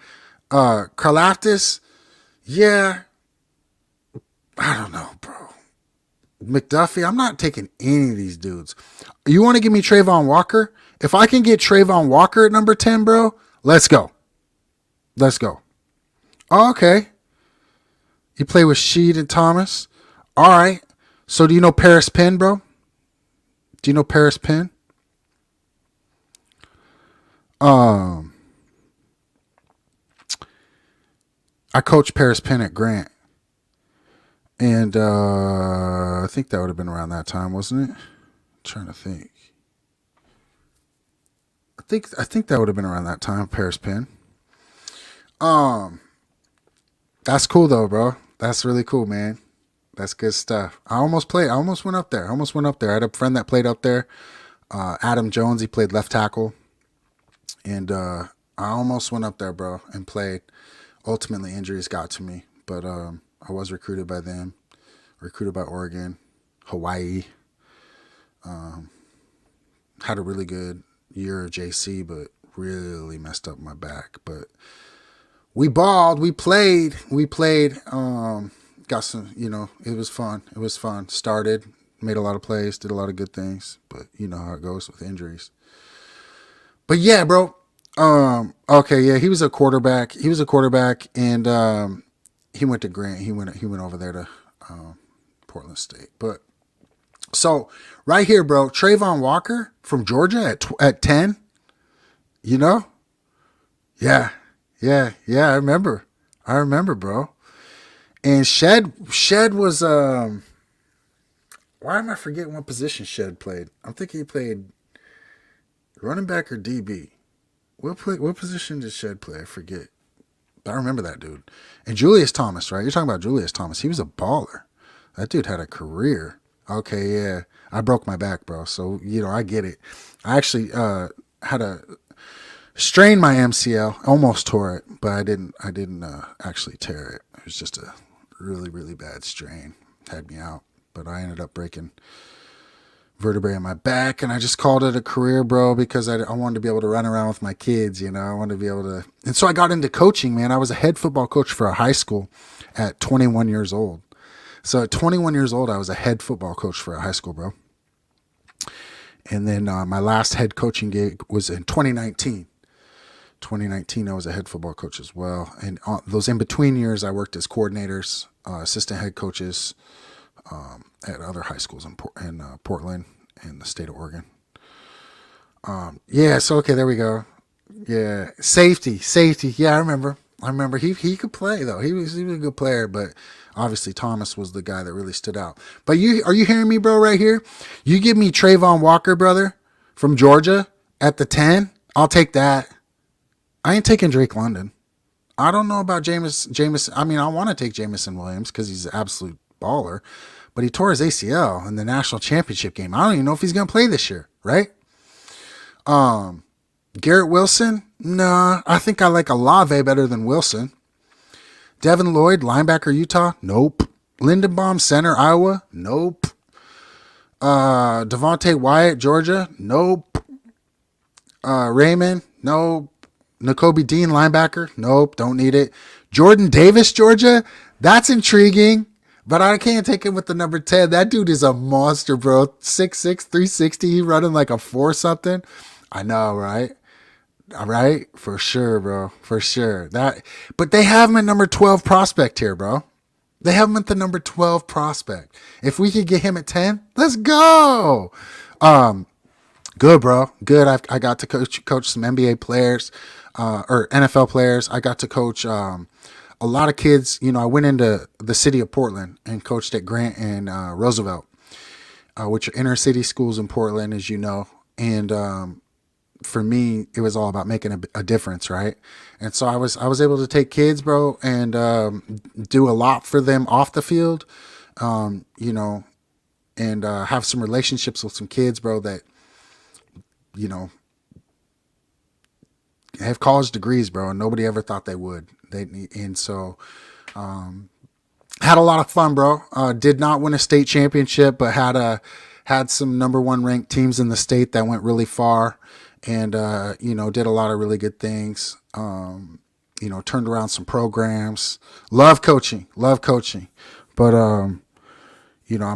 Karlaftis. Yeah, I don't know, bro. McDuffie, I'm not taking any of these dudes. You want to give me Trayvon Walker? If I can get Trayvon Walker at number 10, bro, let's go. Let's go. Oh, okay. You play with Sheed and Thomas. All right. So do you know Paris Penn, bro? Do you know Paris Penn? I coached Paris Penn at Grant, and I think that would have been around that time, wasn't it? I'm trying to think. I think that would have been around that time, Paris Penn. Um, that's cool though, bro. That's really cool, man. That's good stuff. I almost played. I almost went up there. I almost went up there. I had a friend that played up there. Adam Jones. He played left tackle, and I almost went up there, bro, and played. Ultimately, injuries got to me, but I was recruited by them, recruited by Oregon, Hawaii. Had a really good year at JC, but really messed up my back. But we balled. We played. We played. Got some. It was fun. It was fun. Started, made a lot of plays, did a lot of good things. But you know how it goes with injuries. But yeah, bro. Okay, yeah, he was a quarterback. He was a quarterback, and he went to Grant. He went over there to Portland State. But so right here, bro, Trayvon Walker from Georgia at 10. You know, yeah. I remember, bro. And Shed was why am I forgetting what position Shed played? I'm thinking he played running back or DB. What position did Shed play? I forget. But I remember that dude. And Julius Thomas, right? You're talking about Julius Thomas. He was a baller. That dude had a career. Okay, yeah. I broke my back, bro. So, I get it. I actually had a strained my MCL, almost tore it, but I didn't actually tear it. It was just a really, really bad strain. Had me out. But I ended up breaking vertebrae in my back, and I just called it a career, bro, because I wanted to be able to run around with my kids, I wanted to be able to. And so I got into coaching, man. I was a head football coach for a high school at 21 years old. So at 21 years old, I was a head football coach for a high school, bro. And then my last head coaching gig was in 2019. 2019, I was a head football coach as well. And those in-between years, I worked as coordinators, assistant head coaches at other high schools in Portland and the state of Oregon. So, okay, there we go. Yeah, safety. Yeah, I remember. He could play, though. He was a good player, but obviously Thomas was the guy that really stood out. But are you hearing me, bro, right here? You give me Trayvon Walker, brother, from Georgia at the 10, I'll take that. I ain't taking Drake London. I don't know about Jameis. I mean, I want to take Jamison Williams because he's an absolute baller, but he tore his ACL in the national championship game. I don't even know if he's going to play this year, right? Garrett Wilson? Nah, I think I like Olave better than Wilson. Devin Lloyd, linebacker, Utah? Nope. Lindenbaum, center, Iowa? Nope. Devontae Wyatt, Georgia? Nope. Raymond? Nope. N'Kobe Dean, linebacker? Nope, don't need it. Jordan Davis, Georgia? That's intriguing, but I can't take him with the number 10. That dude is a monster, bro. 6'6", 360, he running like a 4 something. I know, right? All right, for sure, bro, for sure. But they have him at number 12 prospect here, bro. They have him at the number 12 prospect. If we could get him at 10, let's go. Good, bro. Good. I got to coach some NBA players, or NFL players. I got to coach a lot of kids. I went into the city of Portland and coached at Grant and Roosevelt, which are inner city schools in Portland, as you know. And for me, it was all about making a difference, right? And so I was able to take kids, bro, and do a lot for them off the field, and have some relationships with some kids, bro, that have college degrees, bro, and nobody ever thought they would. And so had a lot of fun, bro. Did not win a state championship, but had some number 1 ranked teams in the state that went really far, and did a lot of really good things. Turned around some programs. Love coaching, but I'm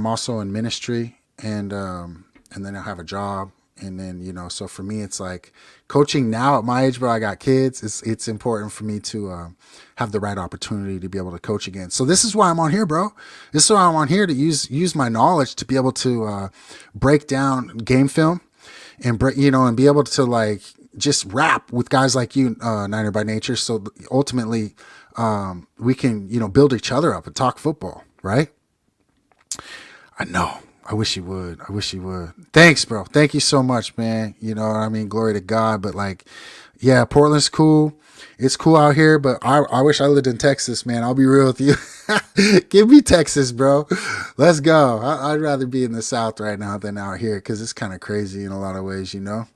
also in ministry, and then I have a job. And then, so for me, it's like coaching now at my age, bro, I got kids. It's important for me to have the right opportunity to be able to coach again. So this is why I'm on here, bro. This is why I'm on here, to use my knowledge to be able to break down game film and and be able to like just rap with guys like you, Niner by Nature. So ultimately, we can, build each other up and talk football, right? I know. I wish you would. I wish you would. Thanks, bro. Thank you so much, man. You know what I mean? Glory to God. But like, yeah, Portland's cool. It's cool out here, but I wish I lived in Texas, man. I'll be real with you. Give me Texas, bro. Let's go. I'd rather be in the South right now than out here because it's kind of crazy in a lot of ways, you know?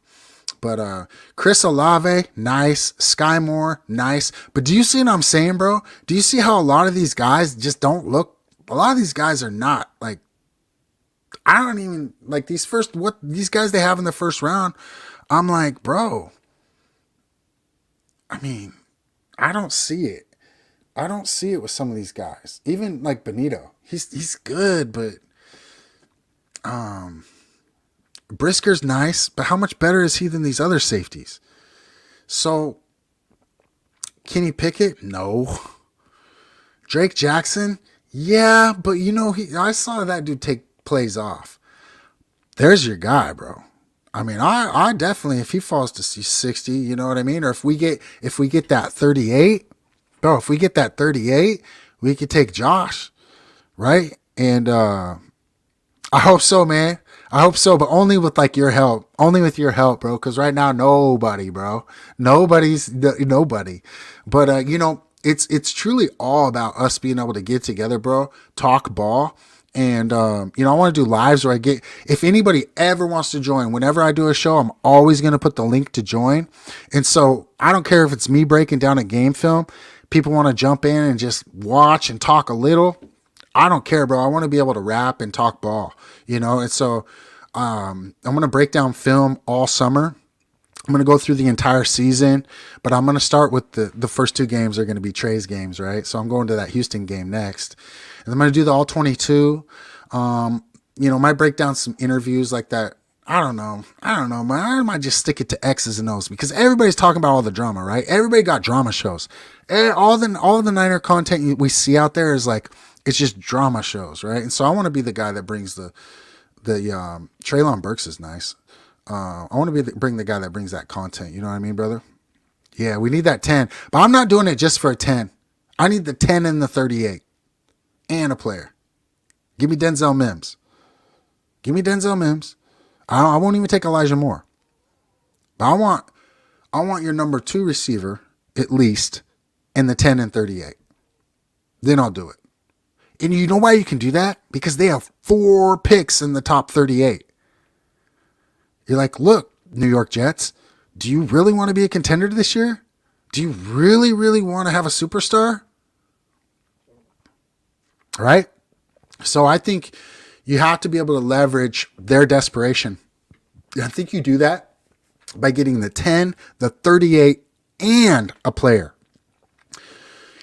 But Chris Olave, nice. Sky Moore, nice. But do you see what I'm saying, bro? Do you see how a lot of these guys just don't look? A lot of these guys are not like, I don't even like what these guys they have in the first round. I'm like, bro. I mean, I don't see it. I don't see it with some of these guys. Even like Benito, he's good, but Brisker's nice, but how much better is he than these other safeties? So, Kenny Pickett, no. Drake Jackson, yeah, but I saw that dude take plays off. There's your guy, bro. I mean, I definitely, if he falls to 60, you know what I mean? Or if we get that 38, bro, if we get that 38, we could take Josh, right? And I hope so, man. I hope so, but only with like your help. Only with your help, bro. Because right now, nobody, bro. Nobody. But it's truly all about us being able to get together, bro. Talk ball. And, I want to do lives where if anybody ever wants to join, whenever I do a show, I'm always going to put the link to join. And so I don't care if it's me breaking down a game film, people want to jump in and just watch and talk a little. I don't care, bro. I want to be able to rap and talk ball, And so, I'm going to break down film all summer. I'm going to go through the entire season, but I'm going to start with the first two games are going to be Trey's games, right? So I'm going to that Houston game next. And I'm going to do the all 22. Might break down some interviews like that. I don't know, man. I might just stick it to X's and O's because everybody's talking about all the drama, right? Everybody got drama shows. All the Niner content we see out there is like, it's just drama shows, right? And so I want to be the guy that brings the Treylon Burks is nice. I want to bring the guy that brings that content. You know what I mean, brother? Yeah, we need that 10. But I'm not doing it just for a 10. I need the 10 and the 38. And a player. Give me Denzel Mims. I won't even take Elijah Moore. But I want your number 2 receiver, at least, in the 10 and 38. Then I'll do it. And you know why you can do that? Because they have 4 picks in the top 38. You're like, look, New York Jets, do you really want to be a contender this year? Do you really, really want to have a superstar? Right? So I think you have to be able to leverage their desperation. I think you do that by getting the 10, the 38, and a player.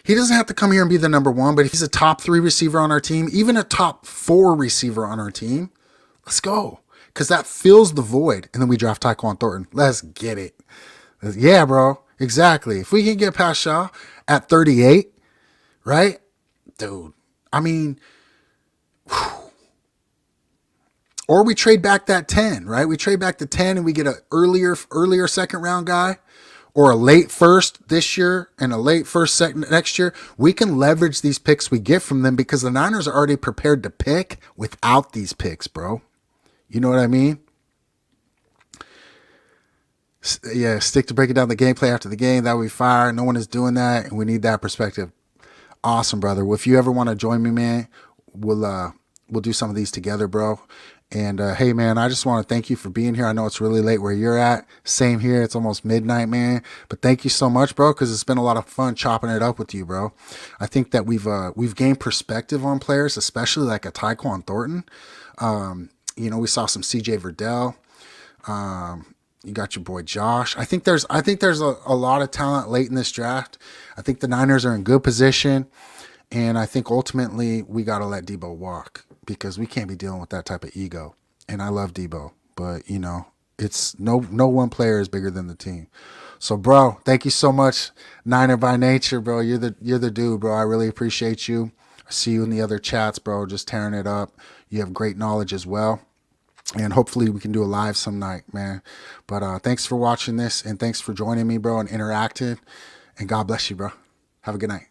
He doesn't have to come here and be the number 1, but if he's a top 3 receiver on our team, even a top 4 receiver on our team, let's go. Because that fills the void. And then we draft Tyquan Thornton. Let's get it. Yeah, bro. Exactly. If we can get past Shaw at 38, right? Dude. I mean, whew. Or we trade back that 10, right? We trade back the 10 and we get an earlier second round guy. Or a late first this year and a late first second next year. We can leverage these picks we get from them because the Niners are already prepared to pick without these picks, bro. You know what I mean? Yeah, stick to breaking down the gameplay after the game. That would be fire. No one is doing that, and we need that perspective. Awesome, brother. Well, if you ever want to join me, man, we'll do some of these together, bro. And hey, man, I just want to thank you for being here. I know it's really late where you're at. Same here. It's almost midnight, man. But thank you so much, bro, because it's been a lot of fun chopping it up with you, bro. I think that we've gained perspective on players, especially like a Tyquan Thornton. We saw some CJ Verdell. You got your boy Josh. I think there's a lot of talent late in this draft. I think the Niners are in good position. And I think ultimately we got to let Debo walk because we can't be dealing with that type of ego. And I love Debo, but it's no one player is bigger than the team. So, bro, thank you so much, Niner by nature, bro. You're the dude, bro. I really appreciate you. I see you in the other chats, bro, just tearing it up. You have great knowledge as well. And hopefully we can do a live some night, man. But thanks for watching this and thanks for joining me, bro, and interacting. And God bless you, bro. Have a good night.